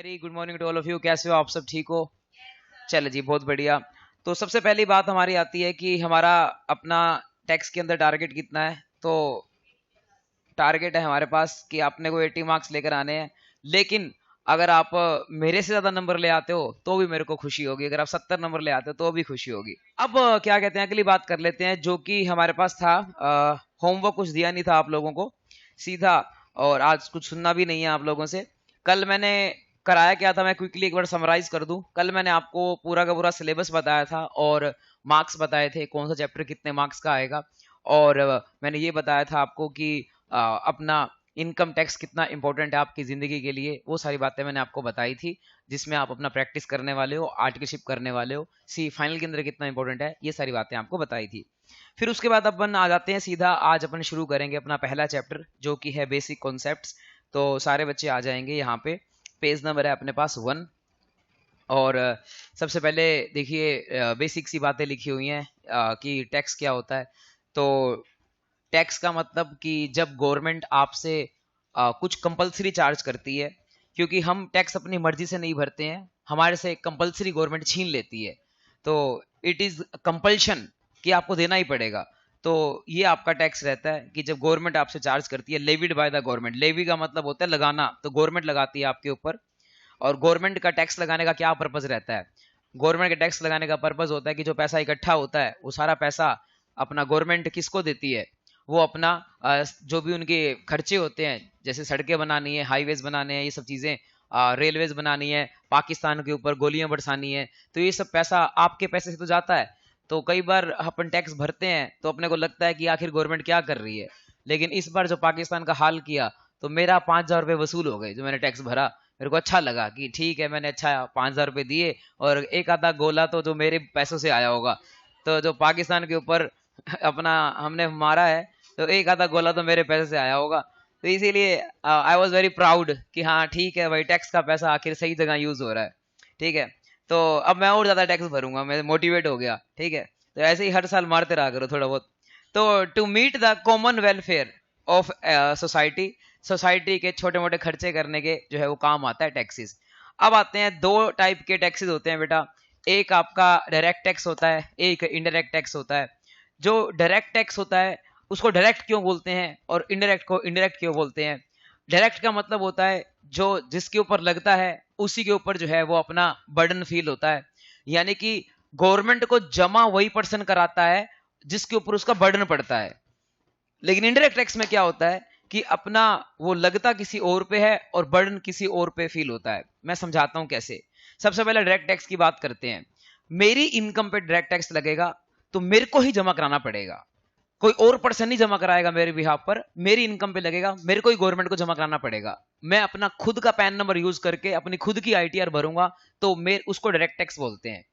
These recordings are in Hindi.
Very good morning to all of you. कैसे हो आप सब? ठीक हो? चलो जी, बहुत बढ़िया। तो सबसे पहली बात हमारी आती है कि हमारा अपना टैक्स के अंदर टारगेट कितना है। तो टारगेट है हमारे पास कि आपने को 80 मार्क्स लेकर आने हैं, लेकिन अगर आप मेरे से ज्यादा नंबर ले आते हो तो भी मेरे को खुशी होगी, अगर आप 70 नंबर ले आते हो तो भी खुशी होगी। अब क्या कहते हैं, अगली बात कर लेते हैं जो कि हमारे पास था। होमवर्क कुछ दिया नहीं था आप लोगों को सीधा, और आज कुछ सुनना भी नहीं है आप लोगों से। कल मैंने कराया क्या था, मैं क्विकली एक बार समराइज कर दूं। कल मैंने आपको पूरा का पूरा सिलेबस बताया था और मार्क्स बताए थे, कौन सा चैप्टर कितने मार्क्स का आएगा। और मैंने ये बताया था आपको कि अपना इनकम टैक्स कितना इंपॉर्टेंट है आपकी जिंदगी के लिए। वो सारी बातें मैंने आपको बताई थी, जिसमें आप अपना प्रैक्टिस करने वाले हो, आर्टिकलशिप करने वाले हो, सी फाइनल के अंदर कितना इंपॉर्टेंट है, ये सारी बातें आपको बताई थी। फिर उसके बाद अपन आ जाते हैं सीधा, आज अपन शुरू करेंगे अपना पहला चैप्टर जो कि है बेसिक कॉन्सेप्ट्स। तो सारे बच्चे आ जाएंगे यहाँ पे। पेज नंबर है अपने पास 1। और सबसे पहले देखिए, बेसिक सी बातें लिखी हुई हैं कि टैक्स क्या होता है। तो टैक्स का मतलब कि जब गवर्नमेंट आपसे कुछ कंपलसरी चार्ज करती है, क्योंकि हम टैक्स अपनी मर्जी से नहीं भरते हैं, हमारे से कंपलसरी गवर्नमेंट छीन लेती है। तो इट इज कंपल्शन कि आपको देना ही पड़ेगा। तो ये आपका टैक्स रहता है कि जब गवर्नमेंट आपसे चार्ज करती है, levied by the government. Levy का मतलब होता है लगाना, तो गवर्नमेंट लगाती है आपके ऊपर। और गवर्नमेंट का टैक्स लगाने का क्या पर्पज रहता है? गवर्नमेंट का टैक्स लगाने का पर्पज होता है कि जो पैसा इकट्ठा होता है वो सारा पैसा अपना गवर्नमेंट किसको देती है? वो अपना जो भी उनके खर्चे होते हैं, जैसे सड़कें बनानी है, हाईवेज बनाने हैं, ये सब चीजें, रेलवेज बनानी है, पाकिस्तान के ऊपर गोलियां बरसानी है, तो ये सब पैसा आपके पैसे से तो जाता है। तो कई बार अपन टैक्स भरते हैं तो अपने को लगता है कि आखिर गवर्नमेंट क्या कर रही है, लेकिन इस बार जो पाकिस्तान का हाल किया तो मेरा 5,000 रुपये वसूल हो गए जो मैंने टैक्स भरा। मेरे को अच्छा लगा कि ठीक है, मैंने अच्छा 5,000 रुपये दिए, और एक आधा गोला तो जो मेरे पैसों से आया होगा। तो जो पाकिस्तान के ऊपर अपना हमने मारा है, तो एक आधा गोला तो मेरे पैसे से आया होगा। तो इसीलिए आई वॉज वेरी प्राउड कि हाँ ठीक है भाई, टैक्स का पैसा आखिर सही जगह यूज हो रहा है। ठीक है, तो अब मैं और ज्यादा टैक्स भरूंगा, मैं मोटिवेट हो गया। ठीक है, तो ऐसे ही हर साल मारते रहा करो थोड़ा बहुत। तो to meet the common welfare of society, society के छोटे मोटे खर्चे करने के जो है वो काम आता है टैक्सेस। अब आते हैं, दो टाइप के टैक्सेस होते हैं बेटा। एक आपका डायरेक्ट टैक्स होता है, एक इनडायरेक्ट टैक्स होता है। जो डायरेक्ट टैक्स होता है उसको डायरेक्ट क्यों बोलते हैं और इनडायरेक्ट को इनडायरेक्ट क्यों बोलते हैं? डायरेक्ट का मतलब होता है जो जिसके ऊपर लगता है उसी के ऊपर जो है वो अपना बर्डन फील होता है, यानी कि गवर्नमेंट को जमा वही पर्सन कराता है जिसके ऊपर उसका बर्डन पड़ता है। लेकिन इनडायरेक्ट टैक्स में क्या होता है कि अपना वो लगता किसी और पे है और बर्डन किसी और पे फील होता है। मैं समझाता हूं कैसे। सबसे पहले डायरेक्ट टैक्स की बात करते हैं। मेरी इनकम पे डायरेक्ट टैक्स लगेगा तो मेरे को ही जमा कराना पड़ेगा, कोई और पर्सन नहीं जमा कराएगा मेरे बिहाफ पर। मेरी इनकम पे लगेगा, मेरे को ही गवर्नमेंट को जमा कराना पड़ेगा। मैं अपना खुद का पैन नंबर यूज करके अपनी खुद की आईटीआर भरूंगा, तो मेरे उसको डायरेक्ट टैक्स बोलते हैं।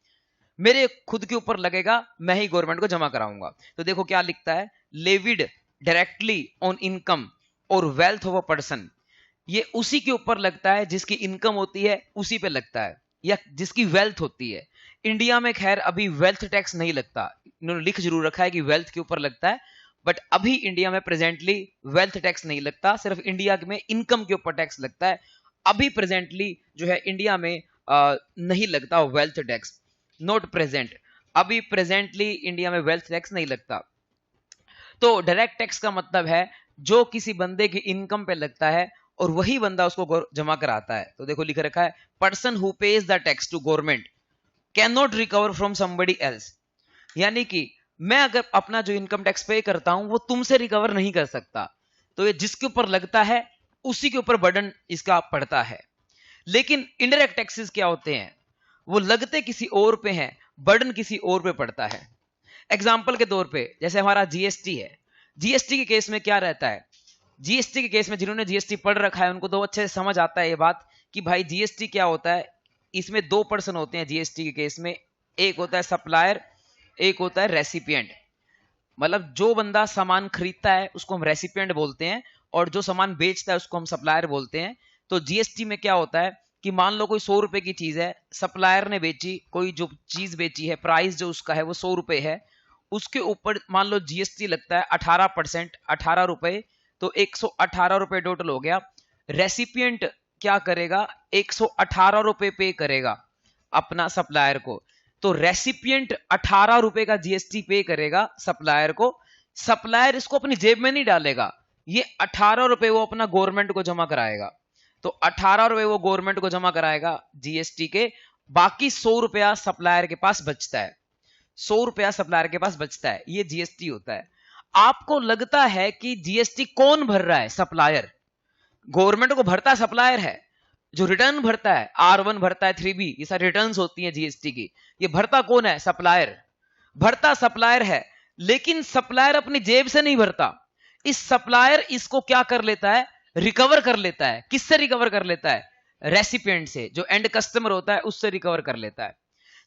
मेरे खुद के ऊपर लगेगा, मैं ही गवर्नमेंट को जमा कराऊंगा। तो देखो क्या लिखता है, लेविड डायरेक्टली ऑन इनकम और वेल्थ ऑफ अ पर्सन। ये उसी के ऊपर लगता है जिसकी इनकम होती है, उसी पे लगता है, या जिसकी वेल्थ होती है। इंडिया में खैर अभी वेल्थ टैक्स नहीं लगता, इन्होंने लिख जरूर रखा है कि वेल्थ के ऊपर लगता है, बट अभी इंडिया में प्रेजेंटली वेल्थ टैक्स नहीं लगता, सिर्फ इंडिया में इनकम के ऊपर टैक्स लगता है। अभी प्रेजेंटली जो है इंडिया में नहीं लगता वेल्थ टैक्स, नॉट प्रेजेंट। अभी प्रेजेंटली इंडिया में वेल्थ टैक्स नहीं लगता। तो डायरेक्ट टैक्स का मतलब है जो किसी बंदे की इनकम पे लगता है और वही बंदा उसको जमा कराता है। तो देखो लिख रखा है, person who pays the tax to government can not recover from somebody else. यानी कि मैं अगर अपना जो इनकम टैक्स पे करता हूं वो तुमसे रिकवर नहीं कर सकता। तो ये जिसके ऊपर लगता है उसी के ऊपर बर्डन इसका पड़ता है। लेकिन इनडायरेक्ट टैक्सेस क्या होते हैं? वो लगते किसी और पे हैं, बर्डन किसी और पे पड़ता है। एग्जाम्पल के तौर पे जैसे हमारा जीएसटी है, जीएसटी के केस में क्या रहता है? जीएसटी के केस में जिन्होंने जीएसटी पढ़ रखा है उनको तो अच्छे से समझ आता है ये बात कि भाई जीएसटी क्या होता है। इसमें दो पर्सन होते हैं जीएसटी के केस में, एक होता है सप्लायर, एक होता है रेसिपिएंट। मतलब जो बंदा सामान खरीदता है उसको हम रेसिपिएंट बोलते हैं, और जो सामान बेचता है उसको हम सप्लायर बोलते हैं। तो जीएसटी में क्या होता है कि मान लो कोई 100 रुपए की चीज है, सप्लायर ने बेची, कोई जो चीज बेची है, प्राइस जो उसका है वो 100 रुपए है, उसके ऊपर मान लो जीएसटी लगता है 18%, 18 रुपए, तो 118 रुपए टोटल हो गया। रेसिपिएंट क्या करेगा, 118 रुपए पे करेगा अपना सप्लायर को। तो रेसिपिएंट 18 रुपए का जीएसटी पे करेगा सप्लायर को। सप्लायर इसको अपनी जेब में नहीं डालेगा, ये 18 रुपए वो अपना गवर्नमेंट को जमा कराएगा। तो 18 रुपए वो गवर्नमेंट को जमा कराएगा जीएसटी के, बाकी 100 रुपया सप्लायर के पास बचता है। 100 रुपया सप्लायर के पास बचता है, ये जीएसटी होता है। आपको लगता है कि जीएसटी कौन भर रहा है, सप्लायर। गवर्नमेंट को भरता सप्लायर है, जो रिटर्न भरता है, R1 भरता है, 3B, ये सारी रिटर्न्स होती हैं जीएसटी की, ये भरता कौन है, सप्लायर। भरता सप्लायर है, लेकिन सप्लायर अपनी जेब से नहीं भरता। इस सप्लायर इसको क्या कर लेता है, रिकवर कर लेता है। किससे रिकवर कर लेता है, रेसिपिएंट से, जो एंड कस्टमर होता है उससे रिकवर कर लेता है।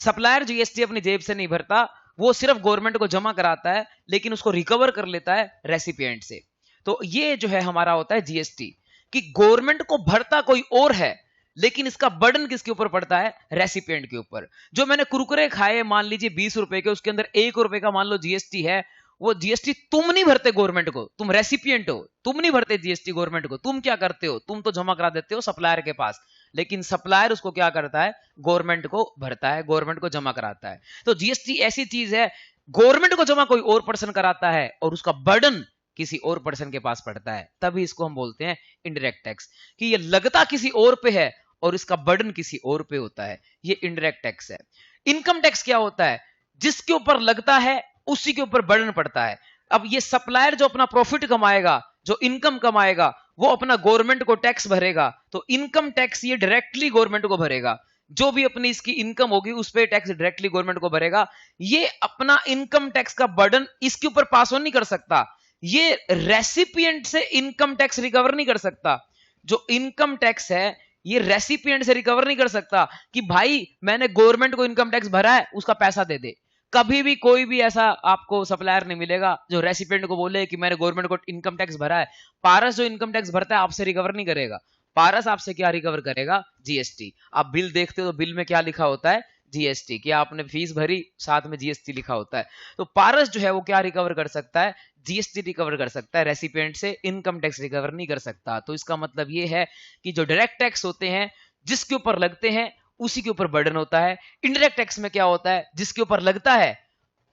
सप्लायर जीएसटी अपनी जेब से नहीं भरता, वो सिर्फ गवर्नमेंट को जमा कराता है, लेकिन उसको रिकवर कर लेता है रेसिपिएंट से। तो ये जो है हमारा होता है जीएसटी, कि गवर्नमेंट को भरता कोई और है, लेकिन इसका बर्डन किसके ऊपर पड़ता है, रेसिपिएंट के ऊपर। जो मैंने कुरकुरे खाए मान लीजिए 20 रुपए के, उसके अंदर 1 रुपए का मान लो जीएसटी है, वो जीएसटी तुम नहीं भरते गवर्नमेंट को, तुम रेसिपिएंट हो, तुम नहीं भरते जीएसटी गवर्नमेंट को। तुम क्या करते हो, तुम तो जमा करा देते हो सप्लायर के पास, लेकिन सप्लायर उसको क्या करता है, गवर्नमेंट को भरता है, गवर्नमेंट को जमा कराता है। तो जीएसटी ऐसी चीज है, गवर्नमेंट को जमा कोई और पर्सन कराता है और उसका बर्डन किसी और पर्सन के पास पड़ता है, तभी इसको हम बोलते हैं इनडायरेक्ट टैक्स, कि ये लगता किसी और पे है और इसका बर्डन किसी और पे होता है, ये इनडायरेक्ट टैक्स है। इनकम टैक्स क्या होता है, जिसके ऊपर लगता है उसी के ऊपर बर्डन पड़ता है। अब ये सप्लायर जो अपना प्रॉफिट कमाएगा, जो इनकम कमाएगा, वो अपना गवर्नमेंट को टैक्स भरेगा। तो इनकम टैक्स ये डायरेक्टली गवर्नमेंट को भरेगा, जो भी अपनी इसकी इनकम होगी उस पर टैक्स डायरेक्टली गवर्नमेंट को भरेगा। ये अपना इनकम टैक्स का बर्डन इसके ऊपर पास ऑन नहीं कर सकता, ये रेसिपिएंट से इनकम टैक्स रिकवर नहीं कर सकता। जो इनकम टैक्स है ये रेसिपिएंट से रिकवर नहीं कर सकता कि भाई मैंने गवर्नमेंट को इनकम टैक्स भरा है, उसका पैसा दे दे। कभी भी कोई भी ऐसा आपको सप्लायर नहीं मिलेगा जो रेसिपिएंट को बोले कि मैंने गवर्नमेंट को इनकम टैक्स भरा है। पारस जो इनकम टैक्स भरता है आपसे रिकवर नहीं करेगा, पारस आपसे क्या रिकवर करेगा, जीएसटी। आप बिल देखते हो तो बिल में क्या लिखा होता है, जीएसटी, कि आपने फीस भरी, साथ में जीएसटी लिखा होता है। तो पारस जो है वो क्या रिकवर कर सकता है, जीएसटी रिकवर कर सकता है रेसिपिएंट से, इनकम टैक्स रिकवर नहीं कर सकता। तो इसका मतलब ये है कि जो डायरेक्ट टैक्स होते हैं जिसके ऊपर लगते हैं उसी के ऊपर बर्डन होता है। इनडायरेक्ट टैक्स में क्या होता है, जिसके ऊपर लगता है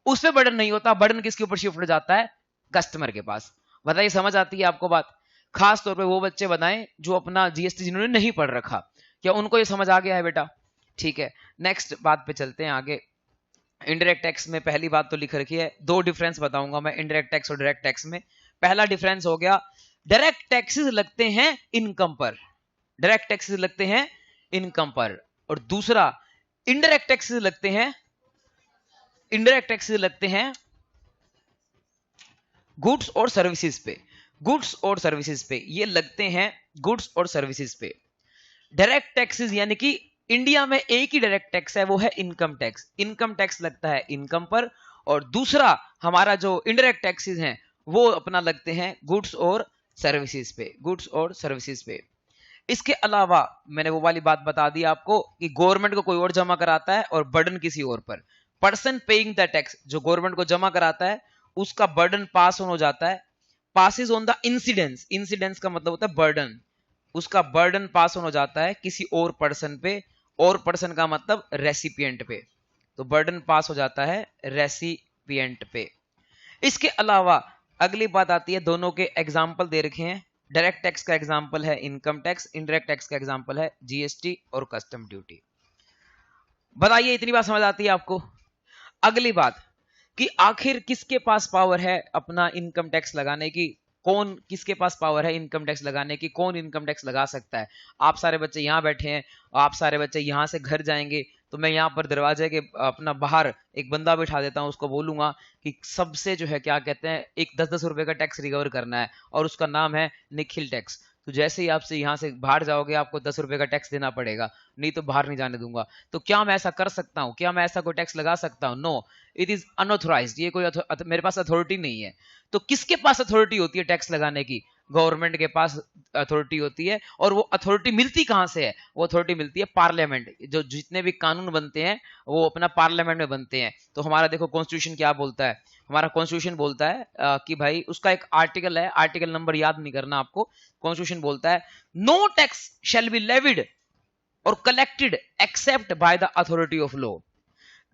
उस पर बर्डन नहीं होता, बर्डन किसके ऊपर शिफ्ट हो जाता है, कस्टमर के पास। बताइए समझ आती है आपको बात। खास तौर पे वो बच्चे बताएं जो अपना जीएसटी जिन्होंने नहीं पढ़ रखा, क्या उनको ये समझ आ गया है बेटा? ठीक है, नेक्स्ट बात पे चलते हैं आगे। इनडायरेक्ट टैक्स में पहली बात तो लिख रखी है, दो डिफरेंस बताऊंगा मैं इनडायरेक्ट टैक्स और डायरेक्ट टैक्स में। पहला डिफरेंस हो गया, डायरेक्ट टैक्सेस लगते हैं इनकम पर, डायरेक्ट टैक्सेस लगते हैं इनकम पर। और दूसरा, इनडायरेक्ट टैक्सेस लगते हैं, इनडायरेक्ट टैक्सेस लगते हैं गुड्स और सर्विसेज पे, गुड्स और सर्विसेज पे, ये लगते हैं गुड्स और सर्विसेज पे। डायरेक्ट टैक्सेस यानी कि इंडिया में एक ही डायरेक्ट टैक्स है, वो है इनकम टैक्स। इनकम टैक्स लगता है इनकम पर, और दूसरा हमारा जो इनडायरेक्ट टैक्सेस हैं वो अपना लगते हैं गुड्स और सर्विसेज पे, गुड्स और सर्विसेज पे। इसके अलावा मैंने वो वाली बात बता दी आपको कि गवर्नमेंट को कोई और जमा कराता है और बर्डन किसी और पर। पर्सन पेइंग द टैक्स, जो गवर्नमेंट को जमा कराता है उसका बर्डन पास ऑन हो जाता है, passes on the incidence, incidence का मतलब होता है बर्डन, उसका बर्डन पास ऑन हो जाता है किसी और पर्सन पे, और पर्सन का मतलब रेसिपिएंट पे। तो बर्डन पास हो जाता है रेसिपिएंट पे। इसके अलावा अगली बात आती है, दोनों के एग्जाम्पल दे रखे हैं। डायरेक्ट टैक्स का एग्जाम्पल है इनकम टैक्स, इनडायरेक्ट टैक्स का एग्जाम्पल है जीएसटी और कस्टम ड्यूटी। बताइए इतनी बात समझ आती है आपको? अगली बात कि आखिर किसके पास पावर है अपना इनकम टैक्स लगाने की, कौन किसके पास पावर है इनकम टैक्स लगाने की, कौन इनकम टैक्स लगा सकता है। आप सारे बच्चे यहाँ बैठे हैं, आप सारे बच्चे यहाँ से घर जाएंगे, तो मैं यहाँ पर दरवाजे के अपना बाहर एक बंदा बिठा देता हूँ, उसको बोलूंगा कि सबसे जो है क्या कहते हैं एक 10-10 रुपए का टैक्स रिकवर करना है, और उसका नाम है निखिल टैक्स। तो जैसे ही आपसे यहाँ से बाहर जाओगे आपको 10 रुपए का टैक्स देना पड़ेगा, नहीं तो बाहर नहीं जाने दूंगा। तो क्या मैं ऐसा कर सकता हूँ, क्या मैं ऐसा कोई टैक्स लगा सकता हूँ? नो, इट इज अनऑथोराइज्ड, ये कोई मेरे पास अथॉरिटी नहीं है। तो किसके पास अथॉरिटी होती है टैक्स लगाने की? गवर्नमेंट के पास अथॉरिटी होती है। और वो अथॉरिटी मिलती कहां से है? वो अथॉरिटी मिलती है पार्लियामेंट। जो जितने भी कानून बनते हैं वो अपना पार्लियामेंट में बनते हैं। तो हमारा देखो कॉन्स्टिट्यूशन क्या बोलता है, हमारा कॉन्स्टिट्यूशन बोलता है कि भाई उसका एक आर्टिकल है, आर्टिकल नंबर याद नहीं करना आपको। कॉन्स्टिट्यूशन बोलता है no tax shall be levied और collected except by the authority of law.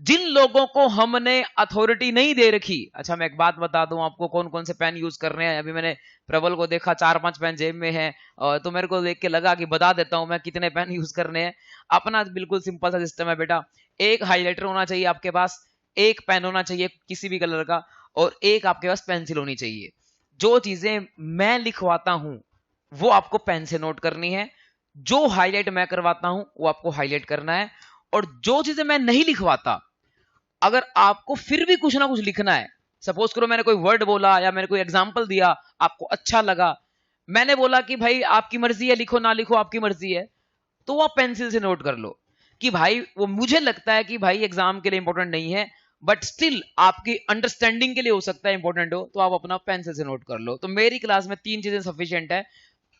जिन लोगों को हमने अथॉरिटी नहीं दे रखी, अच्छा मैं एक बात बता दूं आपको, कौन कौन से पेन यूज कर रहे हैं। अभी मैंने प्रबल को देखा 4-5 पेन जेब में है, तो मेरे को देख के लगा कि बता देता हूं मैं कितने पेन यूज करने हैं। अपना बिल्कुल सिंपल सा सिस्टम है बेटा। एक हाइलाइटर होना चाहिए आपके पास, एक पेन होना चाहिए किसी भी कलर का, और एक आपके पास पेंसिल होनी चाहिए। जो चीजें मैं लिखवाता हूं वो आपको पेन से नोट करनी है, जो हाईलाइट मैं करवाता हूं वो आपको हाईलाइट करना है, और जो चीजें मैं नहीं लिखवाता, अगर आपको फिर भी कुछ ना कुछ लिखना है, सपोज करो मैंने कोई वर्ड बोला या मैंने कोई एग्जांपल दिया, आपको अच्छा लगा, मैंने बोला कि भाई आपकी मर्जी है, लिखो ना लिखो आपकी मर्जी है, तो आप पेंसिल से नोट कर लो कि भाई वो मुझे लगता है कि भाई एग्जाम के लिए इंपॉर्टेंट नहीं है, बट स्टिल आपकी अंडरस्टैंडिंग के लिए हो सकता है इंपॉर्टेंट हो, तो आप अपना पेंसिल से नोट कर लो। तो मेरी क्लास में 3 चीजें सफिशिएंट है,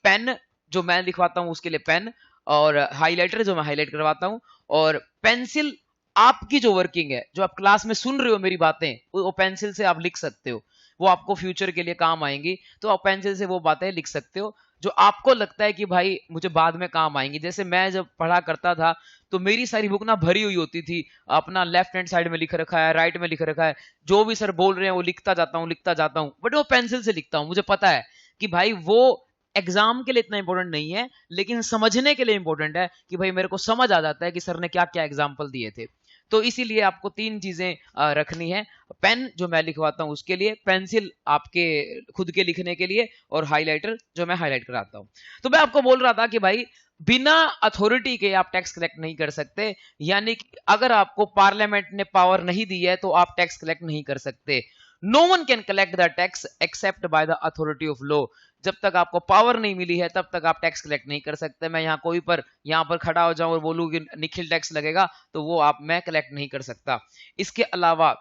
पेन जो मैं लिखवाता हूं उसके लिए पेन, और हाइलाइटर जो मैं हाईलाइट करवाता हूं, और पेंसिल आपकी जो वर्किंग है, जो आप क्लास में सुन रहे हो मेरी बातें, वो पेंसिल से आप लिख सकते हो, वो आपको फ्यूचर के लिए काम आएंगी, तो आप पेंसिल से वो बातें लिख सकते हो जो आपको लगता है कि भाई मुझे बाद में काम आएंगी। जैसे मैं जब पढ़ा करता था तो मेरी सारी बुक ना भरी हुई होती थी, अपना लेफ्ट हैंड साइड में लिख रखा है, राइट में लिख रखा है, जो भी सर बोल रहे हैं वो लिखता जाता हूं, बट वो पेंसिल से लिखता हूं। मुझे पता है कि भाई वो एग्जाम के लिए इतना इंपॉर्टेंट नहीं है, लेकिन समझने के लिए इंपॉर्टेंट है कि भाई मेरे को समझ आ जाता है कि सर ने क्या क्या एग्जाम्पल दिए थे। तो इसीलिए आपको 3 चीजें रखनी है, पेन जो मैं लिखवाता हूं उसके लिए, पेंसिल आपके खुद के लिखने के लिए, और हाइलाइटर जो मैं हाईलाइट कराता हूं। तो मैं आपको बोल रहा था कि भाई बिना अथॉरिटी के आप टैक्स कलेक्ट नहीं कर सकते, यानी कि अगर आपको पार्लियामेंट ने पावर नहीं दी है तो आप टैक्स कलेक्ट नहीं कर सकते। No one can collect the tax except by the authority of law. जब तक आपको पावर नहीं मिली है तब तक आप टैक्स कलेक्ट नहीं कर सकते। मैं यहाँ पर खड़ा हो जाऊं और बोलूं कि निखिल टैक्स लगेगा, तो वो मैं कलेक्ट नहीं कर सकता। इसके अलावा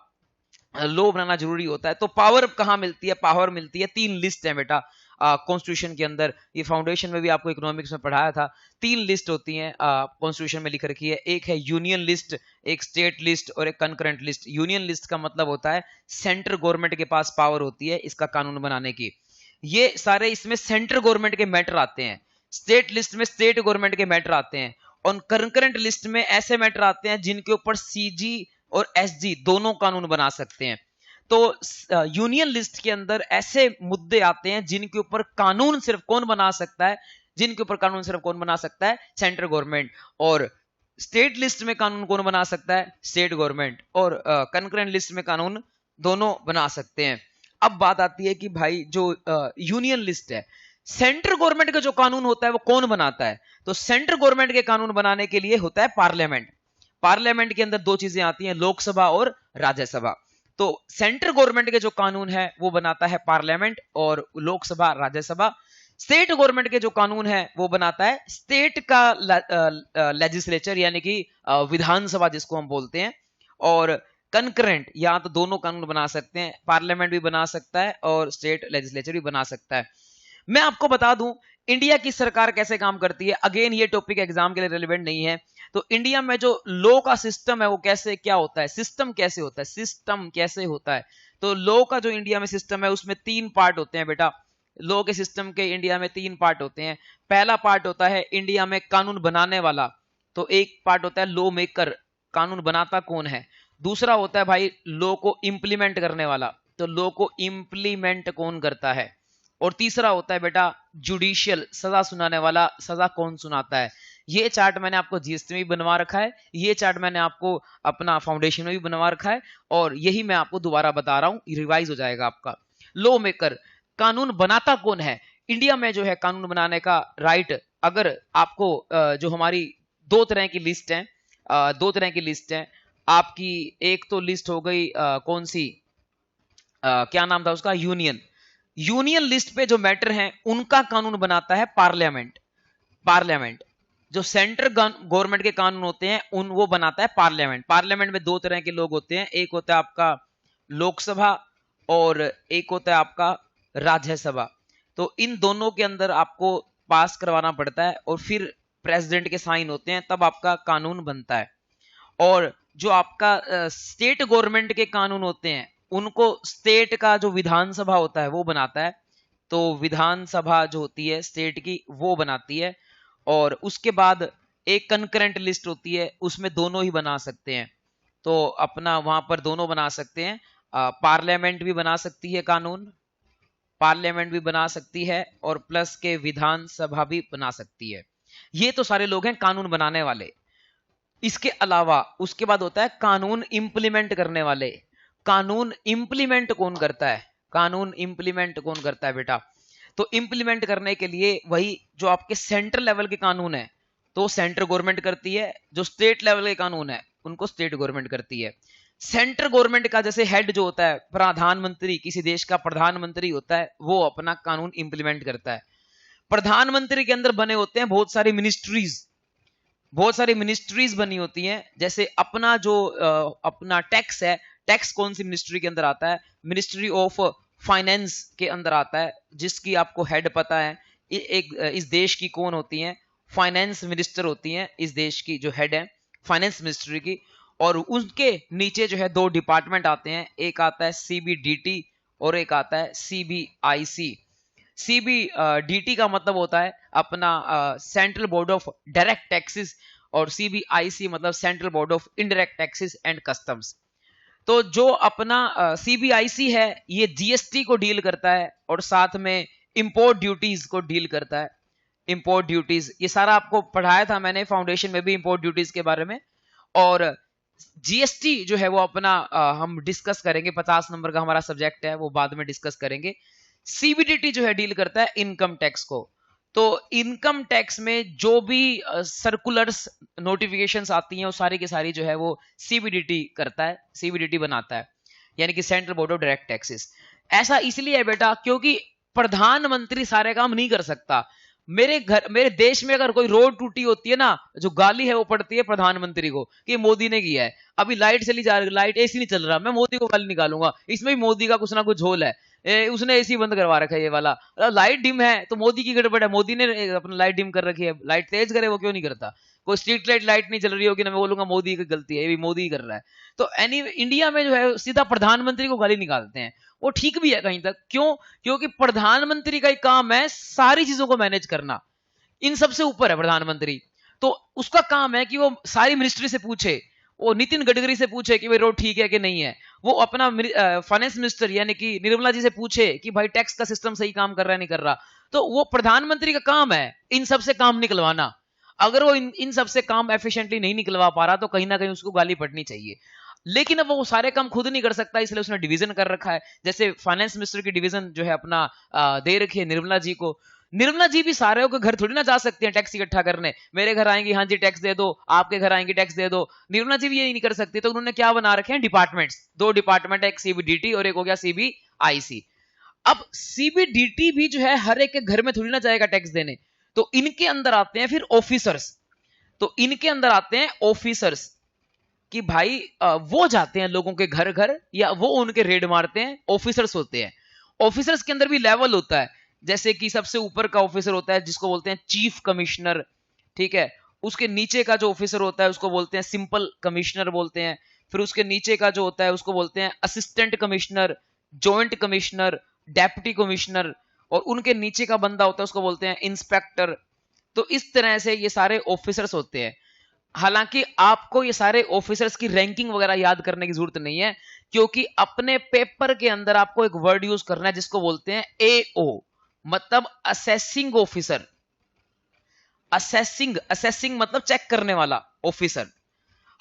लॉ बनाना जरूरी होता है। तो पावर कहां मिलती है? पावर मिलती है 3 लिस्ट है बेटा कॉन्स्टिट्यूशन के अंदर। ये फाउंडेशन में भी आपको इकोनॉमिक्स में पढ़ाया था। 3 लिस्ट होती हैं कॉन्स्टिट्यूशन में लिख रखी है। एक है यूनियन लिस्ट, एक स्टेट लिस्ट और एक कंकरेंट लिस्ट। यूनियन लिस्ट का मतलब होता है सेंट्रल गवर्नमेंट के पास पावर होती है इसका कानून बनाने की। ये सारे इसमें सेंट्रल गवर्नमेंट के मैटर आते हैं। स्टेट लिस्ट में स्टेट गवर्नमेंट के मैटर आते हैं, और कंकरेंट लिस्ट में ऐसे मैटर आते हैं जिनके ऊपर सीजी और एसजी दोनों कानून बना सकते हैं। तो यूनियन लिस्ट के अंदर ऐसे मुद्दे आते हैं जिनके ऊपर कानून सिर्फ कौन बना सकता है? Central government. और स्टेट लिस्ट में कानून कौन बना सकता है? State government. और कंकरेंट लिस्ट में कानून दोनों बना सकते हैं। अब बात आती है कि भाई जो यूनियन लिस्ट है, सेंट्रल गवर्नमेंट का जो कानून होता है वो कौन बनाता है? तो सेंट्रल गवर्नमेंट के कानून बनाने के लिए होता है पार्लियामेंट। पार्लियामेंट के अंदर 2 चीजें आती हैं, लोकसभा और राज्यसभा। तो सेंट्रल गवर्नमेंट के जो कानून है वो बनाता है पार्लियामेंट और लोकसभा राज्यसभा। स्टेट गवर्नमेंट के जो कानून है वो बनाता है स्टेट का लेजिस्लेचर, यानी कि विधानसभा जिसको हम बोलते हैं। और कंकरेंट या तो दोनों कानून बना सकते हैं, पार्लियामेंट भी बना सकता है और स्टेट लेजिस्लेचर भी बना सकता है। मैं आपको बता दूं इंडिया की सरकार कैसे काम करती है। अगेन ये टॉपिक एग्जाम के लिए रिलेवेंट नहीं है। तो इंडिया में जो लॉ का सिस्टम है वो क्या होता है, सिस्टम कैसे होता है। तो लॉ का जो इंडिया में सिस्टम है उसमें 3 पार्ट होते हैं बेटा। लॉ के सिस्टम के इंडिया में 3 पार्ट होते हैं। पहला पार्ट होता है इंडिया में कानून बनाने वाला, तो एक पार्ट होता है लॉ मेकर, कानून बनाता कौन है। दूसरा होता है भाई लॉ को इंप्लीमेंट करने वाला, तो लॉ को इंप्लीमेंट कौन करता है। और तीसरा होता है बेटा जुडिशियल, सजा सुनाने वाला, सजा कौन सुनाता है। ये चार्ट मैंने आपको जीएसटी में भी बनवा रखा है, ये चार्ट मैंने आपको अपना फाउंडेशन में भी बनवा रखा है, और यही मैं आपको दोबारा बता रहा हूं, रिवाइज हो जाएगा आपका। लॉ मेकर, कानून बनाता कौन है। इंडिया में जो है कानून बनाने का राइट, अगर आपको जो हमारी 2 तरह की लिस्ट है आपकी। एक तो लिस्ट हो गई कौन सी, क्या नाम था उसका, यूनियन लिस्ट पे जो मैटर हैं उनका कानून बनाता है पार्लियामेंट। जो सेंट्रल गवर्नमेंट के कानून होते हैं वो बनाता है पार्लियामेंट में 2 तरह के लोग होते हैं, एक होता है आपका लोकसभा और एक होता है आपका राज्यसभा। तो इन दोनों के अंदर आपको पास करवाना पड़ता है और फिर प्रेसिडेंट के साइन होते हैं, तब आपका कानून बनता है। और जो आपका स्टेट गवर्नमेंट के कानून होते हैं उनको स्टेट का जो विधानसभा होता है वो बनाता है। तो विधानसभा जो होती है स्टेट की वो बनाती है, और उसके बाद एक कंकरेंट लिस्ट होती है, उसमें दोनों ही बना सकते हैं। तो अपना वहां पर दोनों बना सकते हैं। पार्लियामेंट भी बना सकती है कानून, पार्लियामेंट भी बना सकती है, और प्लस के विधानसभा भी बना सकती है। ये तो सारे लोग हैं कानून बनाने वाले। इसके अलावा उसके बाद होता है कानून इंप्लीमेंट करने वाले। कानून इंप्लीमेंट कौन करता है? कानून इंप्लीमेंट कौन करता है बेटा? तो इंप्लीमेंट करने के लिए वही जो आपके सेंट्रल लेवल के कानून है तो सेंट्रल गवर्नमेंट करती है, जो स्टेट लेवल के कानून है उनको स्टेट गवर्नमेंट करती है। सेंट्रल गवर्नमेंट का जैसे हेड जो होता है, प्रधानमंत्री, किसी देश का प्रधानमंत्री होता है, वो अपना कानून इंप्लीमेंट करता है। प्रधानमंत्री के अंदर बने होते हैं बहुत सारी मिनिस्ट्रीज, बहुत सारी मिनिस्ट्रीज बनी होती हैं। जैसे अपना जो अपना टैक्स है, टैक्स कौन सी मिनिस्ट्री के अंदर आता है? मिनिस्ट्री ऑफ फाइनेंस के अंदर आता है, जिसकी आपको हेड पता है। एक इस देश की कौन होती है? फाइनेंस मिनिस्टर होती हैं इस देश की, जो हेड है फाइनेंस मिनिस्ट्री की। और उनके नीचे जो है दो डिपार्टमेंट आते हैं, एक आता है सीबीडीटी और एक आता है सीबीआईसी। सीबीडीटी का मतलब होता है अपना central board of direct taxes, और सीबीआईसी मतलब central board of indirect taxes and customs. तो जो अपना सीबीआईसी है ये जीएसटी को डील करता है और साथ में इंपोर्ट ड्यूटीज को डील करता है। इंपोर्ट ड्यूटीज ये सारा आपको पढ़ाया था मैंने फाउंडेशन में भी, इंपोर्ट ड्यूटीज के बारे में। और जीएसटी जो है वो अपना हम डिस्कस करेंगे, 50 नंबर का हमारा सब्जेक्ट है, वो बाद में डिस्कस करेंगे। सीबीडीटी जो है डील करता है इनकम टैक्स को। तो इनकम टैक्स में जो भी सर्कुलर्स नोटिफिकेशंस आती हैं वो सारी की सारी जो है वो सीबीडीटी करता है, सीबीडीटी बनाता है, यानी कि central board of direct taxes. ऐसा इसलिए है बेटा क्योंकि प्रधानमंत्री सारे काम नहीं कर सकता। मेरे देश में अगर कोई रोड टूटी होती है ना, जो गाली है वो पड़ती है प्रधानमंत्री को कि मोदी ने किया है। अभी लाइट चली जा रही, लाइट एसी नहीं चल रहा, मैं मोदी को गाली निकालूंगा, इसमें भी मोदी का कुछ ना कुछ झोल है। उसने एसी बंद करवा रखा है ये वाला, लाइट डिम है तो मोदी की गड़बड़ है, मोदी ने अपनी लाइट डिम कर रखी है। लाइट तेज करे वो क्यों नहीं करता? कोई स्ट्रीट लाइट नहीं चल रही होगी ना, मैं बोलूंगा मोदी की गलती है, ये भी मोदी कर रहा है। तो इंडिया में जो है सीधा प्रधानमंत्री को गाली निकालते हैं। वो ठीक भी है कहीं तक, क्यों? क्योंकि प्रधानमंत्री का ही काम है सारी चीजों को मैनेज करना, इन सबसे ऊपर है प्रधानमंत्री। तो उसका काम है कि वो सारी मिनिस्ट्री से पूछे, वो नितिन गडकरी से पूछे कि भाई रोड ठीक है कि नहीं है, वो अपना फाइनेंस मिनिस्टर यानी कि निर्मला जी से पूछे कि भाई टैक्स का सिस्टम सही काम कर रहा है नहीं कर रहा। तो वो प्रधानमंत्री का काम है इन सबसे काम निकलवाना। अगर वो इन सबसे काम एफिशिएंटली नहीं निकलवा पा रहा तो कहीं ना कहीं उसको गाली पड़नी चाहिए। लेकिन अब वो सारे काम खुद नहीं कर सकता, इसलिए उसने डिवीजन कर रखा है। जैसे फाइनेंस मिनिस्टर की डिवीजन जो है अपना दे रखी है निर्मला जी को। निर्मला जी भी सारे के घर थोड़ी ना जा सकती हैं टैक्स इकट्ठा करने, मेरे घर आएंगी हाँ जी टैक्स दे दो, आपके घर आएंगे टैक्स दे दो। निर्मला जी भी यही नहीं कर सकती, तो उन्होंने क्या बना रखे हैं? डिपार्टमेंट्स, दो डिपार्टमेंट है, एक सीबीडीटी और एक हो गया सीबीआईसी। अब सीबीडीटी भी जो है हर एक के घर में थोड़ी ना जाएगा टैक्स देने, तो इनके अंदर आते हैं फिर ऑफिसर्स। तो इनके अंदर आते हैं ऑफिसर्स कि भाई वो जाते हैं लोगों के घर घर या वो उनके रेड मारते हैं, ऑफिसर्स होते हैं। ऑफिसर्स के अंदर भी लेवल होता है, जैसे कि सबसे ऊपर का ऑफिसर होता है जिसको बोलते हैं चीफ कमिश्नर, ठीक है। उसके नीचे का जो ऑफिसर होता है उसको बोलते हैं सिंपल कमिश्नर बोलते हैं। फिर उसके नीचे का जो होता है उसको बोलते हैं assistant commissioner, joint commissioner, deputy commissioner, और उनके नीचे का बंदा होता है उसको बोलते हैं इंस्पेक्टर। तो इस तरह से ये सारे ऑफिसर्स होते हैं। हालांकि आपको ये सारे ऑफिसर्स की रैंकिंग वगैरह याद करने की जरूरत नहीं है, क्योंकि अपने पेपर के अंदर आपको एक वर्ड यूज करना है जिसको बोलते हैं एओ, मतलब असेसिंग ऑफिसर। असेसिंग मतलब चेक करने वाला ऑफिसर।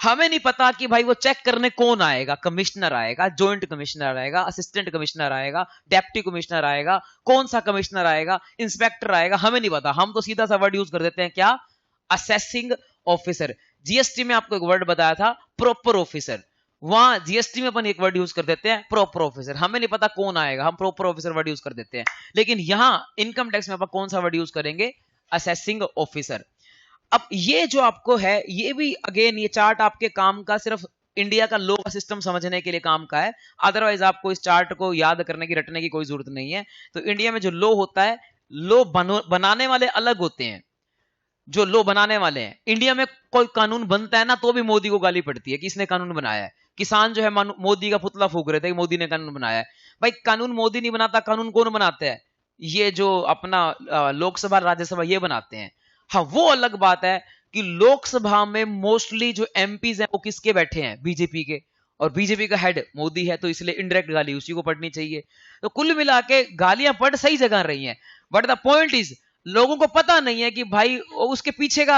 हमें नहीं पता कि भाई वो चेक करने कौन आएगा, कमिश्नर आएगा, जॉइंट कमिश्नर आएगा, असिस्टेंट कमिश्नर आएगा, डेप्टी कमिश्नर आएगा, कौन सा कमिश्नर आएगा, इंस्पेक्टर आएगा, हमें नहीं पता। हम तो सीधा सा वर्ड यूज कर देते हैं, क्या? Assessing officer. जीएसटी में आपको एक वर्ड बताया था प्रॉपर ऑफिसर, वहां जीएसटी में अपन एक वर्ड यूज कर देते हैं प्रॉपर ऑफिसर। हमें नहीं पता कौन आएगा, हम प्रॉपर ऑफिसर वर्ड यूज कर देते हैं। लेकिन यहां इनकम टैक्स में अपन कौन सा वर्ड यूज करेंगे? Assessing officer. अब ये जो आपको है ये भी अगेन ये चार्ट आपके काम का सिर्फ इंडिया का लॉ का सिस्टम समझने के लिए काम का है, अदरवाइज आपको इस चार्ट को याद करने की, रटने की कोई जरूरत नहीं है। तो इंडिया में जो लॉ होता है, लॉ बनाने वाले अलग होते हैं। जो लॉ बनाने वाले हैं, इंडिया में कोई कानून बनता है ना तो भी मोदी को गाली पड़ती है कि इसने कानून बनाया है। किसान जो है मोदी का पुतला फूक रहे थे कि मोदी ने कानून बनाया है। भाई कानून मोदी नहीं बनाता, कानून कौन बनाते हैं? ये जो अपना लोकसभा राज्यसभा ये बनाते हैं। हाँ, वो अलग बात है कि लोकसभा में मोस्टली जो एमपीज हैं वो किसके बैठे हैं? बीजेपी के, और बीजेपी का हेड मोदी है, तो इसलिए इनडायरेक्ट गाली उसी को पड़नी चाहिए। तो कुल मिला के गालियां पड़ सही जगह रही हैं, बट द पॉइंट इज लोगों को पता नहीं है कि भाई उसके पीछे का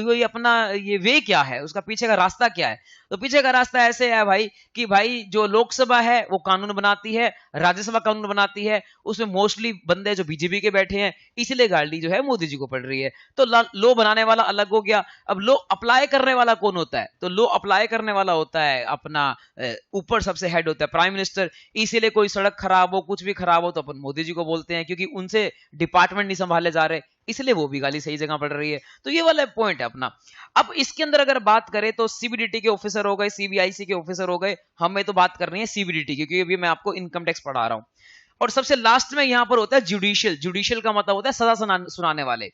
ये अपना ये वे क्या है, उसका पीछे का रास्ता क्या है। तो पीछे का रास्ता ऐसे है भाई कि भाई जो लोकसभा है वो कानून बनाती है, राज्यसभा कानून बनाती है, उसमें मोस्टली बंदे जो बीजेपी के बैठे हैं, इसलिए गाली जो है मोदी जी को पड़ रही है। तो लो बनाने वाला अलग हो गया। अब लो अप्लाई करने वाला कौन होता है? तो लो अप्लाई करने वाला होता है अपना ऊपर सबसे हेड होता है प्राइम मिनिस्टर। इसीलिए कोई सड़क खराब हो, कुछ भी खराब हो तो अपन मोदी जी को बोलते हैं, क्योंकि उनसे डिपार्टमेंट नहीं संभाले जा रहे, इसलिए वो भी गाली सही जगह पड़ रही है। तो ये वाला पॉइंट है अपना। अब इसके अंदर अगर बात करें तो सीबीडीटी के ऑफिसर हो गए, सीबीआईसी के ऑफिसर हो गए, हमें तो बात करनी है सीबीडीटी की, क्योंकि अभी मैं आपको इनकम टैक्स पढ़ा रहा हूं। और सबसे लास्ट में यहां पर होता है जुडिशियल। जुडिशियल का मतलब होता है सजा सुनाने वाले।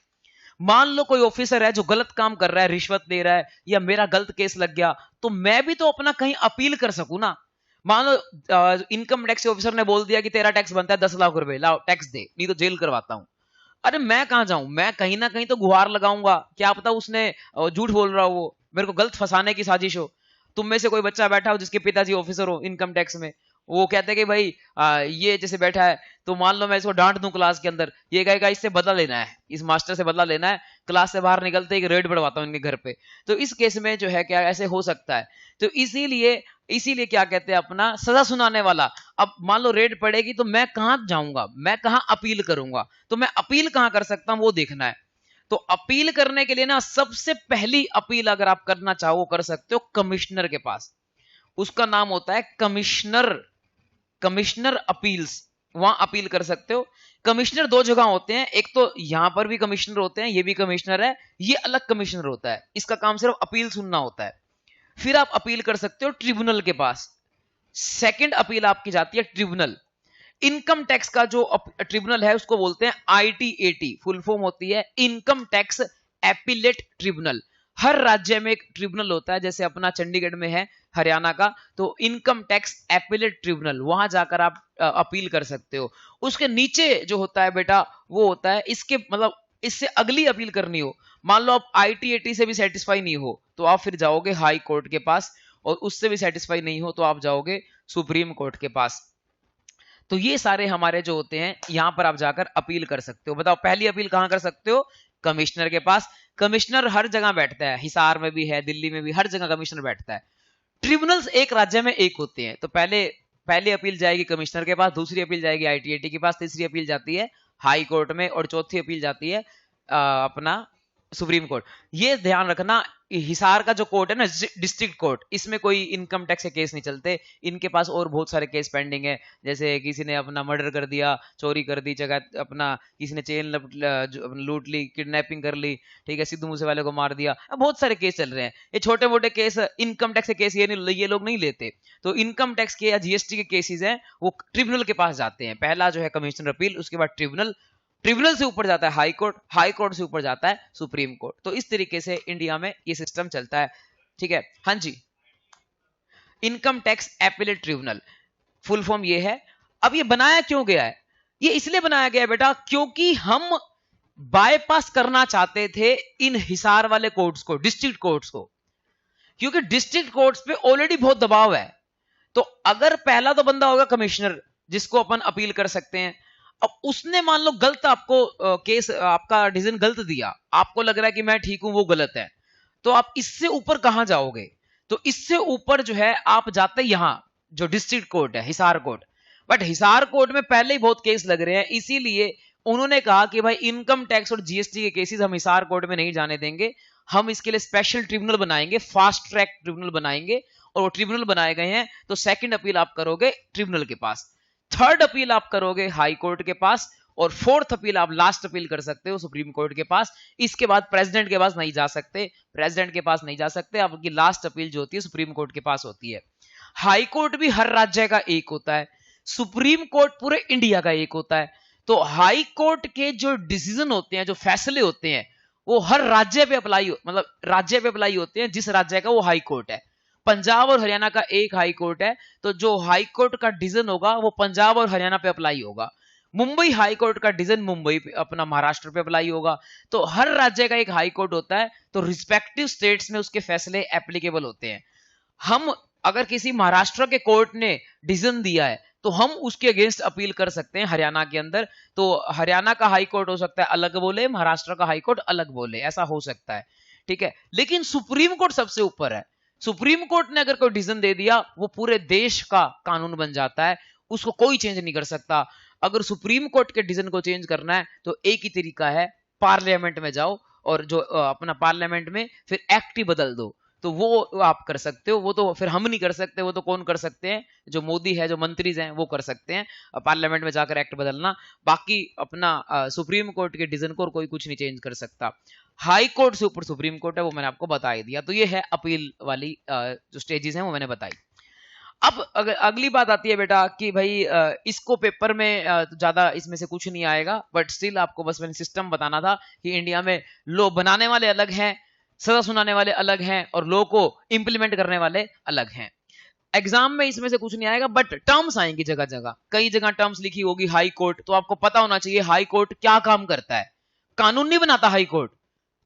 मान लो कोई ऑफिसर है जो गलत काम कर रहा है, रिश्वत दे रहा है, या मेरा गलत केस लग गया, तो मैं भी तो अपना कहीं अपील कर सकूं ना। मान लो इनकम टैक्स ऑफिसर ने बोल दिया कि तेरा टैक्स बनता है 10 लाख रुपए, लाओ टैक्स दे, नहीं तो जेल करवाता हूं। अरे मैं कहां जाऊं? मैं कहीं ना कहीं तो गुहार लगाऊंगा, क्या पता उसने झूठ बोल रहा हो, वो मेरे को गलत फंसाने की साजिश हो। तुम में से कोई बच्चा बैठा हो जिसके पिताजी ऑफिसर हो इनकम टैक्स में, वो कहते हैं कि भाई ये जैसे बैठा है, तो मान लो मैं इसको डांट दूं क्लास के अंदर, ये कहेगा इससे बदला लेना है, इस मास्टर से बदला लेना है, क्लास से बाहर निकलते ही रेड बढ़वाता हूं इनके घर पे। तो इस केस में जो है क्या ऐसे हो सकता है। तो इसीलिए क्या कहते हैं अपना सजा सुनाने वाला। अब मान लो रेड पड़ेगी तो मैं कहां जाऊंगा, मैं कहां अपील करूंगा? तो मैं अपील कहां कर सकता हूं वो देखना है। तो अपील करने के लिए ना सबसे पहली अपील अगर आप करना चाहो कर सकते हो कमिश्नर के पास। उसका नाम होता है कमिश्नर अपील्स, वहां अपील कर सकते हो। कमिश्नर दो जगह होते हैं, एक तो यहां पर भी कमिश्नर होते हैं, ये भी कमिश्नर है, ये अलग कमिश्नर होता है, इसका काम सिर्फ अपील सुनना होता है। फिर आप अपील कर सकते हो ट्रिब्यूनल के पास। सेकंड अपील आपकी जाती है ट्रिब्यूनल। इनकम टैक्स का जो ट्रिब्यूनल है उसको बोलते हैं आईटीएटी, फुल फॉर्म होती है इनकम टैक्स एपीलेट ट्रिब्यूनल। हर राज्य में एक ट्रिब्यूनल होता है, जैसे अपना चंडीगढ़ में है हरियाणा का, तो इनकम टैक्स एपीलेट ट्रिब्यूनल, वहां जाकर आप अपील कर सकते हो। उसके नीचे जो होता है बेटा वो होता है इसके मतलब इससे अगली अपील करनी हो, मान लो आप आईटीएटी से भी सेटिस्फाई नहीं हो तो आप फिर जाओगे हाई कोर्ट के पास, और उससे भी सेटिस्फाई नहीं हो तो आप जाओगे सुप्रीम कोर्ट के पास। तो ये सारे हमारे जो होते हैं यहां पर आप जाकर अपील कर सकते हो। बताओ पहली अपील कहां कर सकते हो? कमिश्नर के पास। कमिश्नर हर जगह बैठता है, हिसार में भी है, दिल्ली में भी, हर जगह कमिश्नर बैठता है। ट्रिब्यूनल्स एक राज्य में एक होते हैं, तो पहली अपील जाएगी कमिश्नर के पास, दूसरी अपील जाएगी आईटीएटी के पास, तीसरी अपील जाती है हाई कोर्ट में, और चौथी अपील जाती है अपना सुप्रीम कोर्ट। ये ध्यान रखना, हिसार का जो कोर्ट है ना डिस्ट्रिक्ट कोर्ट, इसमें कोई इनकम टैक्स के केस नहीं चलते, इनके पास और बहुत सारे केस पेंडिंग है, जैसे किसी ने अपना मर्डर कर दिया, चोरी कर दी जगह, अपना किसी ने चेन लूट ली, किडनैपिंग कर ली, ठीक है, सिद्धू मूसेवाले को मार दिया, बहुत सारे केस चल रहे हैं। ये छोटे मोटे केस इनकम टैक्स के केस ये लोग नहीं लेते। तो इनकम टैक्स के या जीएसटी के केसेस हैं वो ट्रिब्यूनल के पास जाते हैं। पहला जो है कमिश्नर अपील, उसके बाद ट्रिब्यूनल, ट्रिब्यूनल से ऊपर जाता है हाई कोर्ट, हाई कोर्ट से ऊपर जाता है सुप्रीम कोर्ट। तो इस तरीके से इंडिया में ये सिस्टम चलता है, ठीक है। हाँ जी, income tax appellate tribunal full form ये है। अब ये बनाया क्यों गया है? ये इसलिए बनाया गया है बेटा क्योंकि हम बायपास करना चाहते थे इन हिसार वाले कोर्ट्स को, डिस्ट्रिक्ट कोर्ट्स को, क्योंकि डिस्ट्रिक्ट कोर्ट्स पे ऑलरेडी बहुत दबाव है। तो अगर पहला तो बंदा होगा कमिश्नर जिसको अपन अपील कर सकते हैं, अब उसने मान लो गलत आपको केस, आपका डिसीजन गलत दिया, आपको लग रहा है कि मैं ठीक हूं वो गलत है, तो आप इससे ऊपर कहां जाओगे? तो इससे ऊपर जो है आप जाते यहां जो डिस्ट्रिक्ट कोर्ट है Hisar court. But Hisar court में पहले ही बहुत केस लग रहे हैं, इसीलिए उन्होंने कहा कि भाई इनकम टैक्स और जीएसटी के केसेस हम हिसार कोर्ट में नहीं जाने देंगे, हम इसके लिए स्पेशल ट्रिब्यूनल बनाएंगे, फास्ट ट्रैक ट्रिब्यूनल बनाएंगे, और वो ट्रिब्यूनल बनाए गए हैं। तो सेकंड अपील आप करोगे ट्रिब्यूनल के पास, थर्ड अपील आप करोगे हाई कोर्ट के पास, और फोर्थ अपील आप लास्ट अपील कर सकते हो सुप्रीम कोर्ट के पास। इसके बाद प्रेसिडेंट के पास नहीं जा सकते, प्रेसिडेंट के पास नहीं जा सकते, आपकी लास्ट अपील जो होती है सुप्रीम कोर्ट के पास होती है। हाई कोर्ट भी हर राज्य का एक होता है, सुप्रीम कोर्ट पूरे इंडिया का एक होता है। तो हाई कोर्ट के जो डिसीजन होते हैं, जो फैसले होते हैं, वो हर राज्य पे अप्लाई, मतलब राज्य पे अप्लाई होते हैं जिस राज्य का वो हाई कोर्ट है। पंजाब और हरियाणा का एक हाई कोर्ट है, तो जो हाई कोर्ट का डिसीजन होगा वो पंजाब और हरियाणा पे अप्लाई होगा। मुंबई हाई कोर्ट का डिसीजन मुंबई पे, अपना महाराष्ट्र पे अप्लाई होगा। तो हर राज्य का एक हाई कोर्ट होता है, तो रिस्पेक्टिव स्टेट्स में उसके फैसले एप्लीकेबल होते हैं। हम अगर किसी महाराष्ट्र के कोर्ट ने डिसीजन दिया है तो हम उसके अगेंस्ट अपील कर सकते हैं हरियाणा के अंदर। तो हरियाणा का हाई कोर्ट हो सकता है अलग बोले, महाराष्ट्र का हाई कोर्ट अलग बोले, ऐसा हो सकता है, ठीक है। लेकिन सुप्रीम कोर्ट सबसे ऊपर है। सुप्रीम कोर्ट ने अगर कोई डिसीजन दे दिया वो पूरे देश का कानून बन जाता है, उसको कोई चेंज नहीं कर सकता। अगर सुप्रीम कोर्ट के डिसीजन को चेंज करना है तो एक ही तरीका है, पार्लियामेंट में जाओ और जो अपना पार्लियामेंट में फिर एक्ट ही बदल दो, तो वो आप कर सकते हो। वो तो फिर हम नहीं कर सकते, वो तो कौन कर सकते हैं, जो मोदी है, जो मंत्रीज हैं, वो कर सकते हैं पार्लियामेंट में जाकर एक्ट बदलना। बाकी अपना सुप्रीम कोर्ट के डिसीजन को कोई कुछ नहीं चेंज कर सकता। हाई कोर्ट से ऊपर सुप्रीम कोर्ट है, वो मैंने आपको बता ही दिया। तो ये है अपील वाली जो स्टेजेस हैं वो मैंने बताई। अब अगर अगली बात आती है बेटा कि भाई इसको पेपर में ज्यादा इसमें से कुछ नहीं आएगा, बट स्टिल आपको बस मैंने सिस्टम बताना था कि इंडिया में लॉ बनाने वाले अलग हैं, सजा सुनाने वाले अलग हैं, और लॉ को इंप्लीमेंट करने वाले अलग हैं। एग्जाम में इसमें से कुछ नहीं आएगा, बट टर्म्स आएंगी जगह जगह, कई जगह टर्म्स लिखी होगी हाई कोर्ट, तो आपको पता होना चाहिए हाई कोर्ट क्या काम करता है। कानून नहीं बनाता हाई कोर्ट,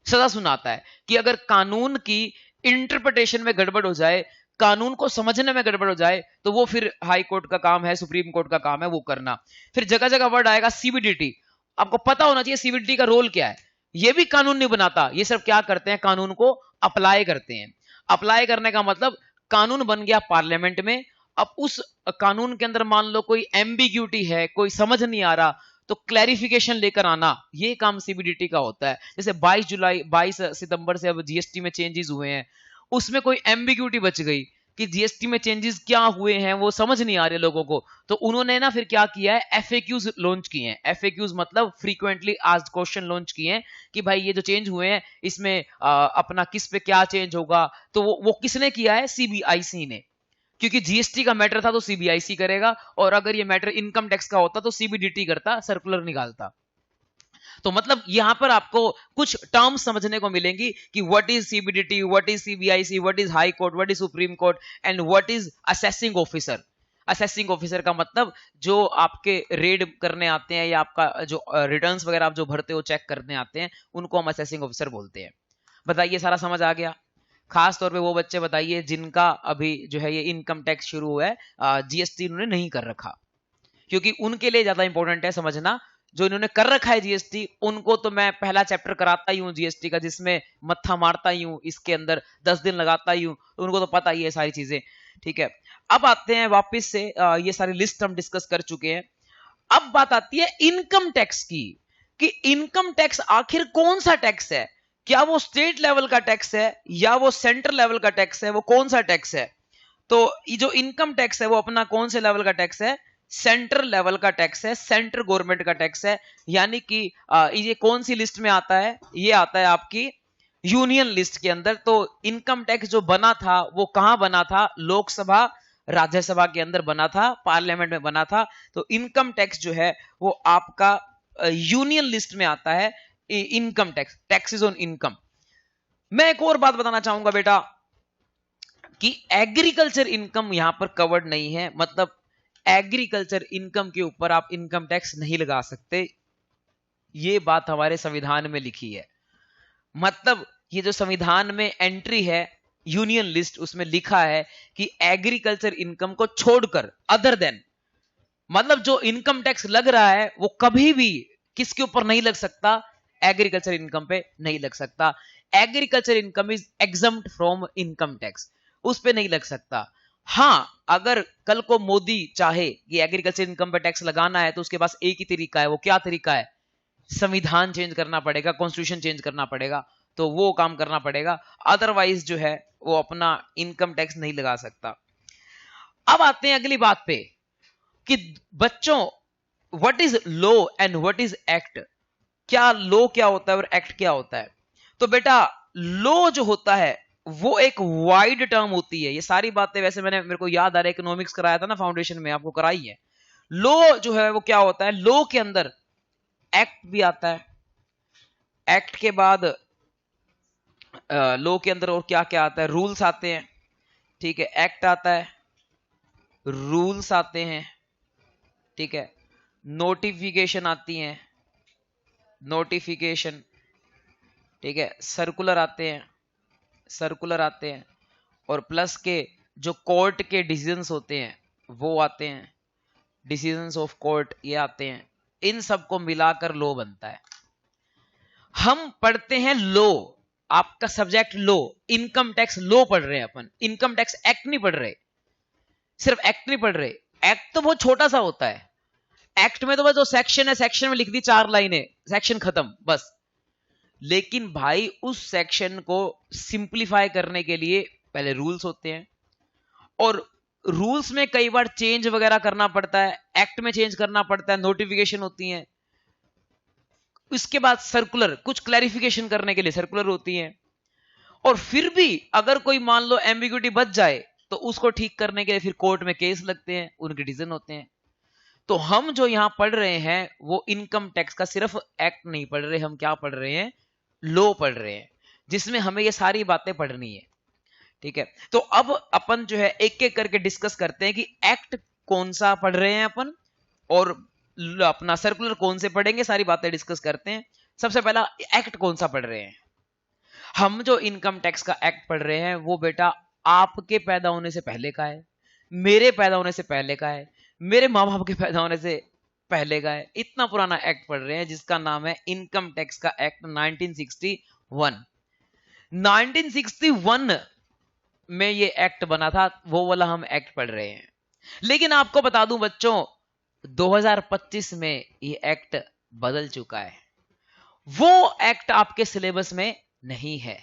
सजा सुनाता है। कि अगर कानून की इंटरप्रिटेशन में गड़बड़ हो जाए, कानून को समझने में गड़बड़ हो जाए, तो वो फिर हाई कोर्ट का काम है, सुप्रीम कोर्ट का काम है वो करना। फिर जगह जगह वर्ड आएगा सीबीडीटी, आपको पता होना चाहिए सीबीडीटी का रोल क्या है। ये भी कानून नहीं बनाता, ये सब क्या करते हैं, कानून को अप्लाई करते हैं। अप्लाई करने का मतलब कानून बन गया पार्लियामेंट में, अब उस कानून के अंदर मान लो कोई एम्बिग्यूटी है, कोई समझ नहीं आ रहा, तो क्लैरिफिकेशन लेकर आना, ये काम सीबीडीटी का होता है। जैसे 22 सितंबर से अब जीएसटी में चेंजेस हुए हैं, उसमें कोई एम्बिग्यूटी बच गई कि जीएसटी में चेंजेस क्या हुए हैं वो समझ नहीं आ रहे लोगों को, तो उन्होंने ना फिर क्या किया है, एफएक्यूज लॉन्च किए हैं। एफएक्यूज मतलब फ्रीक्वेंटली आस्क्ड क्वेश्चन लॉन्च किए हैं कि भाई ये जो चेंज हुए हैं इसमें अपना किस पे क्या चेंज होगा। तो वो किसने किया है, सीबीआईसी ने, क्योंकि जीएसटी का मैटर था तो सीबीआईसी करेगा, और अगर ये मैटर इनकम टैक्स का होता तो सीबीडीटी करता, सर्कुलर निकालता। तो मतलब यहां पर आपको कुछ टर्म्स समझने को मिलेंगी कि what is CBDT, what is CBIC, what is high court, what is supreme court, and what is assessing officer. Assessing officer का मतलब जो आपके रेड करने आते हैं, या आपका जो रिटर्न्स वगैरह आप जो भरते हो, चेक करने आते हैं, उनको हम असेसिंग ऑफिसर बोलते हैं। बताइए सारा समझ आ गया। खास तौर पे वो बच्चे बताइए जिनका अभी जो है ये इनकम टैक्स शुरू हुआ है, जीएसटी उन्होंने नहीं कर रखा, क्योंकि उनके लिए ज्यादा इंपॉर्टेंट है समझना। जो इन्होंने कर रखा है जीएसटी, उनको तो मैं पहला चैप्टर कराता ही हूँ जीएसटी का, जिसमें मत्था मारता ही हूँ, इसके अंदर 10 दिन लगाता ही हूँ, तो उनको तो पता ही है सारी चीजें, ठीक है। अब आते हैं वापस से, ये सारी लिस्ट हम डिस्कस कर चुके हैं। अब बात आती है इनकम टैक्स की, कि इनकम टैक्स आखिर कौन सा टैक्स है, क्या वो स्टेट लेवल का टैक्स है या वो सेंट्रल लेवल का टैक्स है, वो कौन सा टैक्स है। तो ये जो इनकम टैक्स है वो अपना कौन से लेवल का टैक्स है, सेंट्रल लेवल का टैक्स है, सेंट्रल गवर्नमेंट का टैक्स है। यानी कि ये कौन सी लिस्ट में आता है, ये आता है आपकी यूनियन लिस्ट के अंदर। तो इनकम टैक्स जो बना था वो कहां बना था, लोकसभा राज्यसभा के अंदर बना था, पार्लियामेंट में बना था। तो इनकम टैक्स जो है वो आपका यूनियन लिस्ट में आता है, income tax, taxes on income. मैं एक और बात बताना चाहूंगा बेटा कि एग्रीकल्चर इनकम यहां पर कवर्ड नहीं है, मतलब एग्रीकल्चर इनकम के ऊपर आप इनकम टैक्स नहीं लगा सकते, ये बात हमारे संविधान में लिखी है। मतलब ये जो संविधान में एंट्री है यूनियन लिस्ट, उसमें लिखा है कि एग्रीकल्चर इनकम को छोड़कर, अदर देन, मतलब जो इनकम टैक्स लग रहा है वो कभी भी किसके ऊपर नहीं लग सकता, एग्रीकल्चर इनकम पे नहीं लग सकता। Agriculture income is exempt from income tax, उस पे नहीं लग सकता। हाँ, अगर कल को मोदी चाहे कि एग्रीकल्चर इनकम पे टैक्स लगाना है तो उसके पास एक ही तरीका है, वो क्या तरीका है, संविधान चेंज करना पड़ेगा, कॉन्स्टिट्यूशन चेंज करना पड़ेगा, तो वो काम करना पड़ेगा। अदरवाइज जो है वो अपना इनकम टैक्स नहीं लगा सकता। अब आते हैं अगली बात पे कि बच्चों what is law and what is act, क्या लॉ क्या होता है और एक्ट क्या होता है। तो बेटा लॉ जो होता है वो एक वाइड टर्म होती है। ये सारी बातें वैसे मेरे को याद आ रहा है, इकोनॉमिक्स कराया था ना फाउंडेशन में, आपको कराई है। लॉ जो है वो क्या होता है, लॉ के अंदर एक्ट भी आता है, एक्ट के बाद लॉ के अंदर और क्या क्या आता है, रूल्स आते हैं, ठीक है, एक्ट आता है, रूल्स आते हैं, ठीक है, नोटिफिकेशन आती हैं, नोटिफिकेशन, ठीक है, सर्कुलर आते हैं, सर्कुलर आते हैं, और प्लस के जो कोर्ट के डिसीजंस होते हैं वो आते हैं, डिसीजंस ऑफ कोर्ट ये आते हैं। इन सबको मिलाकर लॉ बनता है। हम पढ़ते हैं लॉ, आपका subject law, income tax law पढ़ रहे हैं अपन, इनकम टैक्स एक्ट नहीं पढ़ रहे, सिर्फ एक्ट नहीं पढ़ रहे। एक्ट तो बहुत छोटा सा होता है, एक्ट में तो बस जो सेक्शन है सेक्शन में लिख दी 4 लाइनें, सेक्शन खत्म बस। लेकिन भाई उस सेक्शन को सिंप्लीफाई करने के लिए पहले रूल्स होते हैं, और रूल्स में कई बार चेंज वगैरह करना पड़ता है, एक्ट में चेंज करना पड़ता है, नोटिफिकेशन होती है। इसके बाद सर्कुलर, कुछ क्लैरिफिकेशन करने के लिए सर्कुलर होती है। और फिर भी अगर कोई मान लो एम्बिग्यूटी बच जाए तो उसको ठीक करने के लिए फिर कोर्ट में केस लगते हैं, उनके डिसीजन होते हैं। तो हम जो यहां पढ़ रहे हैं वो इनकम टैक्स का सिर्फ एक्ट नहीं पढ़ रहे, हम क्या पढ़ रहे हैं, लॉ पढ़ रहे हैं, जिसमें हमें ये सारी बातें पढ़नी है, ठीक है। तो अब अपन जो है एक एक करके डिस्कस करते हैं कि एक्ट कौन सा पढ़ रहे हैं अपन, और अपना सर्कुलर कौन से पढ़ेंगे, सारी बातें डिस्कस करते हैं। सबसे पहला एक्ट कौन सा पढ़ रहे हैं हम, जो इनकम टैक्स का एक्ट पढ़ रहे हैं वो बेटा आपके पैदा होने से पहले का है, मेरे पैदा होने से पहले का है, मेरे माँ बाप के पैदा होने से पहले का है। इतना पुराना एक्ट पढ़ रहे हैं जिसका नाम है इनकम टैक्स का एक्ट 1961। 1961 में ये एक्ट बना था, वो वाला हम एक्ट पढ़ रहे हैं। लेकिन आपको बता दूं बच्चों, 2025 में ये एक्ट बदल चुका है, वो एक्ट आपके सिलेबस में नहीं है।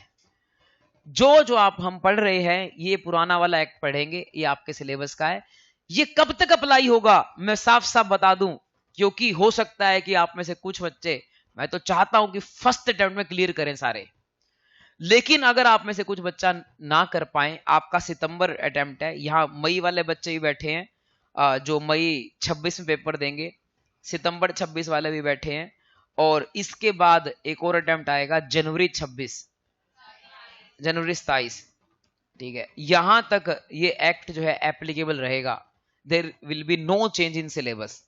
जो जो आप हम पढ़ रहे हैं ये पुराना वाला एक्ट पढ़ेंगे, ये आपके सिलेबस का है। ये कब तक अप्लाई होगा मैं साफ साफ बता दूं, क्योंकि हो सकता है कि आप में से कुछ बच्चे, मैं तो चाहता हूं कि फर्स्ट अटेम्प्ट में क्लियर करें सारे, लेकिन अगर आप में से कुछ बच्चा ना कर पाए, आपका सितंबर अटेम्प्ट है, यहां मई वाले बच्चे भी बैठे हैं जो मई 26 में पेपर देंगे, सितंबर 26 वाले भी बैठे हैं, और इसके बाद एक और अटेम्प्ट आएगा जनवरी 26, जनवरी 27, ठीक है। यहां तक ये एक्ट जो है एप्लीकेबल रहेगा, there will be no change in syllabus.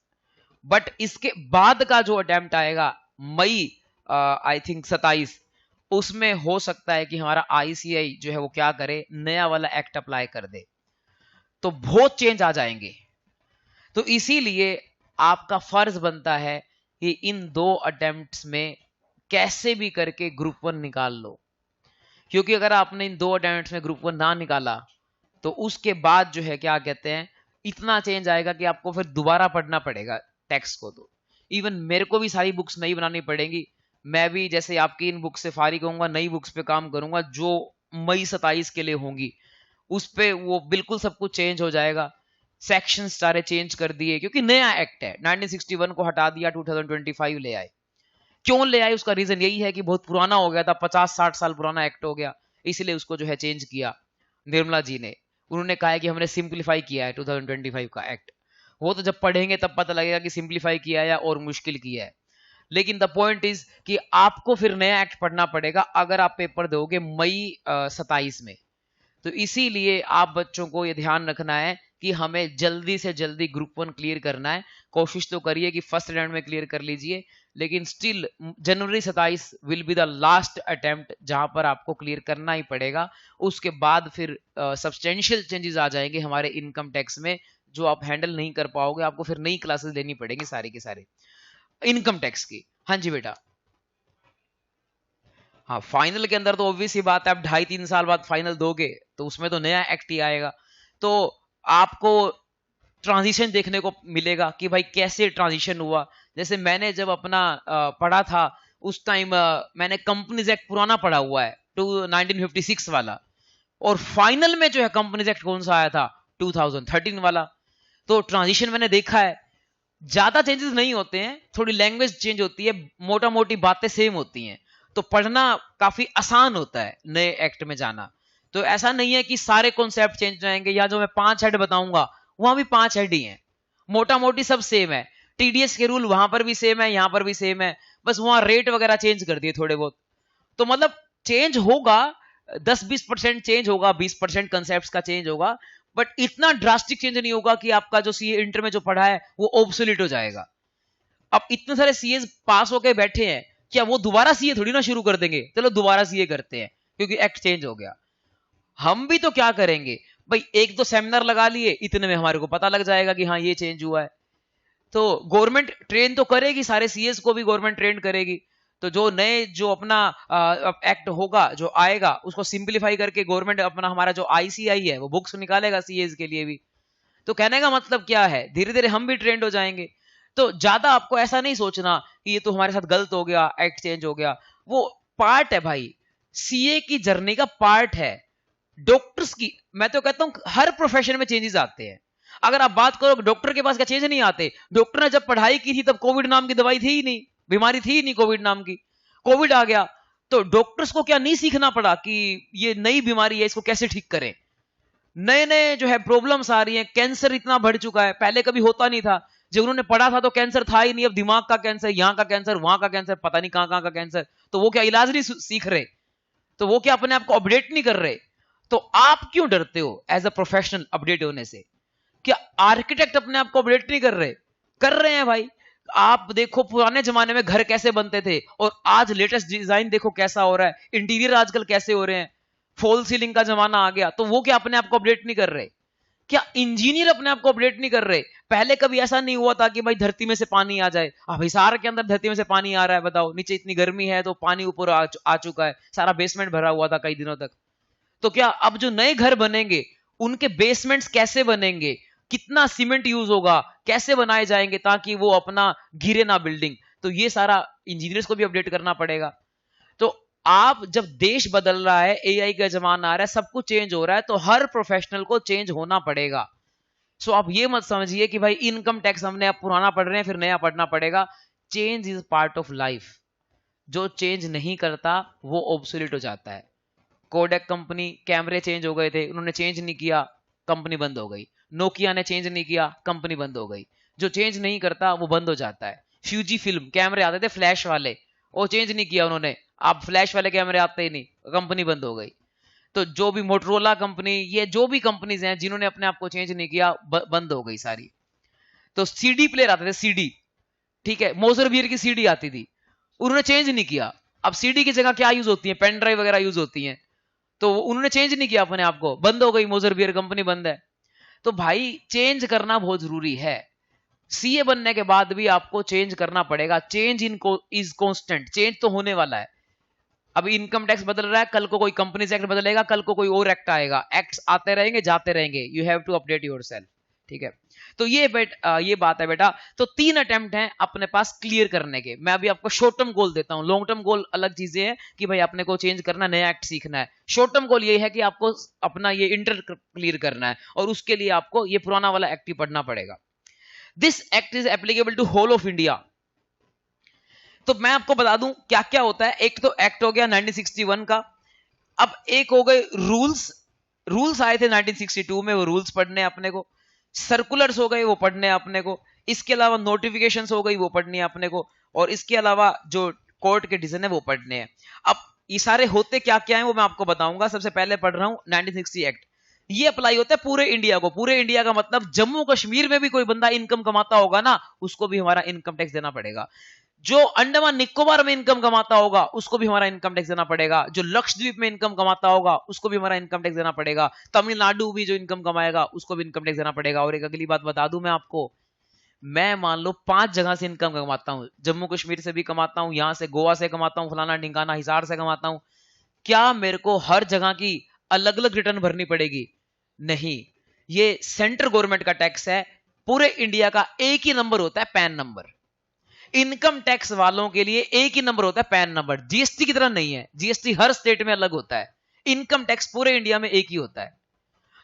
But इसके बाद का जो अटेम्प्ट आएगा मई आई थिंक 27, उसमें हो सकता है कि हमारा आईसीआई जो है वो क्या करे, नया वाला एक्ट अप्लाई कर दे, तो बहुत चेंज आ जाएंगे। तो इसीलिए आपका फर्ज बनता है कि इन 2 अटेम्प्ट्स में कैसे भी करके ग्रुप 1 निकाल लो, क्योंकि अगर आपने इन 2 अटेम्प्ट्स में ग्रुप 1 ना निकाला तो उसके बाद जो है क्या कहते हैं, इतना चेंज आएगा कि आपको फिर दोबारा पढ़ना पड़ेगा टेक्स्ट को। तो इवन मेरे को भी सारी बुक्स नई बनानी पड़ेंगी, मैं भी जैसे आपकी इन बुक्स से फारिग होऊंगा, नई बुक्स पे काम करूंगा जो मई 27 के लिए होंगी, उस पे वो बिल्कुल सब कुछ चेंज हो जाएगा। सेक्शन सारे चेंज कर दिए क्योंकि नया एक्ट है, 1961 को हटा दिया, 2025 ले आए। क्यों ले आए उसका रीजन यही है कि बहुत पुराना हो गया था, 50-60 साल पुराना एक्ट हो गया, इसलिए उसको जो है चेंज किया निर्मला जी ने। उन्होंने कहा है कि हमने सिंप्लीफाई किया है 2025 का एक्ट। वो तो जब पढ़ेंगे तब पता लगेगा कि सिंप्लीफाई किया है और मुश्किल किया है। लेकिन द पॉइंट इज कि आपको फिर नया एक्ट पढ़ना पड़ेगा अगर आप पेपर दोगे मई 27 में। तो इसीलिए आप बच्चों को ये ध्यान रखना है कि हमें जल्दी से जल्दी ग्रुप 1 क्लियर करना है। कोशिश तो करिए कि फर्स्ट अटेम्प्ट में क्लियर कर लीजिए, लेकिन still January 27 will be the last attempt जहां पर आपको क्लियर करना ही पड़ेगा। उसके बाद फिर सब्सटेंशियल चेंजेस आ जाएंगे हमारे इनकम टैक्स में, जो आप हैंडल नहीं कर पाओगे, आपको फिर नई क्लासेस लेनी पड़ेगी सारी की सारी इनकम टैक्स की। हाँ जी बेटा, हाँ फाइनल के अंदर तो ऑब्वियस ही बात है, आप 2.5-3 साल बाद फाइनल दोगे तो उसमें तो नया एक्ट ही आएगा, तो आपको ट्रांजिशन देखने को मिलेगा कि भाई कैसे ट्रांजिशन हुआ। जैसे मैंने जब अपना पढ़ा था उस टाइम मैंने कंपनीज एक्ट पुराना पढ़ा हुआ है 1956 वाला, और फाइनल में जो है कंपनीज एक्ट कौन सा आया था 2013 वाला। तो ट्रांजिशन मैंने देखा है, ज्यादा चेंजेस नहीं होते हैं, थोड़ी लैंग्वेज चेंज होती है, मोटा मोटी बातें सेम होती हैं, तो पढ़ना काफी आसान होता है नए एक्ट में जाना। तो ऐसा नहीं है कि सारे कॉन्सेप्ट चेंज जाएंगे, या जो मैं 5 हेड बताऊंगा वहां भी 5 हेड ही हैं, मोटा मोटी सब सेम है। टीडीएस के रूल वहां पर भी सेम है, यहां पर भी सेम है, बस वहां रेट वगैरह चेंज कर दिए थोड़े बहुत। तो मतलब चेंज होगा, 10-20% चेंज होगा, 20% कंसेप्ट का चेंज होगा, बट इतना ड्रास्टिक चेंज नहीं होगा कि आपका जो सीए इंटर में जो पढ़ा है वो ऑब्सोलीट हो जाएगा। अब इतने सारे सीए पास होके बैठे हैं, क्या वो दोबारा सीए थोड़ी ना शुरू कर देंगे, चलो दोबारा सीए करते हैं क्योंकि एक्ट चेंज हो गया। हम भी तो क्या करेंगे भाई, एक दो सेमिनार लगा लिए, इतने में हमारे को पता लग जाएगा कि हाँ ये चेंज हुआ है। तो गवर्नमेंट ट्रेन तो करेगी, सारे सीएस को भी गवर्नमेंट ट्रेन करेगी। तो जो नए जो अपना एक्ट होगा जो आएगा उसको सिंप्लीफाई करके गवर्नमेंट अपना हमारा जो आईसीआई है वो बुक्स निकालेगा सीएस के लिए भी। तो कहने का मतलब क्या है, धीरे धीरे हम भी ट्रेंड हो जाएंगे। तो ज्यादा आपको ऐसा नहीं सोचना कि ये तो हमारे साथ गलत हो गया, एक्ट चेंज हो गया, वो पार्ट है भाई, सीए की जर्नी का पार्ट है। डॉक्टर्स की, मैं तो कहता हूं हर प्रोफेशन में चेंजेस आते हैं। अगर आप बात करो डॉक्टर के पास क्या चेंज नहीं आते, डॉक्टर ने जब पढ़ाई की थी तब कोविड नाम की दवाई थी ही नहीं, बीमारी थी ही नहीं कोविड नाम की, कोविड आ गया तो डॉक्टर्स को क्या नहीं सीखना पड़ा कि ये नई बीमारी है, इसको कैसे ठीक करें। नए नए जो है प्रॉब्लम्स आ रही हैं, कैंसर इतना बढ़ चुका है, पहले कभी होता नहीं था, जब उन्होंने पढ़ा था तो कैंसर था ही नहीं, अब दिमाग का कैंसर, यहां का कैंसर, वहां का कैंसर, पता नहीं कहां कहां का कैंसर। तो वो क्या इलाज नहीं सीख रहे, तो वो क्या अपने आप को अपडेट नहीं कर रहे। तो आप क्यों डरते हो एज अ प्रोफेशनल अपडेट होने से? क्या आर्किटेक्ट अपने आप को अपडेट नहीं कर रहे? कर रहे हैं भाई। आप देखो पुराने जमाने में घर कैसे बनते थे और आज लेटेस्ट डिजाइन देखो कैसा हो रहा है, इंटीरियर आजकल कैसे हो रहे हैं, फॉल सीलिंग का जमाना आ गया, तो वो क्या अपने आप को अपडेट नहीं कर रहे? क्या इंजीनियर अपने आप को अपडेट नहीं कर रहे? पहले कभी ऐसा नहीं हुआ था कि भाई धरती में से पानी आ जाए, अब हिसार के अंदर धरती में से पानी आ रहा है, बताओ, नीचे इतनी गर्मी है तो पानी ऊपर आ चुका है, सारा बेसमेंट भरा हुआ था कई दिनों तक। तो क्या अब जो नए घर बनेंगे उनके बेसमेंट्स कैसे बनेंगे, कितना सीमेंट यूज होगा, कैसे बनाए जाएंगे ताकि वो अपना गिरे ना बिल्डिंग, तो ये सारा इंजीनियर्स को भी अपडेट करना पड़ेगा। तो आप जब देश बदल रहा है, एआई का जमाना आ रहा है, सब कुछ चेंज हो रहा है, तो हर प्रोफेशनल को चेंज होना पड़ेगा। सो आप ये मत समझिए कि भाई इनकम टैक्स हमने अब पुराना पढ़ रहे हैं फिर नया पढ़ना पड़ेगा। Change is part of life. जो चेंज नहीं करता वो ऑब्सोलीट हो जाता है। कोडेक कंपनी, कैमरे चेंज हो गए थे, उन्होंने चेंज नहीं किया, कंपनी बंद हो गई। नोकिया ने चेंज नहीं किया, कंपनी बंद हो गई। जो चेंज नहीं करता वो बंद हो जाता है। फ्यूजी फिल्म कैमरे आते थे फ्लैश वाले, वो चेंज नहीं किया उन्होंने, अब फ्लैश वाले कैमरे आते ही नहीं, कंपनी बंद हो गई। तो जो भी मोटरोला कंपनी, ये जो भी कंपनीज हैं जिन्होंने अपने आप को चेंज नहीं किया, बंद हो गई सारी। तो सीडी प्लेयर आते थे, सीडी, ठीक है, मोजर बियर की सीडी आती थी, उन्होंने चेंज नहीं किया। अब सीडी की जगह क्या यूज होती है, पेन ड्राइव वगैरह यूज होती है, तो उन्होंने चेंज नहीं किया अपने आप को, बंद हो गई, मोजर बियर कंपनी बंद है। तो भाई चेंज करना बहुत जरूरी है। सीए बनने के बाद भी आपको चेंज करना पड़ेगा। चेंज इज कांस्टेंट, चेंज तो होने वाला है। अभी इनकम टैक्स बदल रहा है, कल को कोई कंपनीज एक्ट बदलेगा, कल को कोई और एक्ट आएगा, एक्ट्स आते रहेंगे जाते रहेंगे, you have to update yourself, ठीक है। तो ये बात है बेटा। तो 3 अटेम्प्ट हैं अपने पास क्लियर करने के। मैं अभी आपको शॉर्ट टर्म गोल देता हूं, लॉन्ग टर्म गोल अलग चीजें हैं कि भाई अपने को चेंज करना, नया एक्ट सीखना है। शॉर्ट टर्म गोल ये है कि आपको अपना ये इंटर क्लियर करना है और उसके लिए आपको ये पुराना वाला एक्ट ही पढ़ना पड़ेगा। This act is applicable to whole of India. तो मैं आपको बता दूं क्या क्या होता है। एक तो एक्ट हो गया 1961 का। अब एक हो गए रूल्स। रूल्स आए थे 1962 में, वो रूल्स पढ़ने अपने को। सर्कुलर्स हो गए, वो पढ़ने अपने को। इसके अलावा नोटिफिकेशंस हो गई, वो पढ़नी है अपने को। और इसके अलावा जो कोर्ट के डिसीजन है वो पढ़ने हैं। अब ये सारे होते क्या क्या है वो मैं आपको बताऊंगा। सबसे पहले पढ़ रहा हूं 1960 एक्ट। ये अप्लाई होता है पूरे इंडिया को। पूरे इंडिया का मतलब जम्मू कश्मीर में भी कोई बंदा इनकम कमाता होगा ना, उसको भी हमारा इनकम टैक्स देना पड़ेगा। जो अंडमान निकोबार में इनकम कमाता होगा उसको भी हमारा इनकम टैक्स देना पड़ेगा। जो लक्षद्वीप में इनकम कमाता होगा उसको भी हमारा इनकम टैक्स देना पड़ेगा। तमिलनाडु भी जो इनकम कमाएगा उसको भी इनकम टैक्स देना पड़ेगा। और एक अगली बात बता दूं मैं आपको, मैं मान लो 5 जगह से इनकम कमाता हूं, जम्मू कश्मीर से भी कमाता हूं, यहां से गोवा से कमाता हूं, फलाना ढिंकाना हिसार से कमाता हूं, क्या मेरे को हर जगह की अलग अलग रिटर्न भरनी पड़ेगी? नहीं, ये सेंट्रल गवर्नमेंट का टैक्स है। पूरे इंडिया का एक ही नंबर होता है, पैन नंबर। इनकम टैक्स वालों के लिए एक ही नंबर होता है, पैन नंबर। जीएसटी की तरह नहीं है, जीएसटी हर स्टेट में अलग होता है। इनकम टैक्स पूरे इंडिया में एक ही होता है।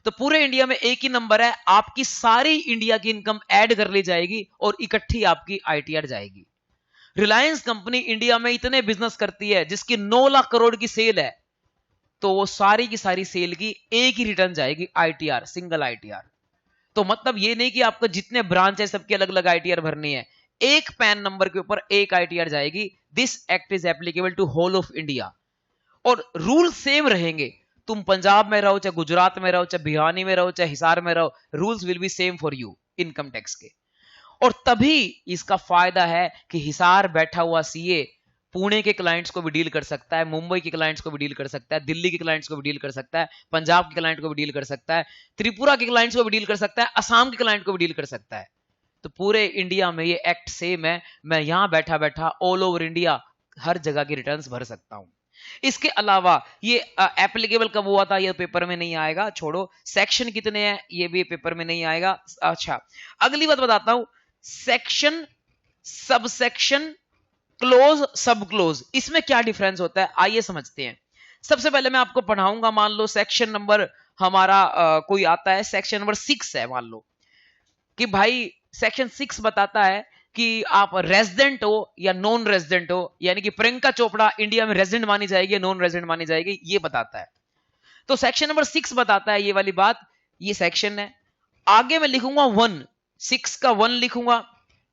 तो पूरे इंडिया में एक ही नंबर है, आपकी सारी इंडिया की इनकम ऐड कर ली जाएगी और इकट्ठी आपकी आईटीआर जाएगी। रिलायंस कंपनी इंडिया में इतने बिजनेस करती है जिसकी 9 लाख करोड़ की सेल है, तो वो सारी की सारी सेल की एक ही रिटर्न जाएगी आईटीआर, सिंगल आईटीआर। तो मतलब ये नहीं कि आपको जितने ब्रांच है सबकी अलग अलग आईटीआर भरनी है, एक पैन नंबर के ऊपर एक आईटीआर जाएगी। This act is applicable to whole of India और रूल सेम रहेंगे। तुम पंजाब में रहो, चाहे गुजरात में रहो, चाहे भिवानी में रहो, चाहे हिसार में रहो, rules will be same for you income tax के। और तभी इसका फायदा है कि हिसार बैठा हुआ सीए पुणे के क्लाइंट्स को भी डील कर सकता है, मुंबई के क्लाइंट्स को भी डील कर सकता है, दिल्ली के क्लाइंट्स को भी डील कर सकता है, पंजाब के क्लाइंट को भी डील कर सकता है, त्रिपुरा के क्लाइंट्स को भी डील कर सकता है, असम के क्लाइंट को भी डील कर सकता है। तो पूरे इंडिया में ये एक्ट सेम है। मैं यहां बैठा बैठा ऑल ओवर इंडिया हर जगह की रिटर्न्स भर सकता हूं। इसके अलावा ये एप्लीकेबल कब हुआ था ये पेपर में नहीं आएगा, छोड़ो। सेक्शन कितने हैं ये भी पेपर में नहीं आएगा। अच्छा, अगली बात बताता हूं, सेक्शन, सबसेक्शन, क्लोज, सब क्लोज, इसमें क्या डिफरेंस होता है आइए समझते हैं। सबसे पहले मैं आपको पढ़ाऊंगा, मान लो सेक्शन नंबर हमारा कोई आता है, सेक्शन नंबर 6 है, मान लो कि भाई सेक्शन 6 बताता है कि आप रेजिडेंट हो या नॉन रेजिडेंट हो, यानी कि प्रियंका चोपड़ा इंडिया में रेजिडेंट मानी जाएगी या नॉन रेजिडेंट मानी जाएगी, ये बताता है। तो सेक्शन नंबर 6 बताता है ये वाली बात, ये सेक्शन है। आगे मैं लिखूंगा 1, 6 का 1 लिखूंगा,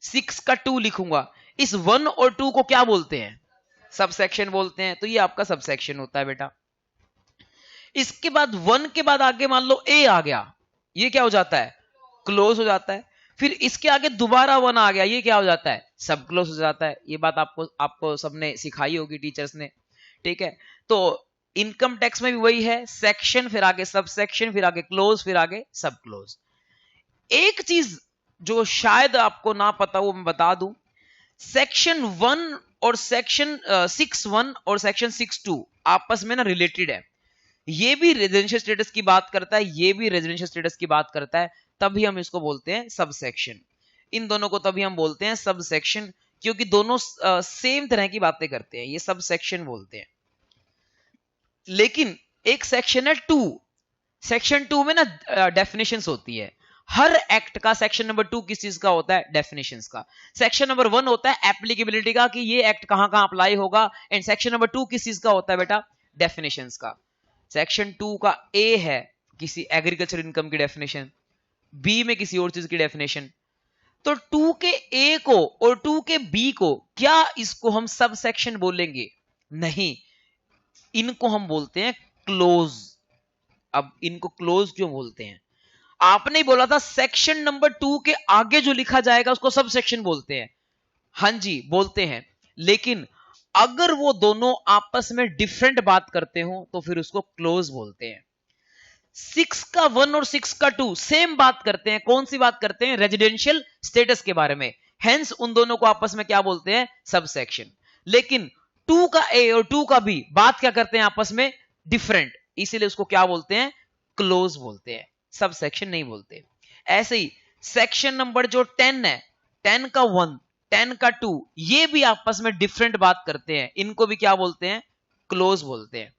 6 का 2 लिखूंगा। इस 1 और 2 को क्या बोलते हैं? सब सेक्शन बोलते हैं। तो ये आपका सब सेक्शन होता है बेटा। इसके बाद 1 के बाद आगे मान लो ए आ गया, ये क्या हो जाता है? क्लोज हो जाता है। फिर इसके आगे दोबारा 1 आ गया, ये क्या हो जाता है? सब क्लोज हो जाता है। ये बात आपको सबने सिखाई होगी टीचर्स ने, ठीक है। तो इनकम टैक्स में भी वही है, सेक्शन, फिर आगे सब सेक्शन, फिर आगे क्लोज, फिर आगे सब क्लोज। एक चीज जो शायद आपको ना पता वो मैं बता दूं, सेक्शन 1 और सेक्शन 6(1) और सेक्शन 6(2) आपस में ना रिलेटेड है। ये भी रेजिडेंशियल स्टेटस की बात करता है, ये भी रेजिडेंशियल स्टेटस की बात करता है, तभी हम इसको बोलते हैं सब सेक्शन। इन दोनों को तभी हम बोलते हैं सब सेक्शन, क्योंकि दोनों सेम तरह की बातें करते हैं, ये सब सेक्शन बोलते हैं। लेकिन एक सेक्शन है 2, सेक्शन 2 में ना डेफिनेशंस होती है। हर एक्ट का सेक्शन नंबर 2 किस चीज का होता है? डेफिनेशंस का। सेक्शन नंबर 1 होता है एप्लीकेबिलिटी का, कि ये एक्ट कहां कहां अप्लाई होगा, एंड सेक्शन नंबर 2 किस चीज का होता है बेटा? डेफिनेशंस का। सेक्शन 2 का ए है किसी एग्रीकल्चर इनकम की डेफिनेशन, बी में किसी और चीज की डेफिनेशन। तो 2 के ए को और 2 के बी को क्या इसको हम सब सेक्शन बोलेंगे? नहीं, इनको हम बोलते हैं क्लोज। अब इनको क्लोज क्यों बोलते हैं? आपने बोला था सेक्शन नंबर 2 के आगे जो लिखा जाएगा उसको सब सेक्शन बोलते हैं। हां जी बोलते हैं, लेकिन अगर वो दोनों आपस में डिफरेंट बात करते हो तो फिर उसको क्लोज बोलते हैं। 6 का 1 और 6 का 2 सेम बात करते हैं। कौन सी बात करते हैं? रेजिडेंशियल स्टेटस के बारे में। हेंस उन दोनों को आपस में क्या बोलते हैं? Sub section. लेकिन 2 का ए और 2 का बी बात क्या करते हैं आपस में? डिफरेंट, इसीलिए उसको क्या बोलते हैं? क्लोज बोलते हैं, सब सेक्शन नहीं बोलते। ऐसे ही सेक्शन नंबर जो 10 है, 10 का 1, 10 का 2, ये भी आपस में डिफरेंट बात करते हैं, इनको भी क्या बोलते हैं? क्लोज बोलते हैं।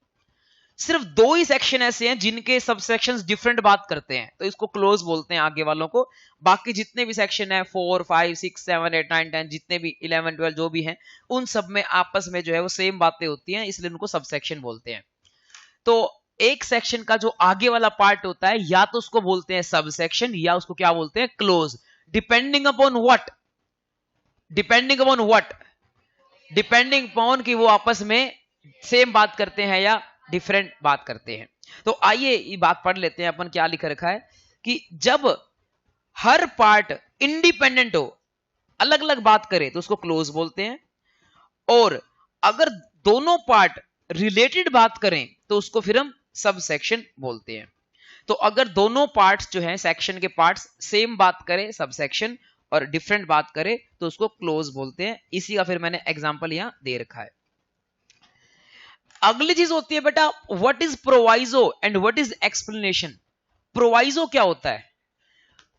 सिर्फ 2 ही सेक्शन ऐसे हैं जिनके सब सेक्शंस डिफरेंट बात करते हैं, तो इसको क्लोज बोलते हैं आगे वालों को। बाकी जितने भी सेक्शन है 4, 5, 6, 7, 8, 9, 10, जितने भी 11, 12 जो भी हैं, उन सब में आपस में जो है वो सेम बातें होती हैं, इसलिए उनको सब सेक्शन बोलते हैं। तो एक सेक्शन का जो आगे वाला पार्ट होता है, या तो उसको बोलते हैं सब सेक्शन या उसको क्या बोलते हैं? Close. Depending upon what? Depending upon what? Depending upon कि वो आपस में सेम बात करते हैं या डिफरेंट बात करते हैं। तो आइए ये बात पढ़ लेते हैं अपन, क्या लिखा रखा है कि जब हर पार्ट इंडिपेंडेंट हो, अलग अलग बात करे, तो उसको क्लोज बोलते हैं। और अगर दोनों पार्ट रिलेटेड बात करें तो उसको फिर हम सब सेक्शन बोलते हैं। तो अगर दोनों पार्ट्स जो हैं, सेक्शन के पार्ट्स सेम बात करें सब सेक्शन, और डिफरेंट बात करे तो उसको क्लोज बोलते हैं। इसी का फिर मैंने एग्जांपल यहां दे रखा है। अगली चीज होती है बेटा, what is proviso and what is explanation. Proviso क्या होता है?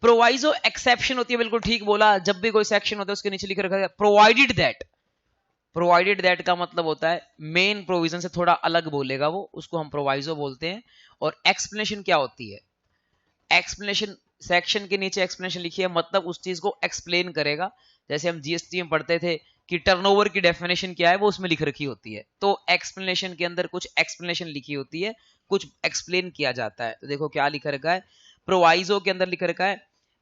प्रोवाइजो एक्सेप्शन होती है, बिल्कुल ठीक बोला। जब भी कोई सेक्शन होता है उसके नीचे लिख रखा है प्रोवाइडेड दैट। प्रोवाइडेड दैट का मतलब होता है मेन प्रोविजन से थोड़ा अलग बोलेगा वो, उसको हम प्रोवाइजो बोलते हैं। और एक्सप्लेनेशन क्या होती है? एक्सप्लेनेशन सेक्शन के नीचे एक्सप्लेनेशन लिखी है, मतलब उस चीज को एक्सप्लेन करेगा। जैसे हम जीएसटी में पढ़ते थे कि टर्नओवर की डेफिनेशन क्या है, वो उसमें लिख रखी होती है। तो एक्सप्लेनेशन के अंदर कुछ एक्सप्लेनेशन लिखी होती है, कुछ एक्सप्लेन किया जाता है। तो देखो क्या लिख रखा है, प्रोवाइजो के अंदर लिख रखा है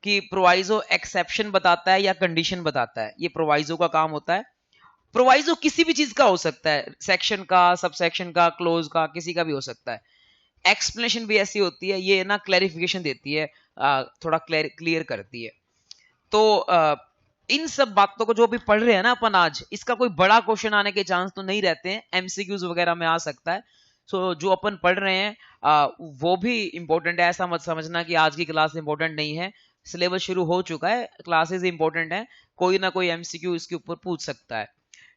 कि प्रोवाइजो एक्सेप्शन बताता है या कंडीशन बताता है, ये प्रोवाइजो का काम होता है। प्रोवाइजो किसी भी चीज का हो सकता है, सेक्शन का, सब सेक्शन का, क्लोज का, किसी का भी हो सकता है। एक्सप्लेनेशन भी ऐसी होती है, ये ना क्लैरिफिकेशन देती है, थोड़ा क्लियर करती है। तो इन सब बातों को जो भी पढ़ रहे हैं ना अपन आज, इसका कोई बड़ा क्वेश्चन आने के चांस तो नहीं रहते हैं, एमसीक्यूज वगैरह में आ सकता है। सो जो अपन पढ़ रहे हैं वो भी इंपॉर्टेंट है, ऐसा मत समझना कि आज की क्लास इंपॉर्टेंट नहीं है। सिलेबस शुरू हो चुका है, क्लासेस इंपॉर्टेंट है, कोई ना कोई एमसीक्यू इसके ऊपर पूछ सकता है,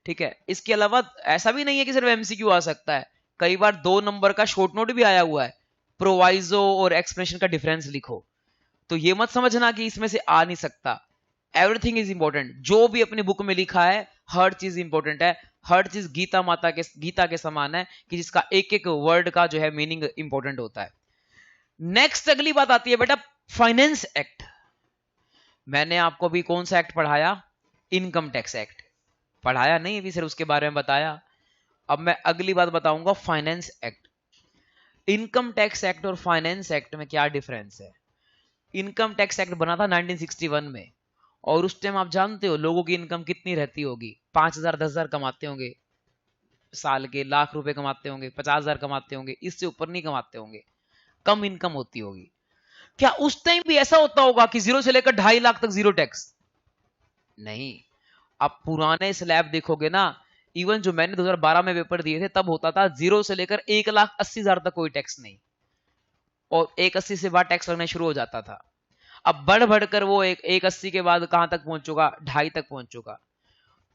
ठीक है। इसके अलावा ऐसा भी नहीं है कि सिर्फ एमसीक्यू आ सकता है, कई बार 2 नंबर का शॉर्ट नोट भी आया हुआ है, प्रोवाइजो और एक्सप्लेनेशन का डिफरेंस लिखो। तो ये मत समझना कि इसमें से आ नहीं सकता, एवरीथिंग इज इंपॉर्टेंट। जो भी अपनी बुक में लिखा है हर चीज इंपॉर्टेंट है, हर चीज गीता के समान है कि जिसका एक एक वर्ड का जो है मीनिंग इंपॉर्टेंट होता है। नेक्स्ट अगली बात आती है बेटा फाइनेंस एक्ट। मैंने आपको अभी कौन सा एक्ट पढ़ाया, इनकम टैक्स एक्ट पढ़ाया नहीं, अभी सिर्फ उसके बारे में बताया। अब मैं अगली बात बताऊंगा finance act. Income tax act और फाइनेंस एक्ट में क्या डिफरेंस है। इनकम टैक्स एक्ट बना था 1961 में, और उस टाइम आप जानते हो लोगों की इनकम कितनी रहती होगी, 5,000 10,000 कमाते होंगे साल के, लाख रुपए कमाते होंगे, 50,000 कमाते होंगे, इससे ऊपर नहीं कमाते होंगे, कम इनकम होती होगी। क्या उस टाइम भी ऐसा होता होगा कि 0 से लेकर 2.5 लाख तक जीरो टैक्स? नहीं। आप पुराने स्लैब देखोगे ना, इवन जो मैंने 2012 में पेपर दिए थे तब होता था 0 से लेकर 1,80,000 तक कोई टैक्स नहीं, और 1,80 से बाद टैक्स लगना शुरू हो जाता था। अब बढ़ बढ़कर वो 1,80 के बाद कहां तक पहुंच चुका, 2.5 तक पहुंच चुका।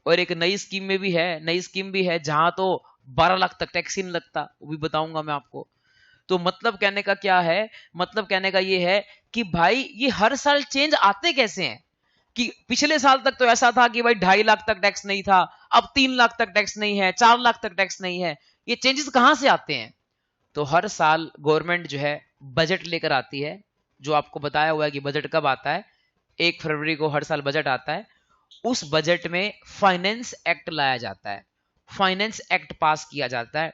और एक नई स्कीम में भी है, नई स्कीम भी है जहां तो 12 लाख तक टैक्स ही नहीं लगता, वो भी बताऊंगा मैं आपको। तो मतलब कहने का क्या है, मतलब कहने का ये है कि भाई ये हर साल चेंज आते कैसे हैं, कि पिछले साल तक तो ऐसा था कि भाई 2.5 लाख तक टैक्स नहीं था, अब 3 लाख तक टैक्स नहीं है, 4 लाख तक टैक्स नहीं है, ये चेंजेस कहां से आते हैं। तो हर साल गवर्नमेंट जो है बजट लेकर आती है, जो आपको बताया हुआ है कि बजट कब आता है, 1 फरवरी को हर साल बजट आता है। उस बजट में फाइनेंस एक्ट लाया जाता है, फाइनेंस एक्ट पास किया जाता है।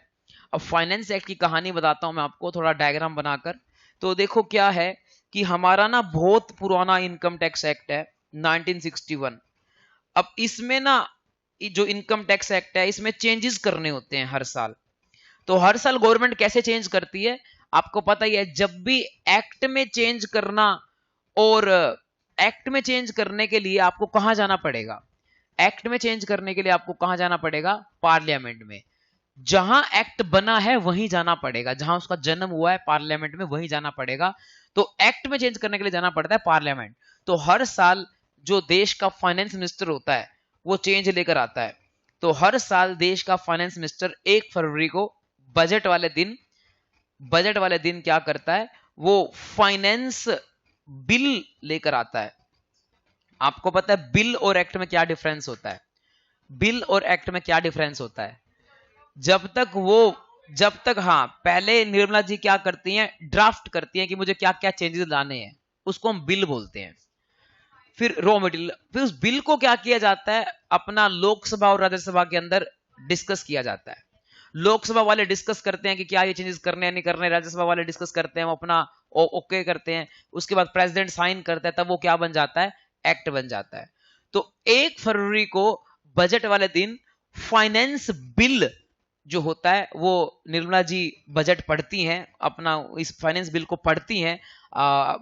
अब फाइनेंस एक्ट की कहानी बताता हूं मैं आपको थोड़ा डायग्राम बनाकर। तो देखो क्या है कि हमारा ना बहुत पुराना इनकम टैक्स एक्ट है 1961। अब इसमें ना जो इनकम टैक्स एक्ट है इसमें चेंजेस करने होते हैं हर साल। तो हर साल गवर्नमेंट कैसे चेंज करती है आपको पता ही है, जब भी एक्ट में चेंज करना, और एक्ट में चेंज करने के लिए आपको कहां जाना पड़ेगा, एक्ट में चेंज करने के लिए आपको कहां जाना पड़ेगा, पार्लियामेंट में। जहां एक्ट बना है वहीं जाना पड़ेगा, जहां उसका जन्म हुआ है पार्लियामेंट में वहीं जाना पड़ेगा। तो एक्ट में चेंज करने के लिए जाना पड़ता है पार्लियामेंट। तो हर साल जो देश का फाइनेंस मिनिस्टर होता है वो चेंज लेकर आता है। तो हर साल देश का फाइनेंस मिनिस्टर 1 फरवरी को बजट वाले दिन क्या करता है, वो फाइनेंस बिल लेकर आता है। आपको पता है बिल और एक्ट में क्या डिफरेंस होता है, बिल और एक्ट में क्या डिफरेंस होता है। जब तक हाँ, पहले निर्मला जी क्या करती हैं, ड्राफ्ट करती हैं कि मुझे क्या क्या चेंजेस लाने हैं, उसको हम बिल बोलते हैं। फिर रॉ मटेरियल, फिर उस बिल को क्या किया जाता है, अपना लोकसभा और राज्यसभा के अंदर डिस्कस किया जाता है। लोकसभा वाले डिस्कस करते हैं कि क्या ये चेंजेस करने हैं नहीं करने, राज्यसभा वाले डिस्कस करते हैं, वो अपना ओके करते हैं, उसके बाद प्रेसिडेंट साइन करता है, तब वो क्या बन जाता है, एक्ट बन जाता है। तो 1 फरवरी को बजट वाले दिन फाइनेंस बिल जो होता है वो निर्मला जी बजट पढ़ती हैं, अपना इस फाइनेंस बिल को पढ़ती हैं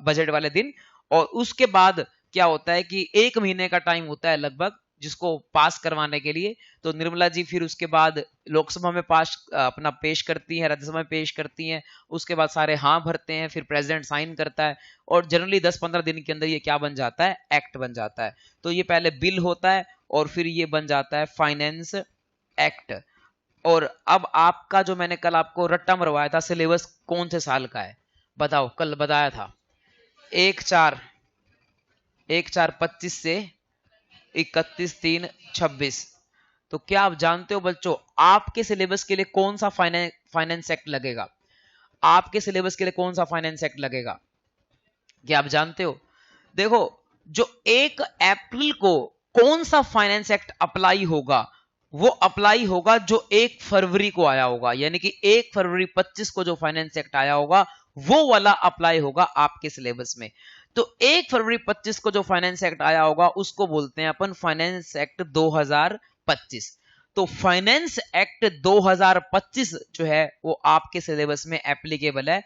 बजट वाले दिन। और उसके बाद क्या होता है कि 1 महीने का टाइम होता है लगभग जिसको पास करवाने के लिए। तो निर्मला जी फिर उसके बाद लोकसभा में अपना पेश करती हैं, राज्यसभा में पेश करती हैं, उसके बाद सारे हाँ भरते हैं, फिर प्रेसिडेंट साइन करता है, और जनरली 10-15 दिन के अंदर ये क्या बन जाता है, एक्ट बन जाता है। तो ये पहले बिल होता है और फिर ये बन जाता है फाइनेंस एक्ट। और अब आपका जो मैंने कल आपको रट्टा मरवाया था, सिलेबस कौन से साल का है बताओ, कल बताया था 1/4/25 से 31/3/26। तो क्या आप जानते हो बच्चों आपके सिलेबस के लिए कौन सा फाइनेंस एक्ट लगेगा, आपके सिलेबस के लिए कौन सा फाइनेंस एक्ट लगेगा? क्या आप जानते हो? देखो, जो 1 अप्रैल को कौन सा फाइनेंस एक्ट अप्लाई होगा, वो अप्लाई होगा जो 1 फरवरी को आया होगा, यानी कि 1 फरवरी 25 को जो फाइनेंस एक्ट आया होगा वो वाला अप्लाई होगा आपके सिलेबस में। तो 1 फरवरी 25 को जो फाइनेंस एक्ट आया होगा उसको बोलते हैं अपन फाइनेंस एक्ट 2025। तो फाइनेंस एक्ट 2025 जो है वो आपके सिलेबस में एप्लीकेबल है।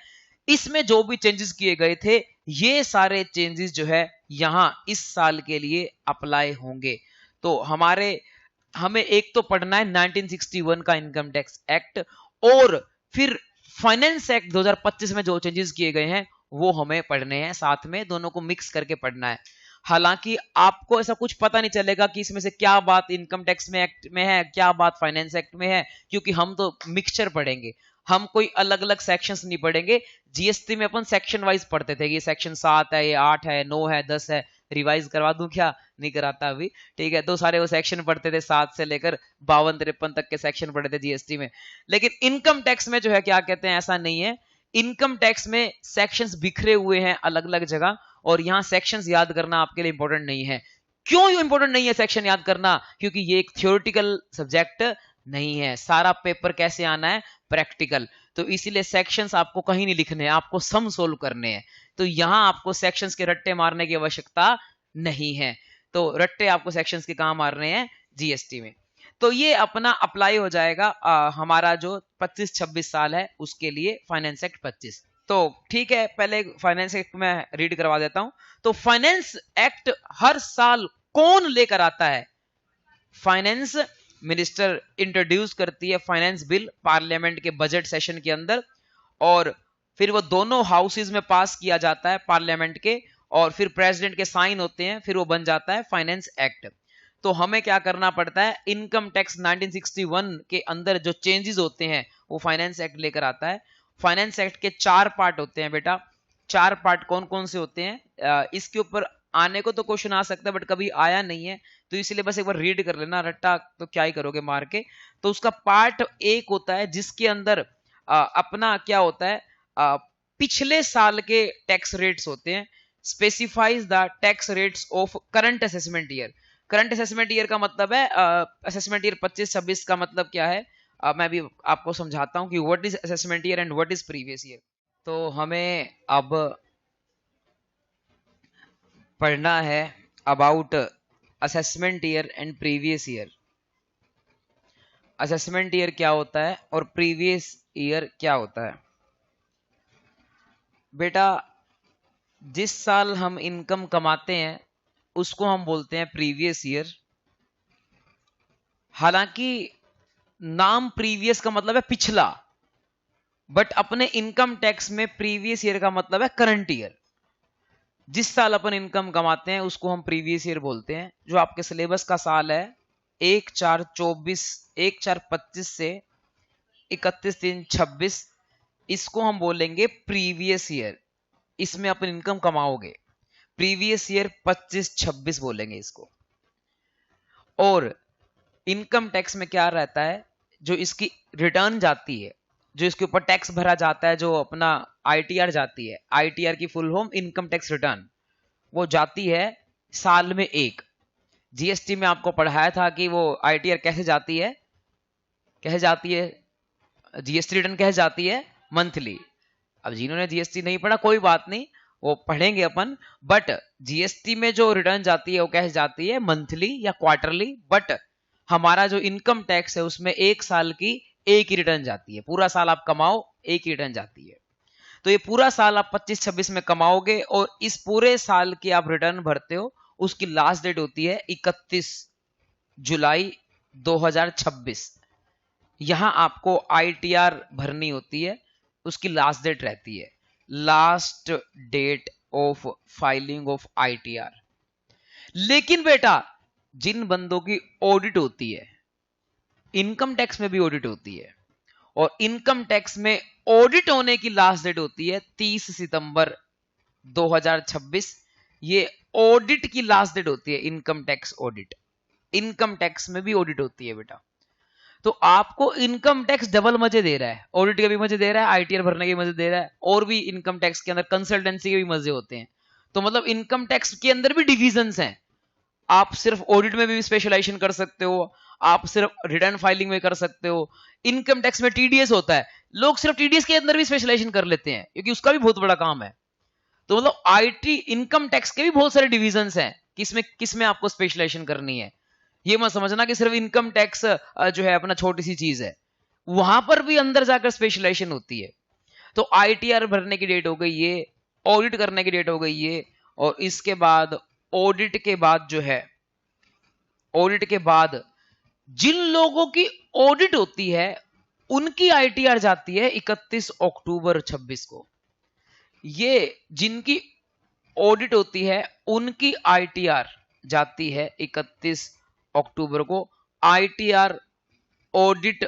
इसमें जो भी चेंजेस किए गए थे ये सारे चेंजेस जो है यहां इस साल के लिए अप्लाई होंगे। तो हमें एक तो पढ़ना है 1961 का इनकम टैक्स एक्ट, और फिर फाइनेंस एक्ट 2025 में जो चेंजेस किए गए हैं वो हमें पढ़ने हैं, साथ में दोनों को मिक्स करके पढ़ना है। हालांकि आपको ऐसा कुछ पता नहीं चलेगा कि इसमें से क्या बात इनकम टैक्स में एक्ट में है, क्या बात फाइनेंस एक्ट में है, क्योंकि हम तो मिक्सचर पढ़ेंगे, हम कोई अलग अलग सेक्शंस नहीं पढ़ेंगे। जीएसटी में अपन सेक्शन वाइज पढ़ते थे कि सेक्शन 7 है, ये 8 है, 9 है, 10 है। रिवाइज करवा दूं क्या? नहीं कराता अभी, ठीक है। तो सारे वो सेक्शन पढ़ते थे, 7 से लेकर 52-53 तक के सेक्शन पढ़े थे जीएसटी में। लेकिन इनकम टैक्स में जो है क्या कहते हैं, ऐसा नहीं है। इनकम टैक्स में सेक्शंस बिखरे हुए हैं अलग अलग जगह, और यहाँ सेक्शंस याद करना आपके लिए इंपॉर्टेंट नहीं है। क्यों इंपॉर्टेंट नहीं है सेक्शन याद करना? क्योंकि ये एक थ्योरेटिकल सब्जेक्ट नहीं है, सारा पेपर कैसे आना है, प्रैक्टिकल। तो इसीलिए सेक्शंस आपको कहीं नहीं लिखने हैं, आपको सम सोल्व करने हैं। तो यहां आपको सेक्शंस के रट्टे मारने की आवश्यकता नहीं है। तो रट्टे आपको सेक्शंस के कहां मारने हैं? जीएसटी में। तो ये अपना अप्लाई हो जाएगा हमारा जो 25-26 साल है उसके लिए फाइनेंस एक्ट 25। तो ठीक है, पहले फाइनेंस एक्ट में रीड करवा देता हूं। तो फाइनेंस एक्ट हर साल कौन लेकर आता है? फाइनेंस मिनिस्टर इंट्रोड्यूस करती है फाइनेंस बिल पार्लियामेंट के बजट सेशन के अंदर, और फिर वो दोनों हाउसेज में पास किया जाता है पार्लियामेंट के, और फिर प्रेसिडेंट के साइन होते हैं, फिर वो बन जाता है फाइनेंस एक्ट। तो हमें क्या करना पड़ता है? इनकम टैक्स 1961 के अंदर जो चेंजेस होते हैं वो फाइनेंस एक्ट लेकर आता है। फाइनेंस एक्ट के 4 पार्ट होते हैं बेटा। 4 पार्ट कौन कौन से होते हैं? इसके ऊपर आने को तो क्वेश्चन आ सकता है, बट कभी आया नहीं है, तो इसलिए बस एक बार रीड कर लेना, रट्टा तो क्या ही करोगे मार के। तो उसका पार्ट 1 होता है जिसके अंदर अपना क्या होता है, पिछले साल के टैक्स रेट्स होते हैं। Specifies the tax rates of current assessment year. Current assessment year का मतलब है असेसमेंट ईयर 25-26 का मतलब क्या है, मैं भी आपको समझाता हूं कि what is assessment year and what is previous year. तो हमें अब पढ़ना है about assessment year and previous year. Assessment year क्या होता है और प्रीवियस ईयर क्या होता है? बेटा, जिस साल हम इनकम कमाते हैं उसको हम बोलते हैं प्रीवियस ईयर। हालांकि नाम प्रीवियस का मतलब है पिछला, बट अपने इनकम टैक्स में प्रीवियस ईयर का मतलब है करंट ईयर। जिस साल अपन इनकम कमाते हैं उसको हम प्रीवियस ईयर बोलते हैं। जो आपके सिलेबस का साल है 1/4/25 से 31/3/26, इसको हम बोलेंगे प्रीवियस ईयर। इसमें अपन इनकम कमाओगे, प्रीवियस ईयर 25-26 बोलेंगे इसको। और इनकम टैक्स में क्या रहता है, जो इसकी रिटर्न जाती है, जो इसके ऊपर टैक्स भरा जाता है, जो अपना आईटीआर जाती है, आईटीआर की full form income tax return, वो जाती है साल में एक। जीएसटी में आपको पढ़ाया था कि वो आईटीआर कैसे जाती है, जीएसटी रिटर्न कैसे जाती है? मंथली। अब जिन्होंने जीएसटी नहीं पढ़ा कोई बात नहीं, वो पढ़ेंगे अपन। बट जीएसटी में जो रिटर्न जाती है वो कैसे जाती है? मंथली या क्वार्टरली। बट हमारा जो इनकम टैक्स है उसमें एक साल की एक ही रिटर्न जाती है। पूरा साल आप कमाओ, एक ही रिटर्न जाती है। तो ये पूरा साल आप 25-26 में कमाओगे, और इस पूरे साल की आप रिटर्न भरते हो, उसकी लास्ट डेट होती है 31 जुलाई 2026। यहां आपको आईटीआर भरनी होती है, उसकी लास्ट डेट रहती है, last date of filing of ITR. लेकिन बेटा, जिन बंदों की ऑडिट होती है, इनकम टैक्स में भी ऑडिट होती है, और इनकम टैक्स में ऑडिट होने की लास्ट डेट होती है 30 सितंबर 2026। ये ऑडिट की लास्ट डेट होती है, income tax audit. Income tax में भी ऑडिट होती है बेटा। तो आपको इनकम टैक्स डबल मजे दे रहा है, ऑडिट के भी मजे दे रहा है, आईटीआर भरने के मजे दे रहा है, और भी इनकम टैक्स के अंदर कंसल्टेंसी के भी मजे होते हैं। तो मतलब इनकम टैक्स के अंदर भी डिविजन्स हैं। आप सिर्फ ऑडिट में भी स्पेशलाइजेशन कर सकते हो, आप सिर्फ रिटर्न फाइलिंग में कर सकते हो। इनकम टैक्स में टीडीएस होता है, लोग सिर्फ टीडीएस के अंदर भी स्पेशलाइजेशन कर लेते हैं क्योंकि उसका भी बहुत बड़ा काम है। तो मतलब आईटी इनकम टैक्स के भी बहुत सारे डिविजन्स हैं, किसमें आपको स्पेशलाइजेशन करनी है। ये मत समझना कि सिर्फ इनकम टैक्स जो है अपना छोटी सी चीज है, वहां पर भी अंदर जाकर स्पेशलाइजेशन होती है। तो आईटीआर भरने की डेट हो गई ये, ऑडिट करने की डेट हो गई ये, और इसके बाद ऑडिट के बाद जो है, ऑडिट के बाद जिन लोगों की ऑडिट होती है उनकी आईटीआर जाती है 31 अक्टूबर 26 को। ये जिनकी ऑडिट होती है उनकी आईटीआर जाती है 31 अक्टूबर को। आईटीआर ऑडिट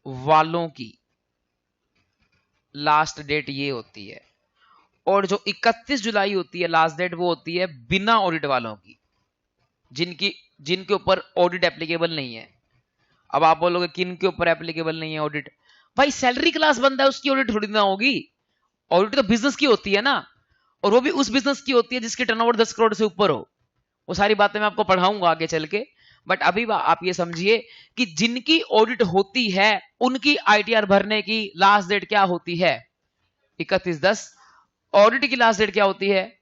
वालों की लास्ट डेट ये होती है, और जो 31 जुलाई होती है लास्ट डेट, वो होती है बिना ऑडिट वालों की, जिनके ऊपर ऑडिट एप्लीकेबल नहीं है। अब आप बोलोगे किन के ऊपर एप्लीकेबल नहीं है ऑडिट? भाई सैलरी क्लास बंदा है, उसकी ऑडिट थोड़ी ना होगी। ऑडिट तो बिजनेस की होती है ना, और वो भी उस बिजनेस की होती है जिसकी टर्नओवर 10 करोड़ से ऊपर हो। वो सारी बातें मैं आपको पढ़ाऊंगा आगे चल के, बट अभी आप ये समझिए कि जिनकी ऑडिट होती है उनकी आईटीआर भरने की लास्ट डेट क्या होती है? 31/10। ऑडिट की लास्ट डेट क्या होती है?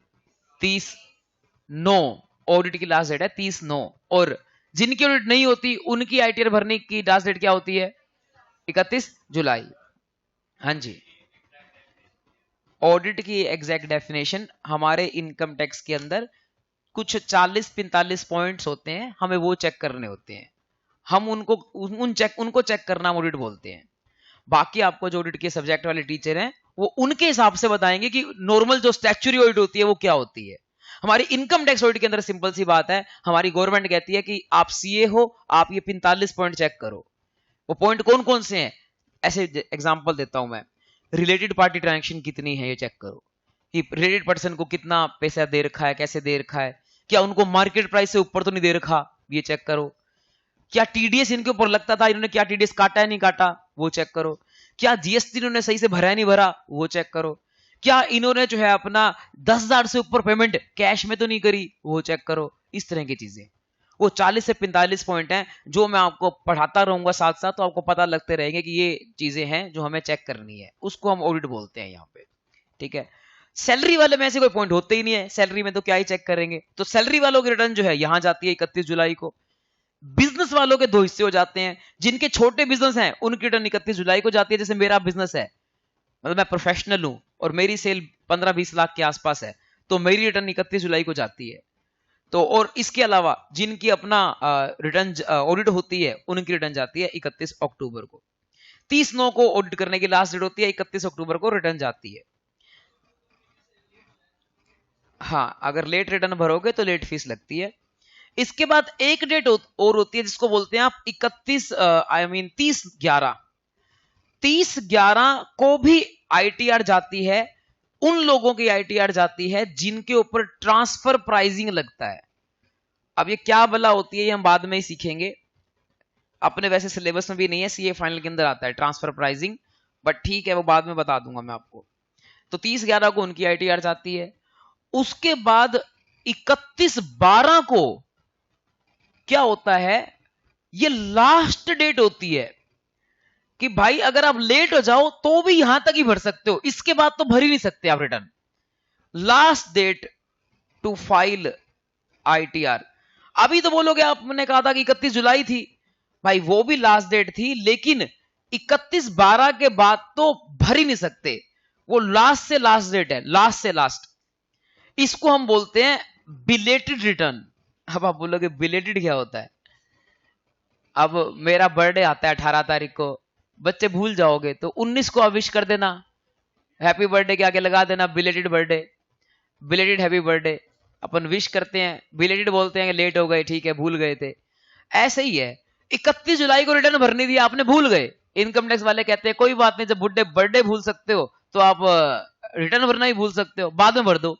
30/9। ऑडिट की लास्ट डेट है 30/9। और जिनकी ऑडिट नहीं होती उनकी आईटीआर भरने की लास्ट डेट क्या होती है? 31 जुलाई। हाँ जी, ऑडिट की एग्जैक्ट डेफिनेशन हमारे इनकम टैक्स के अंदर कुछ 40-45 पॉइंट्स होते हैं, हमें वो चेक करने होते हैं। हम उनको चेक करना हम ऑडिट बोलते हैं। बाकी आपको जो ऑडिट के सब्जेक्ट वाले टीचर हैं वो उनके हिसाब से बताएंगे कि नॉर्मल जो स्टैट्यूटरी ऑडिट होती है वो क्या होती है। हमारी इनकम टैक्स ऑडिट के अंदर सिंपल सी बात है, हमारी गवर्नमेंट कहती है कि आप सीए हो, आप ये 45 पॉइंट चेक करो। वो पॉइंट कौन कौन से हैं? ऐसे एग्जांपल देता हूं मैं। रिलेटेड पार्टी ट्रांजैक्शन कितनी है ये चेक करो, कि रिलेटेड पर्सन को कितना पैसा दे रखा है, कैसे दे रखा है, क्या उनको मार्केट प्राइस से ऊपर तो नहीं दे रखा, ये चेक करो। क्या टीडीएस इनके ऊपर लगता था, इन्होंने क्या टीडीएस काटा है नहीं काटा, वो चेक करो। क्या जीएसटी इन्होंने सही से भरा है नहीं भरा, वो चेक करो। क्या इन्होंने जो है अपना 10,000 से ऊपर पेमेंट कैश में तो नहीं करी, वो चेक करो। इस तरह की चीजें, वो 40 से 45 पॉइंट हैं जो मैं आपको पढ़ाता रहूंगा साथ साथ, तो आपको पता लगते रहेंगे कि ये चीजें हैं जो हमें चेक करनी है, उसको हम ऑडिट बोलते हैं यहाँ पे। ठीक है, सैलरी वाले में ऐसे कोई पॉइंट होते ही नहीं है, सैलरी में तो क्या ही चेक करेंगे। तो सैलरी वालों की रिटर्न जो है यहां जाती है 31 जुलाई को। बिजनेस वालों के दो हिस्से हो जाते हैं, जिनके छोटे बिजनेस हैं उनकी रिटर्न 31 जुलाई को जाती है। जैसे मेरा बिजनेस है, मतलब मैं प्रोफेशनल हूं और मेरी सेल 15-20 लाख के आसपास है, तो मेरी रिटर्न 31 जुलाई को जाती है। तो और इसके अलावा जिनकी अपना रिटर्न ऑडिट होती है उनकी रिटर्न जाती है 31 अक्टूबर को। 30/9 को ऑडिट करने की लास्ट डेट होती है, 31 अक्टूबर को रिटर्न जाती है। हाँ, अगर लेट रिटर्न भरोगे तो लेट फीस लगती है। इसके बाद एक डेट और होती है जिसको बोलते हैं आप 30/11। 30/11 को भी आईटीआर जाती है, उन लोगों की आईटीआर जाती है जिनके ऊपर ट्रांसफर प्राइसिंग लगता है। अब ये क्या भला होती है ये हम बाद में ही सीखेंगे, अपने वैसे सिलेबस में भी नहीं है, सीए फाइनल के अंदर आता है ट्रांसफर प्राइसिंग, बट ठीक है वो बाद में बता दूंगा मैं आपको। तो 30/11 को उनकी आईटीआर जाती है। उसके बाद 31/12 को क्या होता है, ये लास्ट डेट होती है कि भाई अगर आप लेट हो जाओ तो भी यहां तक ही भर सकते हो, इसके बाद तो भर ही नहीं सकते आप return. Last date to file ITR. अभी तो बोलोगे आपने कहा था कि 31 जुलाई थी, भाई वो भी लास्ट डेट थी, लेकिन 31/12 के बाद तो भर ही नहीं सकते, वो लास्ट से लास्ट डेट है, लास्ट से लास्ट। इसको हम बोलते हैं बिलेटेड रिटर्न। अब आप बोलोगे बिलेटेड क्या होता है? अब मेरा बर्थडे आता है 18 तारीख को, बच्चे भूल जाओगे तो 19 को आप विश कर देना, हैप्पी बर्थडे के आगे लगा देना belated birthday, belated happy birthday. अपन विश करते हैं, बिलेटेड बोलते हैं कि लेट हो गए, ठीक है भूल गए थे। ऐसे ही है, 31 जुलाई को रिटर्न भरनी थी, आपने भूल गए, इनकम टैक्स वाले कहते हैं कोई बात नहीं, जब बर्थडे भूल सकते हो तो आप रिटर्न भरना ही भूल सकते हो, बाद में भर दो।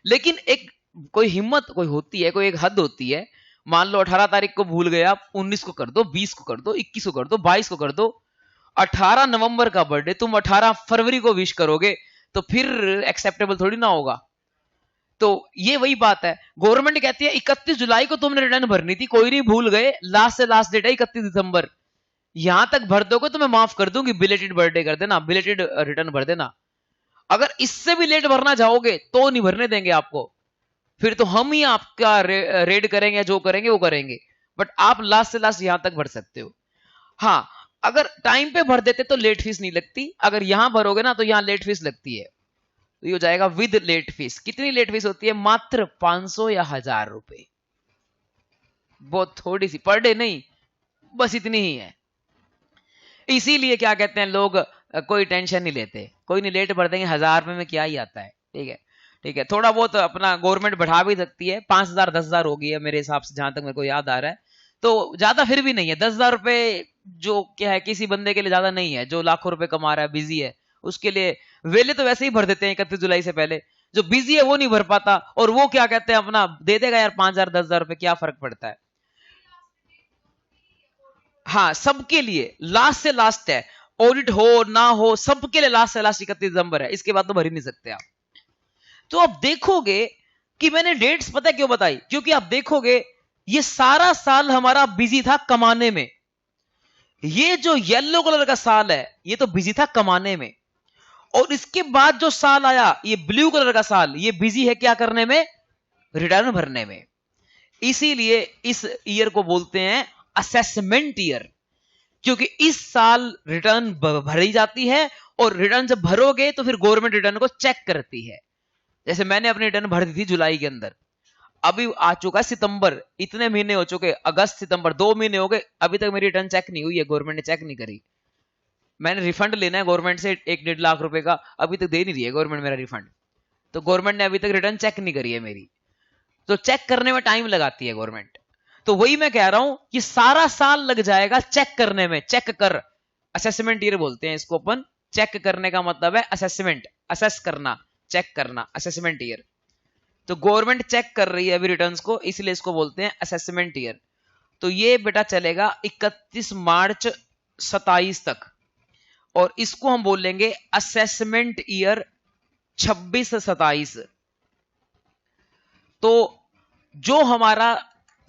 लेकिन एक कोई हिम्मत कोई होती है, कोई एक हद होती है। मान लो 18 तारीख को भूल गए आप, 19 को कर दो, 20 को कर दो, 21 को कर दो, 22 को कर दो। 18 नवंबर का बर्थडे तुम 18 फरवरी को विश करोगे तो फिर एक्सेप्टेबल थोड़ी ना होगा। तो ये वही बात है, गवर्नमेंट कहती है 31 जुलाई को तुमने रिटर्न भरनी थी, कोई नहीं, भूल गए, लास्ट से लास्ट डेट है 31 दिसंबर, यहां तक भर दोगे तो मैं माफ कर दूंगी, बिलेटेड बर्थडे कर देना, बिलेटेड रिटर्न भर देना। अगर इससे भी लेट भरना चाहोगे तो नहीं भरने देंगे आपको, फिर तो हम ही आपका रेड करेंगे, जो करेंगे वो करेंगे, बट आप लास्ट से लास्ट यहां तक भर सकते हो। हाँ, अगर टाइम पे भर देते तो लेट फीस नहीं लगती, अगर यहां भरोगे ना तो यहां लेट फीस लगती है, तो ये हो जाएगा विद लेट फीस। कितनी लेट फीस होती है? मात्र 500 या 1000 रुपए, बहुत थोड़ी सी, पर डे नहीं, बस इतनी ही है। इसीलिए क्या कहते हैं लोग, कोई टेंशन नहीं लेते, कोई नहीं, लेट भर देंगे, 1000 रुपए में क्या ही आता है। ठीक है, ठीक है, थोड़ा बहुत अपना गवर्नमेंट बढ़ा भी सकती है, 5000 10,000 हो गई है मेरे हिसाब से, जहां तक मेरे को याद आ रहा है, तो ज्यादा फिर भी नहीं है। 10,000 रुपए जो क्या है, किसी बंदे के लिए ज्यादा नहीं है, जो लाखों रुपए कमा रहा है, बिजी है, उसके लिए। वेले तो वैसे ही भर देते हैं 31 जुलाई से पहले, जो बिजी है वो नहीं भर पाता, और वो क्या कहते हैं अपना दे देगा यार 5,000 10,000 रुपए, क्या फर्क पड़ता है। हाँ, सबके लिए लास्ट से लास्ट है, ऑडिट हो ना हो, सबके लिए लास्ट से लास्ट 31 दिसंबर है, इसके बाद तो भर ही नहीं सकते आप। तो आप देखोगे कि मैंने डेट्स पता क्यों बताई, क्योंकि आप देखोगे ये सारा साल हमारा बिजी था कमाने में, ये जो येलो कलर का साल है ये तो बिजी था कमाने में, और इसके बाद जो साल आया ये ब्लू कलर का साल, ये बिजी है क्या करने में? रिटर्न भरने में। इसीलिए इस ईयर को बोलते हैं असेसमेंट ईयर, क्योंकि इस साल रिटर्न भरी जाती है, और रिटर्न जब भरोगे तो फिर गवर्नमेंट रिटर्न को चेक करती है। जैसे मैंने अपनी रिटर्न भर दी थी जुलाई के अंदर, अभी आ चुका है सितंबर, इतने महीने हो चुके, अगस्त सितंबर 2 महीने हो गए, अभी तक मेरी रिटर्न चेक नहीं हुई है, गवर्नमेंट ने चेक नहीं करी। मैंने रिफंड लेना है गवर्नमेंट से 1-1.5 लाख रुपए का, अभी तक दे नहीं रही है गवर्नमेंट मेरा रिफंड, तो गवर्नमेंट ने अभी तक रिटर्न चेक नहीं करी है मेरी, तो चेक करने में टाइम लगाती है गवर्नमेंट। तो वही मैं कह रहा हूं कि सारा साल लग जाएगा चेक करने में, चेक कर, असेसमेंट ईयर बोलते हैं इसको अपन, चेक करने का मतलब है असेसमेंट, असेस करना, चेक करना, असेसमेंट ईयर। तो गवर्नमेंट चेक कर रही है अभी रिटर्न्स को, इसलिए इसको बोलते हैं असेसमेंट ईयर। तो ये बेटा चलेगा 31 मार्च 27 तक, और इसको हम बोलेंगे असेसमेंट ईयर 26-27। तो जो हमारा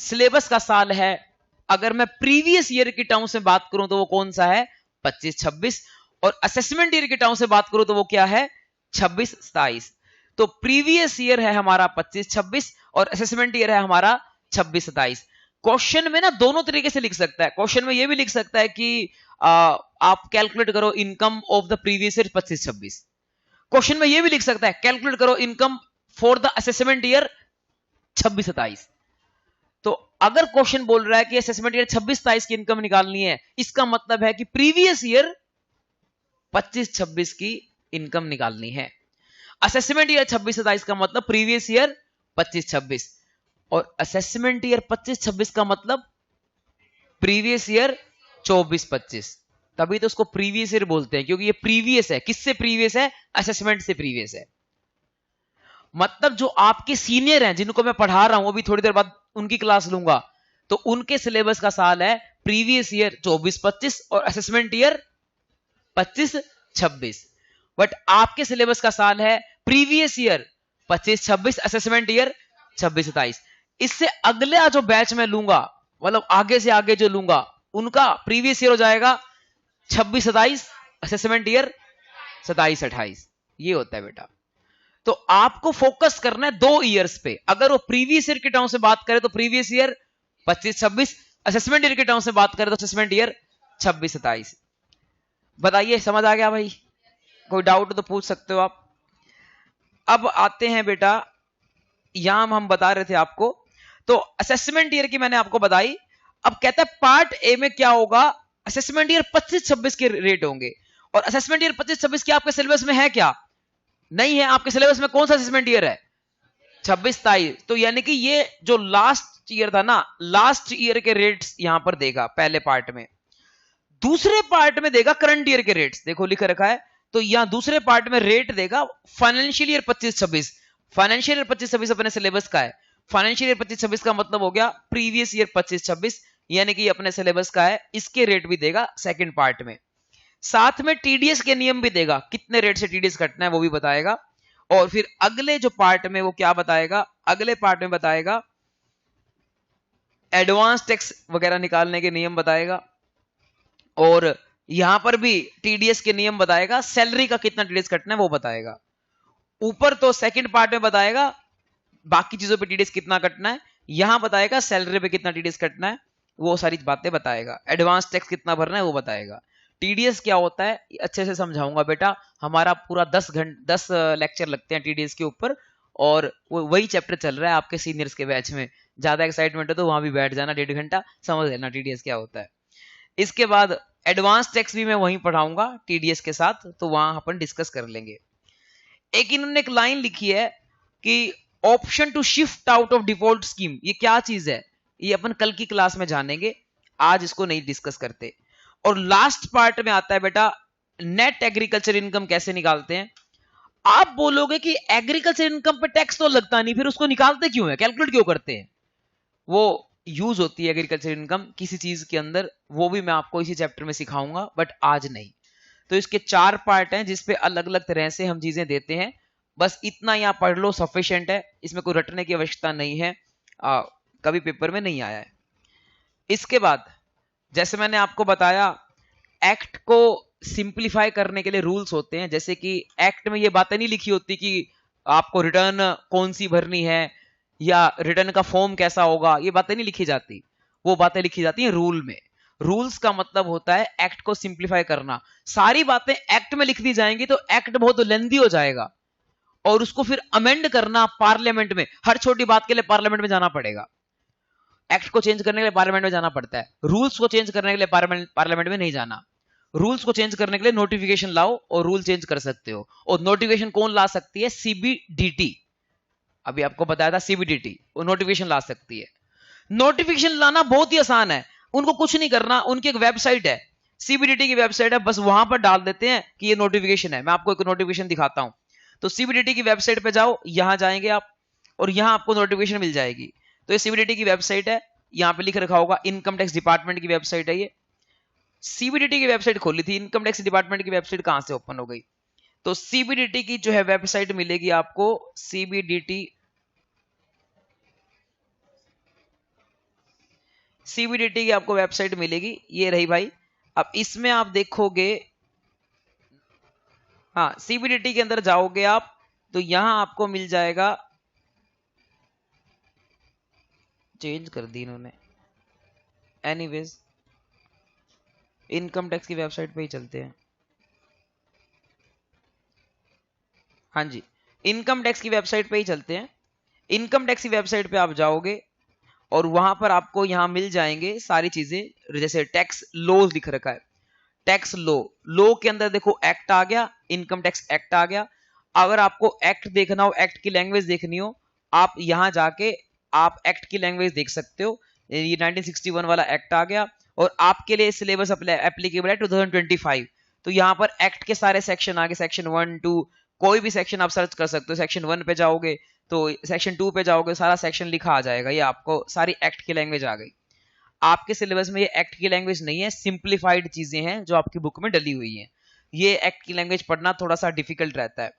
सिलेबस का साल है, अगर मैं प्रीवियस ईयर की टर्म से बात करूं तो वो कौन सा है? 25-26, और असेसमेंट ईयर की टर्म से बात करूं तो वो क्या है? 26-27। तो प्रीवियस ईयर है हमारा 25-26 और असेसमेंट ईयर है हमारा 26-27। क्वेश्चन में ना दोनों तरीके से लिख सकता है, क्वेश्चन में ये भी लिख सकता है कि आप कैलकुलेट करो income of the previous year 25-26, question में ये भी लिख सकता है कैलकुलेट करो income for the assessment year 26-27। तो अगर क्वेश्चन बोल रहा है कि असेसमेंट ईयर 26-27 की इनकम निकालनी है, इसका मतलब है कि प्रीवियस ईयर 25-26 की इनकम निकालनी है। असेसमेंट ईयर 26-27 का मतलब प्रीवियस ईयर 25-26, और असेसमेंट ईयर 25-26 का मतलब प्रीवियस ईयर 24-25। तभी तो उसको प्रीवियस ईयर बोलते हैं, क्योंकि ये प्रीवियस है। किससे प्रीवियस है? असेसमेंट से प्रीवियस है। मतलब जो आपके सीनियर हैं, जिनको मैं पढ़ा रहा हूं, अभी थोड़ी देर बाद उनकी क्लास लूंगा, तो उनके सिलेबस का साल है प्रीवियस ईयर 24-25 और असेसमेंट ईयर 25-26। बट आपके सिलेबस का साल है प्रीवियस ईयर 25-26, असेसमेंट ईयर 26-27। इससे अगला जो बैच में लूंगा, मतलब आगे से आगे जो लूंगा, उनका प्रीवियस ईयर हो जाएगा 26-27, असेसमेंट ईयर 27-28। ये होता है बेटा। तो आपको फोकस करना है 2 ईयर्स पे। अगर वो प्रीवियस ईयर के टर्म से बात करे तो प्रीवियस ईयर 25-26, असेसमेंट ईयर के टर्म से बात करे तो असेसमेंट ईयर 26-27। बताइए, समझ आ गया भाई? कोई डाउट तो पूछ सकते हो आप। अब आते हैं बेटा, यहां हम बता रहे थे आपको, तो असेसमेंट ईयर की मैंने आपको बताई। अब कहता है पार्ट ए में क्या होगा? असेसमेंट ईयर 25-26 के रेट होंगे। और असेसमेंट ईयर 25-26 क्या आपके सिलेबस में है? क्या नहीं है? आपके सिलेबस में कौन सा असेसमेंट ईयर है? 26-27। तो यानी कि ये जो लास्ट ईयर था ना, लास्ट ईयर के रेट्स यहां पर देगा पहले पार्ट में। दूसरे पार्ट में देगा करंट ईयर के रेट्स, देखो लिख रखा है। तो यहां दूसरे पार्ट में रेट देगा फाइनेंशियल ईयर 25-26। फाइनेंशियल ईयर 25-26 अपने सिलेबस का है। फाइनेंशियल ईयर 25-26 का मतलब हो गया प्रीवियस ईयर 25-26, यानी कि अपने सिलेबस का है। इसके रेट भी देगा सेकंड पार्ट में। साथ में टीडीएस के नियम भी देगा, कितने रेट से टीडीएस कटना है वो भी बताएगा। और फिर अगले जो पार्ट में वो क्या बताएगा, अगले पार्ट में बताएगा एडवांस टैक्स वगैरह निकालने के नियम बताएगा, और यहां पर भी टीडीएस के नियम बताएगा, सैलरी का कितना टीडीएस कटना है वो बताएगा। ऊपर तो सेकंड पार्ट में बताएगा बाकी चीजों पे टीडीएस कितना कटना है, यहां बताएगा सैलरी पे कितना टीडीएस कटना है, वो सारी बातें बताएगा। एडवांस टैक्स कितना भरना है वो बताएगा। टीडीएस क्या होता है अच्छे से समझाऊंगा बेटा, हमारा पूरा 10 लेक्चर लगते हैं टीडीएस के ऊपर, और वही चैप्टर चल रहा है आपके सीनियर्स के बैच में। ज्यादा एक्साइटमेंट है तो वहां भी बैठ जाना, 1.5 घंटा समझ लेना टीडीएस क्या होता है। इसके बाद एडवांस टैक्स भी मैं वहीं पढ़ाऊंगा टीडीएस के साथ, तो वहां अपन डिस्कस कर लेंगे। एक इन्होंने एक लाइन लिखी है कि option to shift out of default scheme, ये क्या चीज है ये अपन कल की क्लास में जानेंगे, आज इसको नहीं डिस्कस करते। और लास्ट पार्ट में आता है बेटा नेट एग्रीकल्चर इनकम कैसे निकालते हैं। आप बोलोगे कि एग्रीकल्चर इनकम पे टैक्स तो लगता नहीं, फिर उसको निकालते क्यों है, कैलकुलेट क्यों करते हैं। वो यूज होती है एग्रीकल्चर इनकम किसी चीज के अंदर, वो भी मैं आपको इसी चैप्टर में सिखाऊंगा, बट आज नहीं। तो इसके 4 पार्ट हैं जिसपे अलग अलग तरह से हम चीजें देते हैं। बस इतना यहां पढ़ लो सफिशिएंट है, इसमें कोई रटने की आवश्यकता नहीं है, कभी पेपर में नहीं आया है। इसके बाद जैसे मैंने आपको बताया एक्ट को सिंप्लीफाई करने के लिए रूल्स होते हैं। जैसे कि एक्ट में ये बातें नहीं लिखी होती कि आपको रिटर्न कौन सी भरनी है या रिटर्न का फॉर्म कैसा होगा, ये बातें नहीं लिखी जाती, वो बातें लिखी जाती हैं रूल में। रूल्स का मतलब होता है एक्ट को सिंप्लीफाई करना। सारी बातें एक्ट में लिख दी जाएंगी तो एक्ट बहुत लेंथी हो जाएगा, और उसको फिर अमेंड करना पार्लियामेंट में, हर छोटी बात के लिए पार्लियामेंट में जाना पड़ेगा। एक्ट को चेंज करने के लिए पार्लियामेंट में जाना पड़ता है, रूल्स को चेंज करने के लिए पार्लियामेंट में नहीं जाना। रूल्स को चेंज करने के लिए नोटिफिकेशन लाओ और रूल चेंज कर सकते हो। और नोटिफिकेशन कौन ला सकती है, सीबीडीटी, अभी आपको बताया था सीबीडीटी, वो नोटिफिकेशन ला सकती है। नोटिफिकेशन लाना बहुत ही आसान है, उनको कुछ नहीं करना, उनकी एक वेबसाइट है, सीबीडीटी की वेबसाइट है, बस वहां पर डाल देते हैं कि ये नोटिफिकेशन है। मैं आपको एक नोटिफिकेशन दिखाता हूं, तो सीबीडीटी की वेबसाइट पे जाओ, यहां जाएंगे आप और यहां आपको नोटिफिकेशन मिल जाएगी। तो ये सीबीडीटी की वेबसाइट है, यहां पे लिख रखा होगा इनकम टैक्स डिपार्टमेंट की वेबसाइट है ये। सीबीडीटी की वेबसाइट खोली थी, इनकम टैक्स डिपार्टमेंट की वेबसाइट कहां से ओपन हो गई। तो सीबीडीटी की जो है वेबसाइट मिलेगी आपको, सीबीडीटी की आपको वेबसाइट मिलेगी, ये रही भाई। अब इसमें आप देखोगे, हाँ सीबीडीटी के अंदर जाओगे आप तो यहां आपको मिल जाएगा, चेंज कर दी इन्होंने, एनीवेज इनकम टैक्स की वेबसाइट पे ही चलते हैं। हाँ जी, इनकम टैक्स की वेबसाइट पे ही चलते हैं। इनकम टैक्स की वेबसाइट पे आप जाओगे और वहां पर आपको यहां मिल जाएंगे सारी चीजें, जैसे टैक्स लॉ लिख रखा है, टैक्स लॉ के अंदर देखो एक्ट आ गया, इनकम टैक्स एक्ट आ गया। अगर आपको एक्ट देखना हो, एक्ट की लैंग्वेज देखनी हो, आप यहां जाके आप एक्ट की लैंग्वेज देख सकते हो। ये 1961 वाला एक्ट आ गया और आपके लिए सिलेबस एप्लीकेबल है 2025। तो यहाँ पर एक्ट के सारे सेक्शन आ गए, सेक्शन 1, 2, कोई भी सेक्शन आप सर्च कर सकते हो। सेक्शन 1 पे जाओगे तो सेक्शन 2 पे जाओगे, सारा सेक्शन लिखा आ जाएगा, ये आपको सारी एक्ट की लैंग्वेज आ गई। आपके सिलेबस में ये एक्ट की लैंग्वेज नहीं है, सिंप्लीफाइड चीजें हैं जो आपकी बुक में डली हुई हैं। ये एक्ट की लैंग्वेज पढ़ना थोड़ा सा डिफिकल्ट रहता है।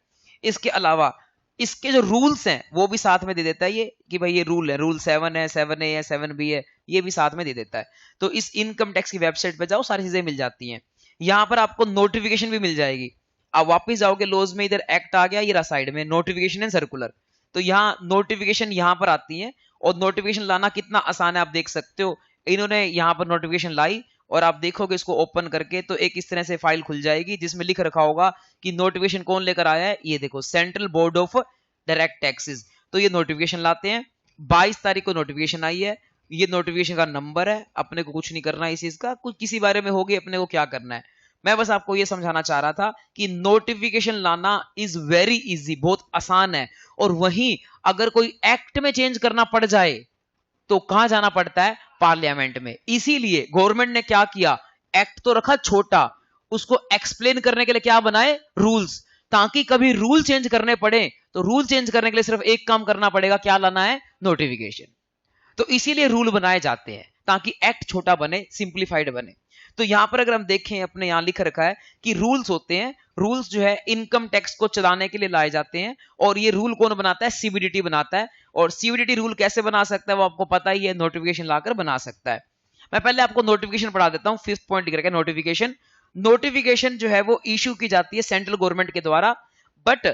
इसके अलावा इसके जो रूल्स हैं वो भी साथ में दे देता है, ये कि भाई ये रूल है, रूल 7 है, 7A है, 7B है, ये भी साथ में दे देता है। तो इस इनकम टैक्स की वेबसाइट पे जाओ, सारी चीजें मिल जाती हैं। यहाँ पर आपको नोटिफिकेशन भी मिल जाएगी। आप वापस जाओगे लॉज में, इधर एक्ट आ गया, ये रहा साइड में नोटिफिकेशन एंड सर्कुलर। तो यहाँ नोटिफिकेशन यहाँ पर आती है, और नोटिफिकेशन लाना कितना आसान है आप देख सकते हो। इन्होंने यहाँ पर नोटिफिकेशन लाई और आप देखोगे इसको ओपन करके तो एक इस तरह से फाइल खुल जाएगी जिसमें लिख रखा होगा कि नोटिफिकेशन कौन लेकर आया है। ये देखो, central board of direct taxes, तो ये नोटिफिकेशन लाते हैं। 22 तारीख को नोटिफिकेशन आई है, ये नोटिफिकेशन का नंबर है, अपने को कुछ नहीं करना है इस चीज का, कुछ किसी बारे में होगी अपने को क्या करना है। मैं बस आपको ये समझाना चाह रहा था कि नोटिफिकेशन लाना इज वेरी इजी, बहुत आसान है। और वहीं अगर कोई एक्ट में चेंज करना पड़ जाए तो कहां जाना पड़ता है, पार्लियामेंट में। इसीलिए गवर्नमेंट ने क्या किया, एक्ट तो रखा छोटा, उसको एक्सप्लेन करने के लिए क्या बनाए, रूल्स, ताकि कभी रूल चेंज करने पड़े तो रूल चेंज करने के लिए सिर्फ एक काम करना पड़ेगा, क्या लाना है, नोटिफिकेशन। तो इसीलिए रूल बनाए जाते हैं ताकि एक्ट छोटा बने, सिंप्लीफाइड बने। तो यहां पर अगर हम देखें, अपने यहां लिख रखा है कि रूल्स होते हैं, रूल्स जो है इनकम टैक्स को चलाने के लिए लाए जाते हैं, और ये रूल कौन बनाता है? सीबीडीटी बनाता है। और सीबीडीटी रूल कैसे बना सकता है वो आपको पता ही है, नोटिफिकेशन लाकर बना सकता है। मैं पहले आपको नोटिफिकेशन पढ़ा देता हूं, 5th पॉइंट लिख रखा है नोटिफिकेशन। नोटिफिकेशन जो है वो इशू की जाती है सेंट्रल गवर्नमेंट के द्वारा, बट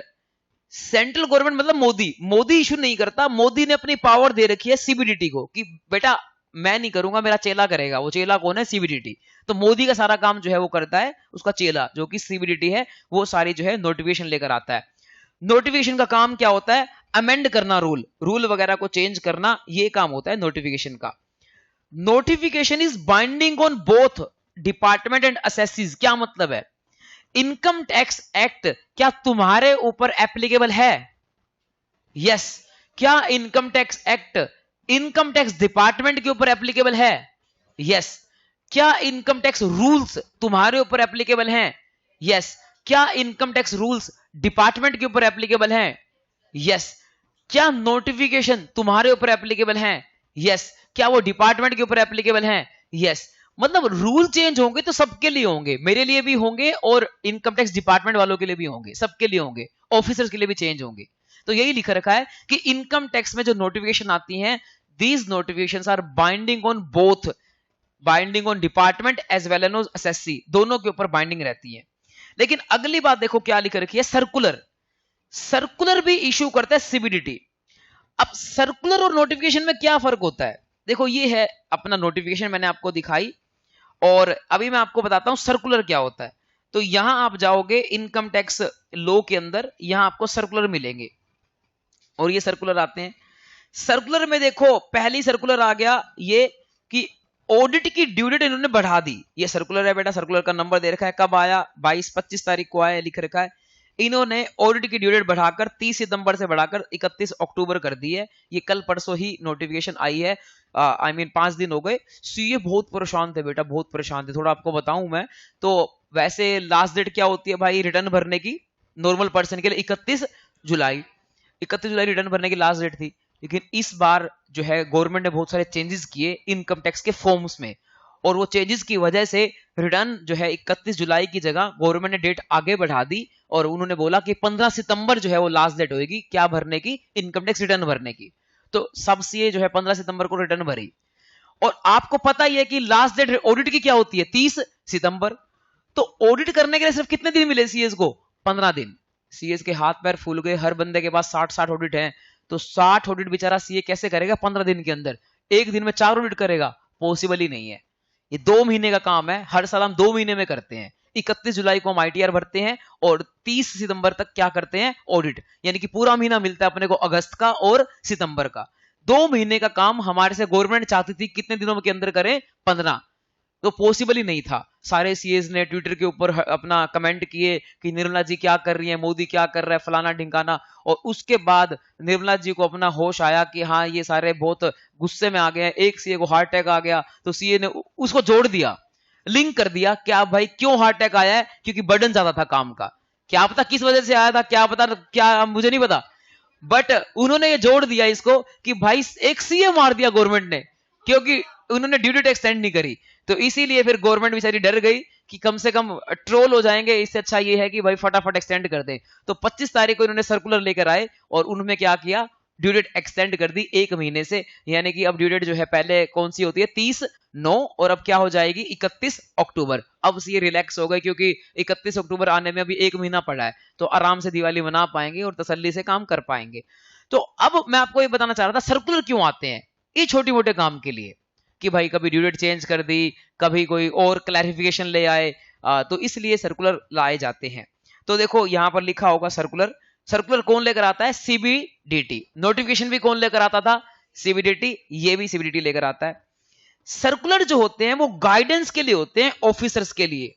सेंट्रल गवर्नमेंट मतलब मोदी इशू नहीं करता। मोदी ने अपनी पावर दे रखी है सीबीडीटी को कि बेटा मैं नहीं करूंगा, मेरा चेला करेगा। वो चेला कौन है? सीबीडीटी। तो मोदी का सारा काम जो है वो करता है उसका चेला, जो कि सीबीडीटी है, वो सारी जो है नोटिफिकेशन लेकर आता है। नोटिफिकेशन का काम क्या होता है? अमेंड करना, रूल वगैरह को चेंज करना, ये काम होता है नोटिफिकेशन का। Notification is binding on both department and assessees. क्या मतलब है? इनकम टैक्स एक्ट क्या तुम्हारे ऊपर एप्लीकेबल है? यस। क्या income tax act income tax department के ऊपर एप्लीकेबल है? यस। क्या इनकम टैक्स रूल्स तुम्हारे ऊपर एप्लीकेबल हैं? यस। क्या इनकम टैक्स रूल्स डिपार्टमेंट के ऊपर एप्लीकेबल हैं? यस। क्या नोटिफिकेशन तुम्हारे ऊपर एप्लीकेबल हैं? यस। क्या वो डिपार्टमेंट के ऊपर एप्लीकेबल हैं? यस। मतलब रूल चेंज होंगे तो सबके लिए होंगे, मेरे लिए भी होंगे और इनकम टैक्स डिपार्टमेंट वालों के लिए भी होंगे, सबके लिए होंगे, ऑफिसर्स के लिए भी चेंज होंगे। तो यही लिखा रखा है कि इनकम टैक्स में जो नोटिफिकेशन आती हैं, these notifications are binding on both, binding on department as well as SSC, दोनों के ऊपर बाइंडिंग रहती है। लेकिन अगली बात देखो क्या लिख रखी है, सर्कुलर। सर्कुलर भी इशू करता है सीबीडीटी। अब सर्कुलर और नोटिफिकेशन में क्या फर्क होता है? देखो ये है अपना नोटिफिकेशन, मैंने आपको दिखाई, और अभी मैं आपको बताता हूं सर्कुलर क्या होता है। तो यहां आप जाओगे इनकम टैक्स लॉ के अंदर, यहां आपको सर्कुलर मिलेंगे, और ये सर्कुलर आते हैं। सर्कुलर में देखो पहली सर्कुलर आ गया ये कि ऑडिट की ड्यू डेट इन्होंने बढ़ा दी। ये सर्कुलर है बेटा, सर्कुलर का नंबर दे रखा है, कब आया? 22-25 तारीख को आया, लिख रखा है। इन्होंने ऑडिट की ड्यू डेट बढ़ाकर 30 सितंबर से बढ़ाकर 31 अक्टूबर कर दी है। ये कल परसों ही नोटिफिकेशन आई है, आई मीन 5 दिन हो गए। सीए बहुत परेशान थे बेटा, बहुत परेशान थे। थोड़ा आपको बताऊं मैं तो, वैसे लास्ट डेट क्या होती है भाई रिटर्न भरने की? नॉर्मल पर्सन के लिए 31 जुलाई, 31 जुलाई रिटर्न भरने की लास्ट डेट थी। लेकिन इस बार जो है गवर्नमेंट ने बहुत सारे चेंजेस किए इनकम टैक्स के फॉर्म्स में, और वो चेंजेस की वजह से रिटर्न जो है 31 जुलाई की जगह गवर्नमेंट ने डेट आगे बढ़ा दी, और उन्होंने बोला कि 15 सितंबर जो है वो लास्ट डेट होगी क्या भरने की? इनकम टैक्स रिटर्न भरने की। तो सब सीए जो है 15 सितंबर को रिटर्न भरी। और आपको पता ही है कि लास्ट डेट ऑडिट की क्या होती है? 30 सितंबर। तो ऑडिट करने के लिए सिर्फ कितने दिन मिले सीएस को? 15 दिन। सीएस के हाथ पैर फूल गए, हर बंदे के पास 60 ऑडिट हैं, तो 60 ऑडिट बेचारा सीए कैसे करेगा 15 दिन के अंदर? एक दिन में 4 ऑडिट करेगा? पॉसिबल ही नहीं है। ये 2 महीने का काम है, हर साल हम 2 महीने में करते हैं। 31 जुलाई को हम आईटीआर भरते हैं और 30 सितंबर तक क्या करते हैं? ऑडिट। यानी कि पूरा महीना मिलता है अपने को अगस्त का और सितंबर का। 2 महीने का काम हमारे से गवर्नमेंट चाहती थी कितने दिनों के अंदर करें? 15। तो पॉसिबल ही नहीं था। सारे सीएस ने ट्विटर के ऊपर अपना कमेंट किए कि निर्मला जी क्या कर रही है, मोदी क्या कर रहा है, फलाना ढिंकाना। और उसके बाद निर्मला जी को अपना होश आया कि हाँ ये सारे बहुत गुस्से में आ गए हैं, एक सीए को हार्ट अटैक आ गया, तो सीए ने उसको जोड़ दिया, लिंक कर दिया। क्या भाई क्यों हार्ट अटैक आया है? क्योंकि बर्डन ज्यादा था काम का। क्या पता किस वजह से आया था, क्या पता, क्या मुझे नहीं पता, बट उन्होंने ये जोड़ दिया इसको कि भाई एक सीए मार दिया गवर्नमेंट ने, क्योंकि उन्होंने ड्यू डेट एक्सटेंड नहीं करी। तो इसीलिए फिर गवर्नमेंट बेचारी डर गई कि कम से कम ट्रोल हो जाएंगे, इससे अच्छा ये है कि भाई फटाफट एक्सटेंड कर दें। तो 25 तारीख को इन्होंने सर्कुलर लेकर आए और उन्होंने क्या किया? ड्यू डेट एक्सटेंड कर दी 1 महीने से। यानी कि अब ड्यू डेट जो है पहले कौन सी होती है? 30/9, और अब क्या हो जाएगी? 31 अक्टूबर। अब ये रिलैक्स हो गए क्योंकि 31 अक्टूबर आने में अभी 1 महीना पड़ा है, तो आराम से दिवाली मना पाएंगे और तसल्ली से काम कर पाएंगे। तो अब मैं आपको ये बताना चाह रहा था सर्कुलर क्यों आते हैं? ये छोटे मोटे काम के लिए, कि भाई कभी ड्यू डेट चेंज कर दी, कभी कोई और क्लैरिफिकेशन ले आए, तो इसलिए सर्कुलर लाए जाते हैं। तो देखो यहां पर लिखा होगा सर्कुलर। सर्कुलर कौन लेकर आता है? सीबीडीटी। नोटिफिकेशन भी कौन लेकर आता था? सीबीडीटी। ये भी सीबीडीटी लेकर आता है। सर्कुलर जो होते हैं वो गाइडेंस के लिए होते हैं, ऑफिसर्स के लिए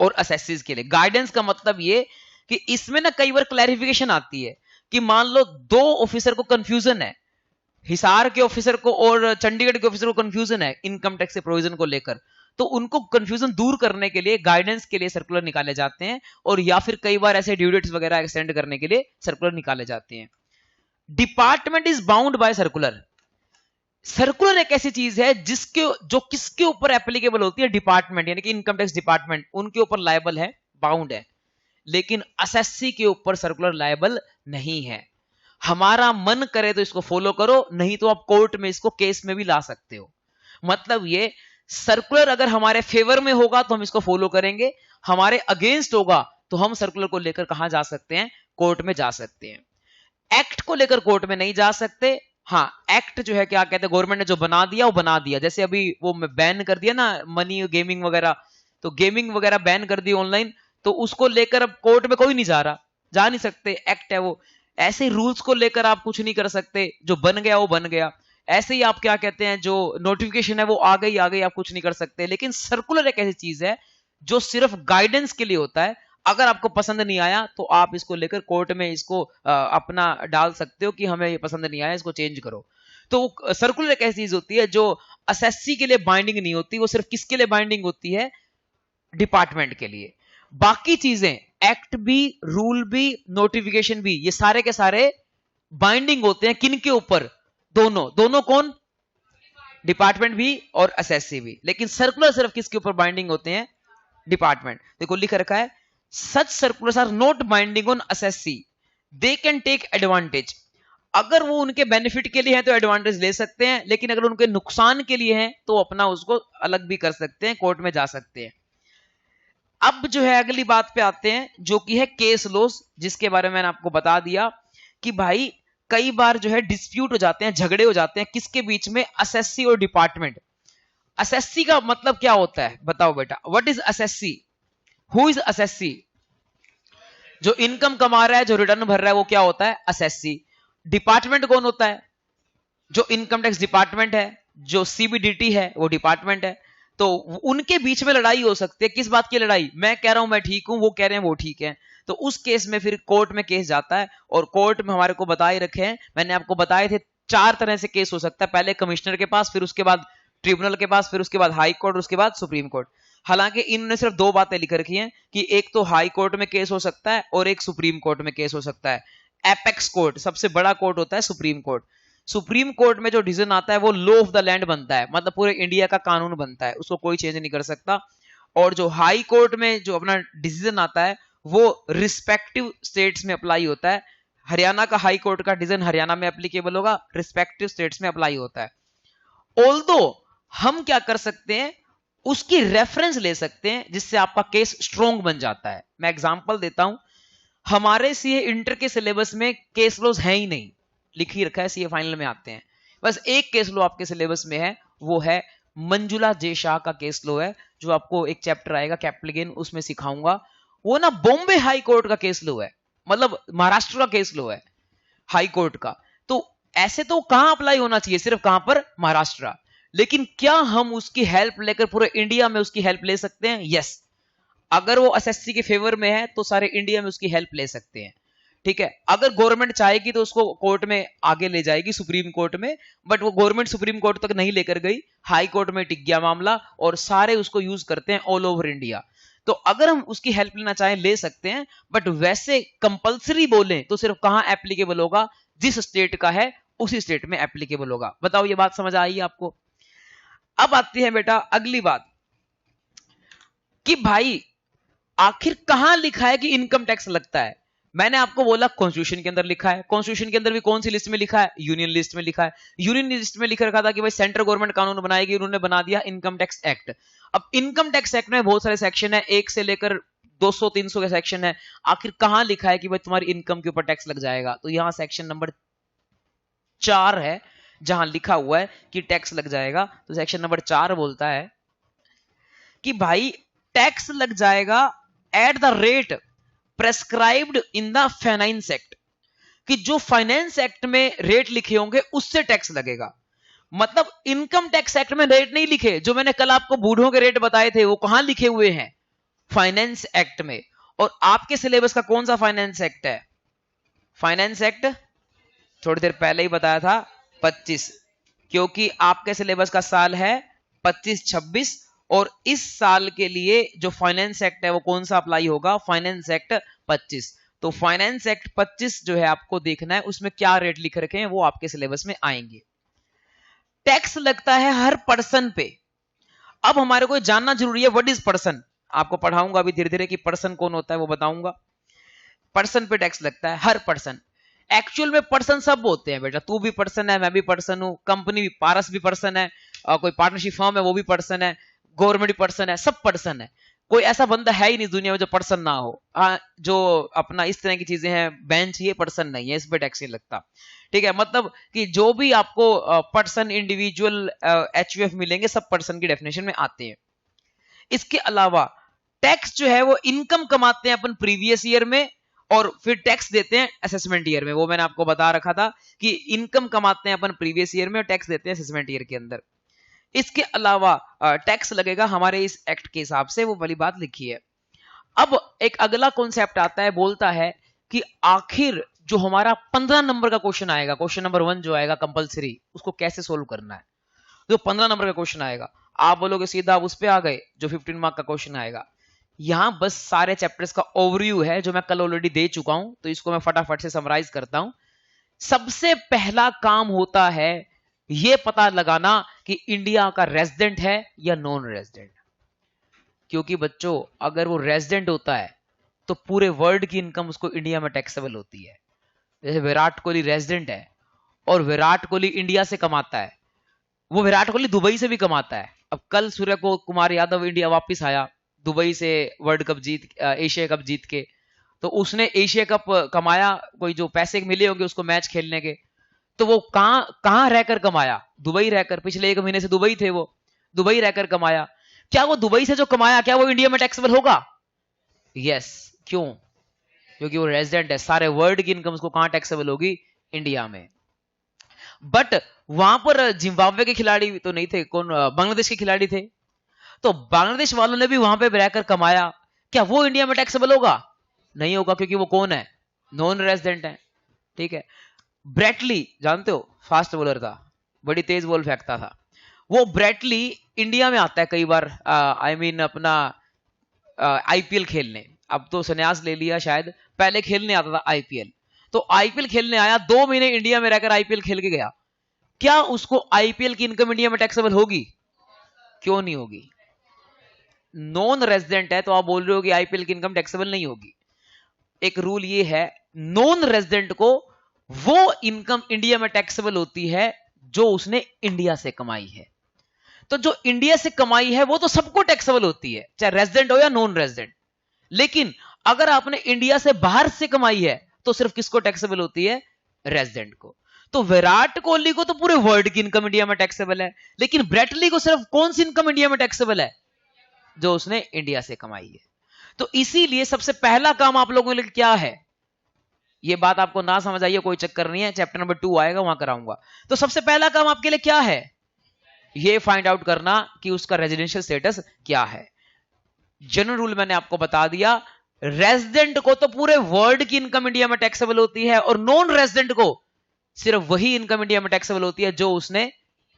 और असेसीज के लिए। गाइडेंस का मतलब ये कि इसमें ना कई बार क्लैरिफिकेशन आती है कि मान लो 2 ऑफिसर को कंफ्यूजन है, हिसार के ऑफिसर को और चंडीगढ़ के ऑफिसर को कंफ्यूजन है इनकम टैक्स के प्रोविजन को लेकर, तो उनको कंफ्यूजन दूर करने के लिए गाइडेंस के लिए सर्कुलर निकाले जाते हैं, और या फिर कई बार ऐसे ड्यू डेट्स वगैरह एक्सटेंड करने के लिए सर्कुलर निकाले जाते हैं। Department is bound by circular. Circular एक ऐसी चीज है जिसके जो किसके ऊपर एप्लीकेबल होती है, डिपार्टमेंट यानी कि इनकम टैक्स डिपार्टमेंट उनके ऊपर लायबल है, बाउंड है, लेकिन असेसी के ऊपर सर्कुलर लायबल नहीं है। हमारा मन करे तो इसको फॉलो करो, नहीं तो आप कोर्ट में इसको केस में भी ला सकते हो। मतलब ये सर्कुलर अगर हमारे फेवर में होगा तो हम इसको फॉलो करेंगे, हमारे अगेंस्ट होगा तो हम सर्कुलर को लेकर कहां जा सकते हैं, कोर्ट में जा सकते हैं। एक्ट को लेकर कोर्ट में नहीं जा सकते। हाँ, एक्ट जो है क्या कहते हैं, गवर्नमेंट ने जो बना दिया वो बना दिया। जैसे अभी वो बैन कर दिया ना मनी गेमिंग वगैरह, तो गेमिंग वगैरह बैन कर दी ऑनलाइन, तो उसको लेकर अब कोर्ट में कोई नहीं जा रहा, जा नहीं सकते, एक्ट है वो। ऐसे रूल्स को लेकर आप कुछ नहीं कर सकते, जो बन गया वो बन गया। ऐसे ही आप क्या कहते हैं, जो नोटिफिकेशन है वो आ गई, आप कुछ नहीं कर सकते। लेकिन सर्कुलर एक ऐसी चीज है जो सिर्फ गाइडेंस के लिए होता है। अगर आपको पसंद नहीं आया तो आप इसको लेकर कोर्ट में इसको अपना डाल सकते हो कि हमें ये पसंद नहीं आया, इसको चेंज करो। तो सर्कुलर एक ऐसी चीज होती है जो असेसी के लिए बाइंडिंग नहीं होती, वो सिर्फ किसके लिए बाइंडिंग होती है, डिपार्टमेंट के लिए। बाकी चीजें एक्ट भी, रूल भी, नोटिफिकेशन भी, ये सारे के सारे बाइंडिंग होते हैं किनके ऊपर, दोनों। दोनों कौन, डिपार्टमेंट भी और असेसी भी। लेकिन सर्कुलर सिर्फ किसके ऊपर बाइंडिंग होते हैं, डिपार्टमेंट। देखो लिख रखा है, such circulars are not binding on assessee, they can take advantage. अगर वो उनके बेनिफिट के लिए है तो एडवांटेज ले सकते हैं, लेकिन अगर उनके नुकसान के लिए है तो अपना उसको अलग भी कर सकते हैं, कोर्ट में जा सकते हैं। अब जो है अगली बात पे आते हैं जो कि है केस लॉस, जिसके बारे में मैंने आपको बता दिया कि भाई कई बार जो है डिस्प्यूट हो जाते हैं, झगड़े हो जाते हैं किसके बीच में, असेसी और डिपार्टमेंट। असेसी का मतलब क्या होता है बताओ बेटा, what is assessee, who is assessee. जो इनकम कमा रहा है, जो रिटर्न भर रहा है, वो क्या होता है, असेसी। डिपार्टमेंट कौन होता है, जो इनकम टैक्स डिपार्टमेंट है, जो सीबीडीटी है वो डिपार्टमेंट है। तो उनके बीच में लड़ाई हो सकती है, किस बात की लड़ाई, मैं कह रहा हूं मैं ठीक हूं, वो कह रहे हैं वो ठीक है। तो उस केस में फिर कोर्ट में केस जाता है, और कोर्ट में हमारे को बताए रखे हैं, मैंने आपको बताए थे 4 तरह से केस हो सकता है। पहले कमिश्नर के पास, फिर उसके बाद ट्रिब्यूनल के पास, फिर उसके बाद हाई कोर्ट, उसके बाद सुप्रीम कोर्ट। हालांकि इन्होंने सिर्फ 2 बातें लिख रखी हैं कि एक तो हाई कोर्ट में केस हो सकता है और एक सुप्रीम कोर्ट में केस हो सकता है। एपेक्स कोर्ट, सबसे बड़ा कोर्ट होता है सुप्रीम कोर्ट। सुप्रीम कोर्ट में जो डिसीजन आता है वो लॉ ऑफ द लैंड बनता है, मतलब पूरे इंडिया का कानून बनता है, उसको कोई चेंज नहीं कर सकता। और जो हाई कोर्ट में जो अपना डिसीजन आता है वो रिस्पेक्टिव स्टेट्स में अप्लाई होता है। हरियाणा का हाई कोर्ट का डिसीजन हरियाणा में एप्लीकेबल होगा, रिस्पेक्टिव स्टेट्स में अप्लाई होता है। ऑल्दो हम क्या कर सकते हैं, उसकी रेफरेंस ले सकते हैं जिससे आपका केस स्ट्रॉन्ग बन जाता है। मैं एग्जांपल देता हूं, हमारे सीए इंटर के सिलेबस में केस लॉज है ही नहीं, लिख ही रखा है, सीए फाइनल में आते हैं, बस एक केस लॉ आपके सिलेबस में है, वो है मंजुला जे शाह का केस लॉ है, जो आपको एक चैप्टर आएगा कैप्लिगन, उसमें सिखाऊंगा। वो ना बॉम्बे हाई कोर्ट का केस लॉ है, मतलब महाराष्ट्र का केस लॉ है हाई कोर्ट का। तो ऐसे तो कहां अप्लाई होना चाहिए, सिर्फ कहां पर, महाराष्ट्र। लेकिन क्या हम उसकी हेल्प लेकर पूरे इंडिया में उसकी हेल्प ले सकते हैं, यस। अगर वो एसएससी के फेवर में है तो सारे इंडिया में उसकी हेल्प ले सकते हैं, ठीक है। अगर गवर्नमेंट चाहेगी तो उसको कोर्ट में आगे ले जाएगी, सुप्रीम कोर्ट में, बट वो गवर्नमेंट सुप्रीम कोर्ट तक नहीं लेकर गई, हाई कोर्ट में टिक गया मामला, और सारे उसको यूज करते हैं ऑल ओवर इंडिया। तो अगर हम उसकी हेल्प लेना चाहें ले सकते हैं, बट वैसे कंपलसरी बोले तो सिर्फ कहां एप्लीकेबल होगा, जिस स्टेट का है उसी स्टेट में एप्लीकेबल होगा। बताओ ये बात समझ आई आपको। अब आती है बेटा अगली बात कि भाई आखिर कहां लिखा है कि इनकम टैक्स लगता है। मैंने आपको बोला कॉन्स्टिट्यूशन के अंदर लिखा है, कॉन्स्टिट्यूशन के अंदर भी कौन सी लिस्ट में लिखा है, यूनियन लिस्ट में लिखा है। यूनियन लिस्ट में लिख रखा था कि भाई सेंट्रल गवर्नमेंट कानून बनाएगी, उन्होंने बना दिया इनकम टैक्स एक्ट। अब इनकम टैक्स एक्ट में बहुत सारे सेक्शन है, 1 से लेकर 200-300 के सेक्शन है। आखिर कहां लिखा है कि भाई तुम्हारी इनकम के ऊपर टैक्स लग जाएगा, तो यहां सेक्शन नंबर 4 है जहां लिखा हुआ है कि टैक्स लग जाएगा। तो सेक्शन नंबर 4 बोलता है कि भाई टैक्स लग जाएगा at the rate prescribed in the finance act, कि जो फाइनेंस एक्ट में रेट लिखे होंगे उससे टैक्स लगेगा। मतलब इनकम टैक्स एक्ट में रेट नहीं लिखे, जो मैंने कल आपको बूढ़ों के रेट बताए थे वो कहां लिखे हुए हैं, फाइनेंस एक्ट में। और आपके सिलेबस का कौन सा फाइनेंस एक्ट है, फाइनेंस एक्ट थोड़ी देर पहले ही बताया था 25, क्योंकि आपके सिलेबस का साल है 25-26, और इस साल के लिए जो फाइनेंस एक्ट है वो कौन सा अप्लाई होगा, फाइनेंस एक्ट 25। तो फाइनेंस एक्ट 25 जो है आपको देखना है, उसमें क्या रेट लिख रखे हैं वो आपके सिलेबस में आएंगे। टैक्स लगता है हर पर्सन पे। अब हमारे को जानना जरूरी है व्हाट इज पर्सन। आपको पढ़ाऊंगा अभी धीरे धीरे कि पर्सन कौन होता है, वो बताऊंगा। पर्सन पे टैक्स लगता है, हर पर्सन। एक्चुअल में पर्सन सब होते हैं बेटा, तू भी पर्सन है, मैं भी पर्सन हूं, कंपनी भी, पारस भी पर्सन है, कोई पार्टनरशिप फर्म है वो भी पर्सन है, गवर्नमेंट भी पर्सन है, सब पर्सन है। कोई ऐसा बंदा है ही नहीं दुनिया में जो पर्सन ना हो। जो अपना इस तरह की चीजें हैं बेंच, ये पर्सन नहीं है, इस पे टैक्स नहीं लगता। ठीक है, मतलब कि जो भी आपको पर्सन, इंडिविजुअल, एचयूएफ मिलेंगे सब पर्सन की डेफिनेशन में आते हैं। इसके अलावा टैक्स जो है वो इनकम कमाते हैं अपन प्रीवियस ईयर में, और फिर टैक्स देते हैं असेसमेंट ईयर में। वो मैंने आपको बता रखा था कि इनकम कमाते हैं अपन प्रीवियस ईयर में और टैक्स देते हैं असेसमेंट ईयर के अंदर। इसके अलावा टैक्स लगेगा हमारे इस एक्ट के हिसाब से, वो वाली बात लिखी है। अब एक अगला कॉन्सेप्ट आता है, बोलता है कि आखिर जो हमारा 15 नंबर का क्वेश्चन आएगा, क्वेश्चन नंबर 1 जो आएगा कंपलसरी, उसको कैसे सोल्व करना है। जो 15 नंबर का क्वेश्चन आएगा, आप बोलोगे सीधा आप उस पे आ गए, जो 15 मार्क का क्वेश्चन आएगा। यहां बस सारे चैप्टर्स का ओवरव्यू है जो मैं कल ऑलरेडी दे चुका हूं, तो इसको मैं फटाफट से समराइज करता हूं। सबसे पहला काम होता है यह पता लगाना कि इंडिया का रेजिडेंट है या नॉन रेजिडेंट। क्योंकि बच्चों अगर वो रेजिडेंट होता है तो पूरे वर्ल्ड की इनकम उसको इंडिया में टैक्सेबल होती है। जैसे विराट कोहली रेजिडेंट है और विराट कोहली इंडिया से कमाता है, वो विराट कोहली दुबई से भी कमाता है। अब कल सूर्य कुमार यादव इंडिया वापस आया दुबई से वर्ल्ड कप जीत, एशिया कप जीत के, तो उसने एशिया कप कमाया, कोई जो पैसे मिले होंगे उसको मैच खेलने के, तो वो कहां रहकर कमाया, दुबई रहकर। पिछले 1 महीने से दुबई थे, वो दुबई रहकर कमाया। क्या वो दुबई से जो कमाया क्या वो इंडिया में टैक्सेबल होगा? यस। क्यों? क्योंकि वो रेजिडेंट है। सारे वर्ल्ड की इनकम उसको कहां टैक्सेबल होगी? इंडिया में। बट वहां पर जिम्बाब्वे के खिलाड़ी तो नहीं थे, कौन, बांग्लादेश के खिलाड़ी थे, तो बांग्लादेश वालों ने भी वहां पे रहकर कमाया, क्या वो इंडिया में टैक्सेबल होगा? नहीं होगा, क्योंकि वो कौन है? नॉन रेजिडेंट है। ठीक है। ब्रेटली जानते हो, फास्ट बॉलर था, बड़ी तेज बॉल फेंकता था। वो ब्रेटली इंडिया में आता है कई बार, आई मीन अपना आईपीएल खेलने। अब तो संन्यास ले लिया शायद, पहले खेलने आता था आईपीएल। तो आईपीएल खेलने आया, 2 महीने इंडिया में रहकर आईपीएल खेल के गया। क्या उसको आईपीएल की इनकम इंडिया में टैक्सेबल होगी? क्यों नहीं होगी? नॉन रेजिडेंट है, तो आप बोल रहे हो कि आईपीएल की इनकम टैक्सेबल नहीं होगी। एक रूल ये है, नॉन रेजिडेंट को वो इनकम इंडिया में टैक्सेबल होती है जो उसने इंडिया से कमाई है। तो जो इंडिया से कमाई है वो तो सबको टैक्सेबल होती है, चाहे रेजिडेंट हो या नॉन रेजिडेंट। लेकिन अगर आपने इंडिया से बाहर से कमाई है तो सिर्फ किसको टैक्सेबल होती है? रेजिडेंट को। तो विराट कोहली को तो पूरे वर्ल्ड की इनकम इंडिया में टैक्सेबल है, लेकिन ब्रेटली को सिर्फ कौन सी इनकम इंडिया में टैक्सेबल है? जो उसने इंडिया से कमाई है। तो इसीलिए सबसे पहला काम आप लोगों के लिए क्या है? ये बात आपको ना समझ आइए कोई चक्कर नहीं है, चैप्टर नंबर 2 आएगा वहां कराऊंगा। तो सबसे पहला काम आपके लिए क्या है? ये फाइंड आउट करना कि उसका रेजिडेंशियल स्टेटस क्या है। जनरल रूल मैंने आपको बता दिया, रेजिडेंट को तो पूरे वर्ल्ड की इनकम इंडिया में टैक्सेबल होती है, और नॉन रेजिडेंट को सिर्फ वही इनकम इंडिया में टैक्सेबल होती है जो उसने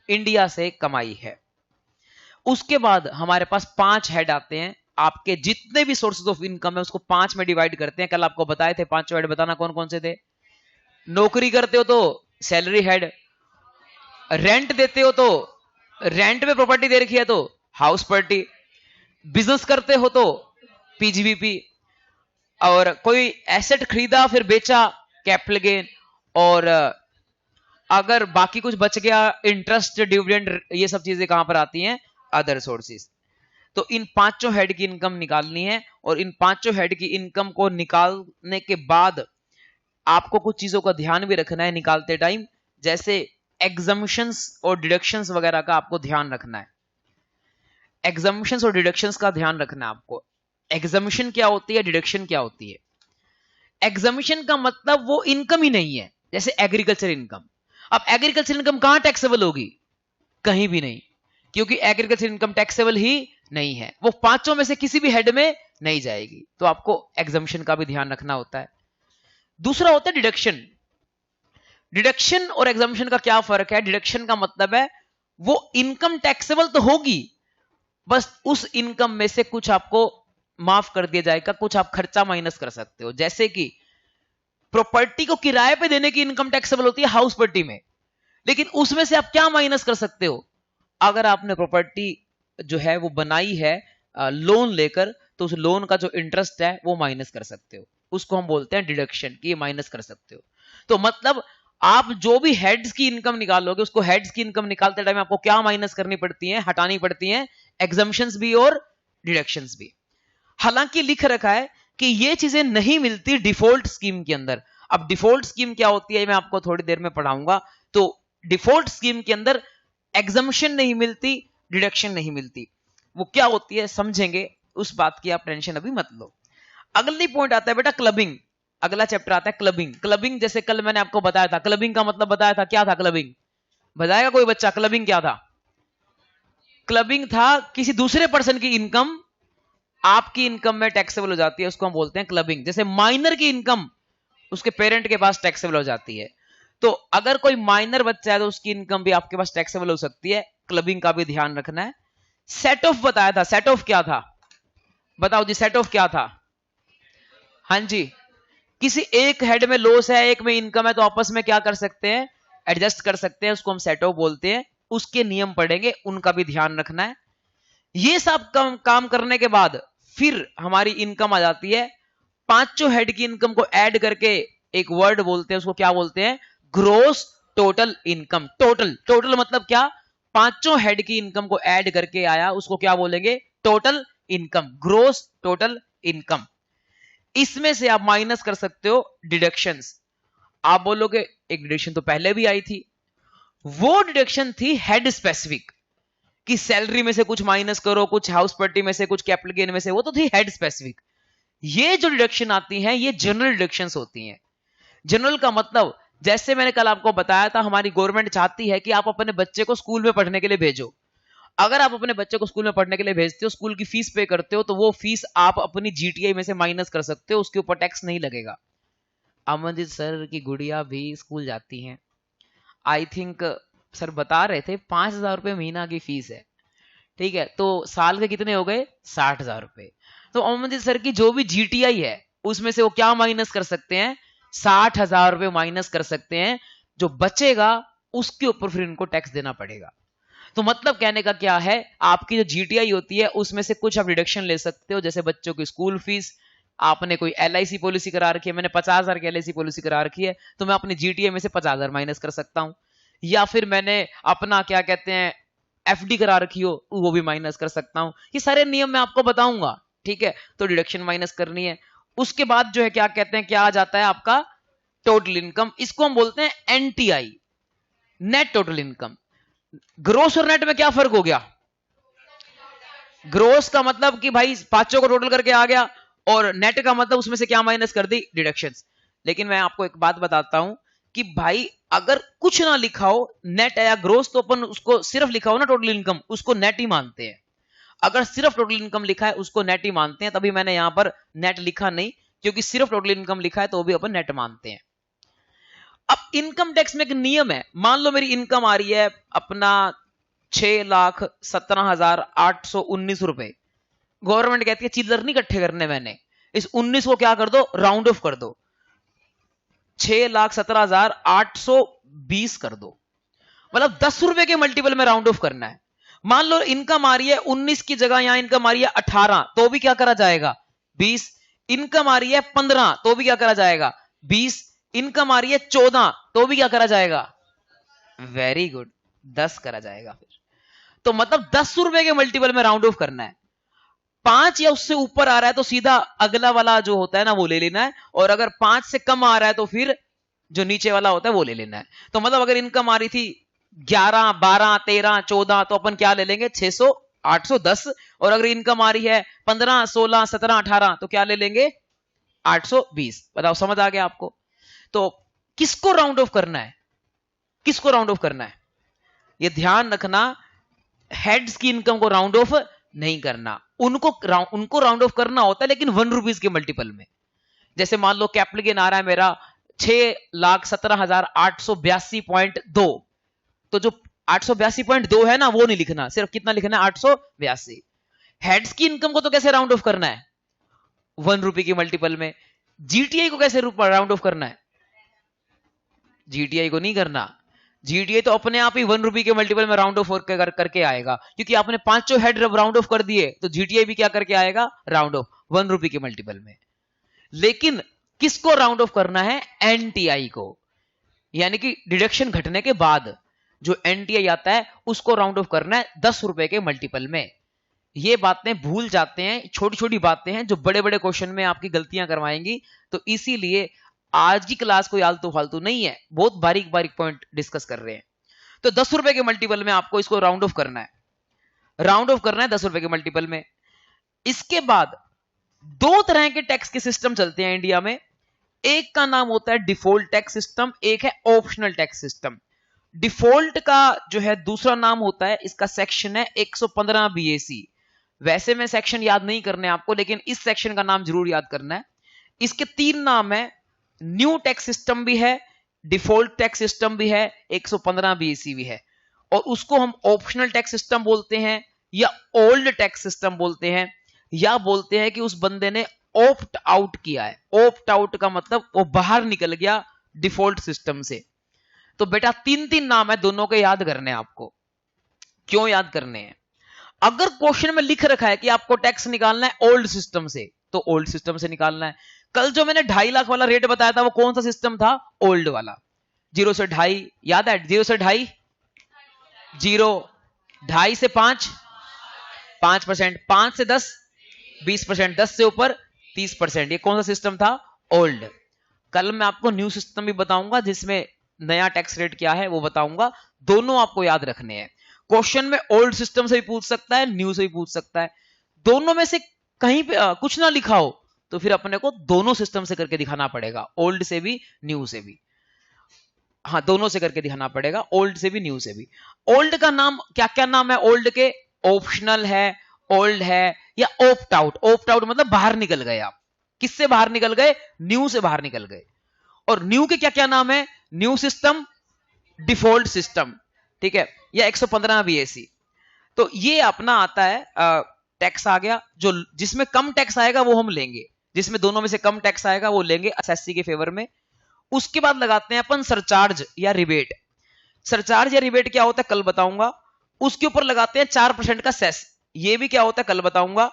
इंडिया से कमाई है। उसके बाद हमारे पास 5 हेड आते हैं। आपके जितने भी सोर्सेज ऑफ इनकम है उसको 5 में डिवाइड करते हैं। कल आपको बताए थे 5 हेड, बताना कौन कौन से थे। नौकरी करते हो तो सैलरी हेड, रेंट देते हो तो रेंट में प्रॉपर्टी दे रखी है तो हाउस प्रॉपर्टी, बिजनेस करते हो तो पीजीबीपी, और कोई एसेट खरीदा फिर बेचा कैपिटल गेन, और अगर बाकी कुछ बच गया इंटरेस्ट, डिविडेंड, ये सब चीजें कहां पर आती हैं? Other sources. तो इन 5 हेड की इनकम निकालनी है, और इन 5 हेड की इनकम को निकालने के बाद आपको कुछ चीजों का ध्यान भी रखना है निकालते टाइम, जैसे एग्जम्पशंस और डिडक्शंस वगैरह का आपको ध्यान रखना है। एग्जम्पशंस और डिडक्शंस का ध्यान रखना है आपको। एग्जम्पशन क्या होती है, डिडक्शन क्या होती है? एग्जम्पशन का मतलब वो इनकम ही नहीं है, जैसे एग्रीकल्चर इनकम। अब एग्रीकल्चर इनकम कहां टैक्सेबल होगी? कहीं भी नहीं, क्योंकि एग्रीकल्चर इनकम टैक्सेबल ही नहीं है, वो 5 में से किसी भी हेड में नहीं जाएगी। तो आपको एग्जम्पशन का भी ध्यान रखना होता है। दूसरा होता है डिडक्शन। डिडक्शन और एग्जम्पशन का क्या फर्क है? डिडक्शन का मतलब है वो इनकम टैक्सेबल तो होगी, बस उस इनकम में से कुछ आपको माफ कर दिया जाएगा, कुछ आप खर्चा माइनस कर सकते हो। जैसे कि प्रॉपर्टी को किराए पे देने की इनकम टैक्सेबल होती है हाउस प्रॉपर्टी में, लेकिन उसमें से आप क्या माइनस कर सकते हो? अगर आपने प्रॉपर्टी जो है वो बनाई है लोन लेकर, तो उस लोन का जो इंटरेस्ट है वो माइनस कर सकते हो, उसको हम बोलते हैं डिडक्शन, कि ये माइनस कर सकते हो। तो मतलब आप जो भी हेड्स की इनकम निकालोगे, उसको हेड्स की इनकम निकालते टाइम आपको क्या माइनस करनी पड़ती है, हटानी पड़ती है, एग्जम्पशंस भी और डिडक्शंस भी। हालांकि लिख रखा है कि ये चीजें नहीं मिलती डिफॉल्ट स्कीम के अंदर। अब डिफॉल्ट स्कीम क्या होती है मैं आपको थोड़ी देर में पढ़ाऊंगा। तो डिफॉल्ट स्कीम के अंदर एग्जम्पशन नहीं मिलती, डिडक्शन नहीं मिलती। वो क्या होती है समझेंगे, उस बात की आप टेंशन अभी मत लो। अगली पॉइंट आता है बेटा क्लबिंग। अगला चैप्टर आता है क्लबिंग। क्लबिंग जैसे कल मैंने आपको बताया था, क्लबिंग का मतलब बताया था, क्या था क्लबिंग? बताएगा कोई बच्चा क्लबिंग क्या था? क्लबिंग था किसी दूसरे पर्सन की इनकम आपकी इनकम में टैक्सेबल हो जाती है, उसको हम बोलते हैं क्लबिंग। जैसे माइनर की इनकम उसके पेरेंट के पास टैक्सेबल हो जाती है, तो अगर कोई माइनर बच्चा है तो उसकी इनकम भी आपके पास टैक्सेबल हो सकती है। क्लबिंग का भी ध्यान रखना है। सेट ऑफ बताया था, सेट ऑफ क्या था? बताओ जी, सेट ऑफ क्या था? हाँ जी, किसी एक हेड में लॉस है, एक में इनकम है, तो आपस में क्या कर सकते हैं, एडजस्ट कर सकते हैं, उसको हम सेट ऑफ बोलते हैं। उसके नियम पढ़ेंगे, उनका भी ध्यान रखना है। ये सब काम करने के बाद फिर हमारी इनकम आ जाती है। पांचों हेड की इनकम को ऐड करके एक वर्ड बोलते हैं, उसको क्या बोलते हैं? Gross total income. Total, total मतलब क्या? पांचों हेड की इनकम को ऐड करके आया, उसको क्या बोलेंगे? Total income, gross total income. इसमें से आप माइनस कर सकते हो डिडक्शंस। आप बोलोगे एक डिडक्शन तो पहले भी आई थी, वो डिडक्शन थी हेड स्पेसिफिक, कि सैलरी में से कुछ माइनस करो, कुछ हाउस पट्टी में से, कुछ कैपिटल गेन में से, वो तो थी हेड स्पेसिफिक। ये जो डिडक्शन आती हैं ये जनरल डिडक्शंस होती हैं। जनरल का मतलब, जैसे मैंने कल आपको बताया था, हमारी गवर्नमेंट चाहती है कि आप अपने बच्चे को स्कूल में पढ़ने के लिए भेजो। अगर आप अपने बच्चे को स्कूल में पढ़ने के लिए भेजते हो, स्कूल की फीस पे करते हो, तो वो फीस आप अपनी जीटीआई में से माइनस कर सकते हो, उसके ऊपर टैक्स नहीं लगेगा। अमनजीत सर की गुड़िया भी स्कूल जाती हैं, आई थिंक सर बता रहे थे 5,000 रुपये महीना की फीस है, ठीक है, तो साल के कितने हो गए? 60,000 रुपए। तो अमनजीत सर की जो भी जीटीआई है उसमें से वो क्या माइनस कर सकते हैं? 60,000 रुपए माइनस कर सकते हैं। जो बचेगा उसके ऊपर फिर इनको टैक्स देना पड़ेगा। तो मतलब कहने का क्या है, आपकी जो जीटीआई होती है उसमें से कुछ आप डिडक्शन ले सकते हो, जैसे बच्चों की स्कूल फीस, आपने कोई एलआईसी पॉलिसी करा रखी है, मैंने 50,000 की एलआईसी पॉलिसी करा रखी है, तो मैं अपनी जीटीआई में से 50,000 माइनस कर सकता हूं। या फिर मैंने अपना क्या कहते हैं एफडी करा रखी हो, वो भी माइनस कर सकता हूं। ये सारे नियम मैं आपको बताऊंगा, ठीक है। तो डिडक्शन माइनस करनी है। उसके बाद जो है क्या कहते हैं, क्या आ जाता है आपका टोटल इनकम। इसको हम बोलते हैं NTI, net total income. Gross और नेट में क्या फर्क हो गया? ग्रोस का मतलब कि भाई पांचों को टोटल करके आ गया, और नेट का मतलब उसमें से क्या माइनस कर दी? डिडक्शंस। लेकिन मैं आपको एक बात बताता हूं कि भाई अगर कुछ ना लिखा हो, नेट या ग्रोस, तो अपन उसको सिर्फ लिखा हो ना टोटल इनकम, उसको नेट ही मानते हैं। अगर सिर्फ टोटल इनकम लिखा है उसको नेट ही मानते हैं। तभी मैंने यहां पर नेट लिखा नहीं, क्योंकि सिर्फ टोटल इनकम लिखा है तो भी अपन नेट मानते हैं। अब इनकम टैक्स में एक नियम है। मान लो मेरी इनकम आ रही है अपना 6,17,819 रुपए। गवर्नमेंट कहती है चिल्लर नहीं इकट्ठे करने, मैंने इस 19 को क्या कर दो, राउंड ऑफ कर दो, 6,17,820 कर दो, मतलब 10 रुपए के मल्टीपल में राउंड ऑफ करना है। मान लो इनकम आ रही है 19 की जगह यहां इनकम आ रही है 18, तो भी क्या करा जाएगा? 20। इनकम आ रही है 15, तो भी क्या करा जाएगा? 20। इनकम आ रही है 14, तो भी क्या करा जाएगा? वेरी गुड, 10 करा जाएगा फिर। तो मतलब 10 रुपए के मल्टीपल में राउंड ऑफ करना है। 5 या उससे ऊपर आ रहा है तो सीधा अगला वाला जो होता है ना वो ले लेना है, और अगर 5 से कम आ रहा है तो फिर जो नीचे वाला होता है वो ले लेना है। तो मतलब अगर इनकम आ रही थी 11, 12, 13, 14, तो अपन क्या ले लेंगे? 600, 810। और अगर इनकम आ रही है 15, 16, 17, 18, तो क्या ले लेंगे? 820। बताओ समझ आ गया आपको? तो किसको राउंड ऑफ करना है? किसको राउंड ऑफ करना है? ये ध्यान रखना, हेड्स की इनकम को राउंड ऑफ नहीं करना, उनको राउंड ऑफ करना होता है, लेकिन 1 रुपीज के मल्टीपल में। जैसे मान लो कैपिटल गेन आ रहा है मेरा 6,17,882.2, तो जो 882.2 है ना वो नहीं लिखना, सिर्फ कितना लिखना है? 882। हेड्स की इनकम को तो कैसे राउंड ऑफ करना है? 1 रुपए की मल्टीपल में। जीटीआई को कैसे राउंड ऑफ करना है? जीटीआई को नहीं करना, जीटीए तो अपने आप ही 1 रुपए के मल्टीपल में राउंड ऑफ करके आएगा, क्योंकि आपने पांचों हेड राउंड ऑफ कर दिए, तो जीटीए भी क्या करके आएगा, राउंड ऑफ 1 रुपए के मल्टीपल में। लेकिन किसको राउंड ऑफ करना है, एनटीआई को, यानी कि डिडक्शन घटने के बाद जो एनटीआई आता है उसको राउंड ऑफ करना है 10 रुपए के मल्टीपल में। ये बातें भूल जाते हैं, छोटी छोटी बातें हैं जो बड़े बड़े क्वेश्चन में आपकी गलतियां करवाएंगी। तो इसीलिए आज की क्लास कोई आलतू फालतू नहीं है, बहुत बारीक बारीक पॉइंट डिस्कस कर रहे हैं। तो 10 रुपए के मल्टीपल में आपको इसको राउंड ऑफ करना है, राउंड ऑफ करना है 10 रुपए के मल्टीपल में। इसके बाद दो तरह के टैक्स के सिस्टम चलते हैं इंडिया में, एक का नाम होता है डिफॉल्ट टैक्स सिस्टम, एक है ऑप्शनल टैक्स सिस्टम। डिफॉल्ट का जो है दूसरा नाम होता है, इसका सेक्शन है 115 बीएसी। वैसे में सेक्शन याद नहीं करने आपको, लेकिन इस सेक्शन का नाम जरूर याद करना है। इसके 3 नाम है, न्यू टैक्स सिस्टम भी है, डिफॉल्ट टैक्स सिस्टम भी है, 115 बीएसी भी है। और उसको हम ऑप्शनल टैक्स सिस्टम बोलते हैं, या ओल्ड टैक्स सिस्टम बोलते हैं, या बोलते हैं कि उस बंदे ने ऑप्ट आउट किया है। ऑप्ट आउट का मतलब वो बाहर निकल गया डिफॉल्ट सिस्टम से। तो बेटा 3 नाम है, दोनों के याद करने हैं आपको। क्यों याद करने हैं, अगर क्वेश्चन में लिख रखा है कि आपको टैक्स निकालना है ओल्ड सिस्टम से, तो ओल्ड सिस्टम से निकालना है। कल जो मैंने 2.5 लाख वाला रेट बताया था वो कौन सा सिस्टम था, ओल्ड वाला, 0 से 2.5, याद है, 0 से 2.5, 0, 2.5 से 5, 5%, 5 से 10, 20%, 10 से ऊपर 30%। ये कौन सा सिस्टम था, ओल्ड। कल मैं आपको न्यू सिस्टम भी बताऊंगा, जिसमें नया टैक्स रेट क्या है वो बताऊंगा। दोनों आपको याद रखने हैं। क्वेश्चन में ओल्ड सिस्टम से भी पूछ सकता है, न्यू से भी पूछ सकता है। दोनों में से कहीं पे कुछ ना लिखा हो तो फिर अपने को दोनों सिस्टम से करके दिखाना पड़ेगा, ओल्ड से भी न्यू से भी। हाँ, दोनों से करके दिखाना पड़ेगा, ओल्ड से भी न्यू से भी। ओल्ड का नाम क्या क्या नाम है ओल्ड के, ऑप्शनल है, ओल्ड है, या ऑप्ट आउट। ऑप्ट आउट मतलब बाहर निकल गए आप। किससे बाहर निकल गए, न्यू से बाहर निकल गए। और न्यू के क्या क्या नाम है, न्यू सिस्टम, डिफॉल्ट सिस्टम, ठीक है, या 115 बीएसी। तो ये अपना आता है टैक्स आ गया, जो जिसमें कम टैक्स आएगा वो हम लेंगे, जिसमें दोनों में से कम टैक्स आएगा वो लेंगे एसएससी के फेवर में। उसके बाद लगाते हैं अपन सरचार्ज या रिबेट। सरचार्ज या रिबेट क्या होता है कल बताऊंगा। उसके ऊपर लगाते हैं 4% का सेस, ये भी क्या होता है कल बताऊंगा।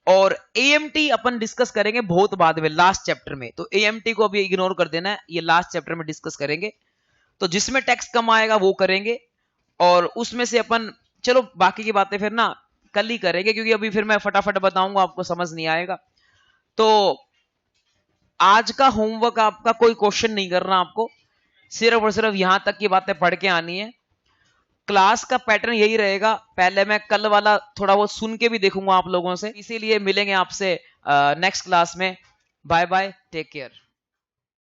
और एएमटी अपन डिस्कस करेंगे बहुत बाद में, लास्ट चैप्टर में। तो एएमटी को अभी इग्नोर कर देना है, ये लास्ट चैप्टर में डिस्कस करेंगे। तो जिसमें टैक्स कम आएगा वो करेंगे, और उसमें से अपन चलो बाकी की बातें फिर ना कल ही करेंगे, क्योंकि अभी फिर मैं फटाफट बताऊंगा आपको समझ नहीं आएगा। तो आज का होमवर्क आपका कोई क्वेश्चन नहीं करना आपको, सिर्फ और सिर्फ यहां तक की बातें पढ़ के आनी है। क्लास का पैटर्न यही रहेगा, पहले मैं कल वाला थोड़ा बहुत सुन के भी देखूंगा आप लोगों से, इसीलिए मिलेंगे आपसे नेक्स्ट क्लास में। Bye bye, take care.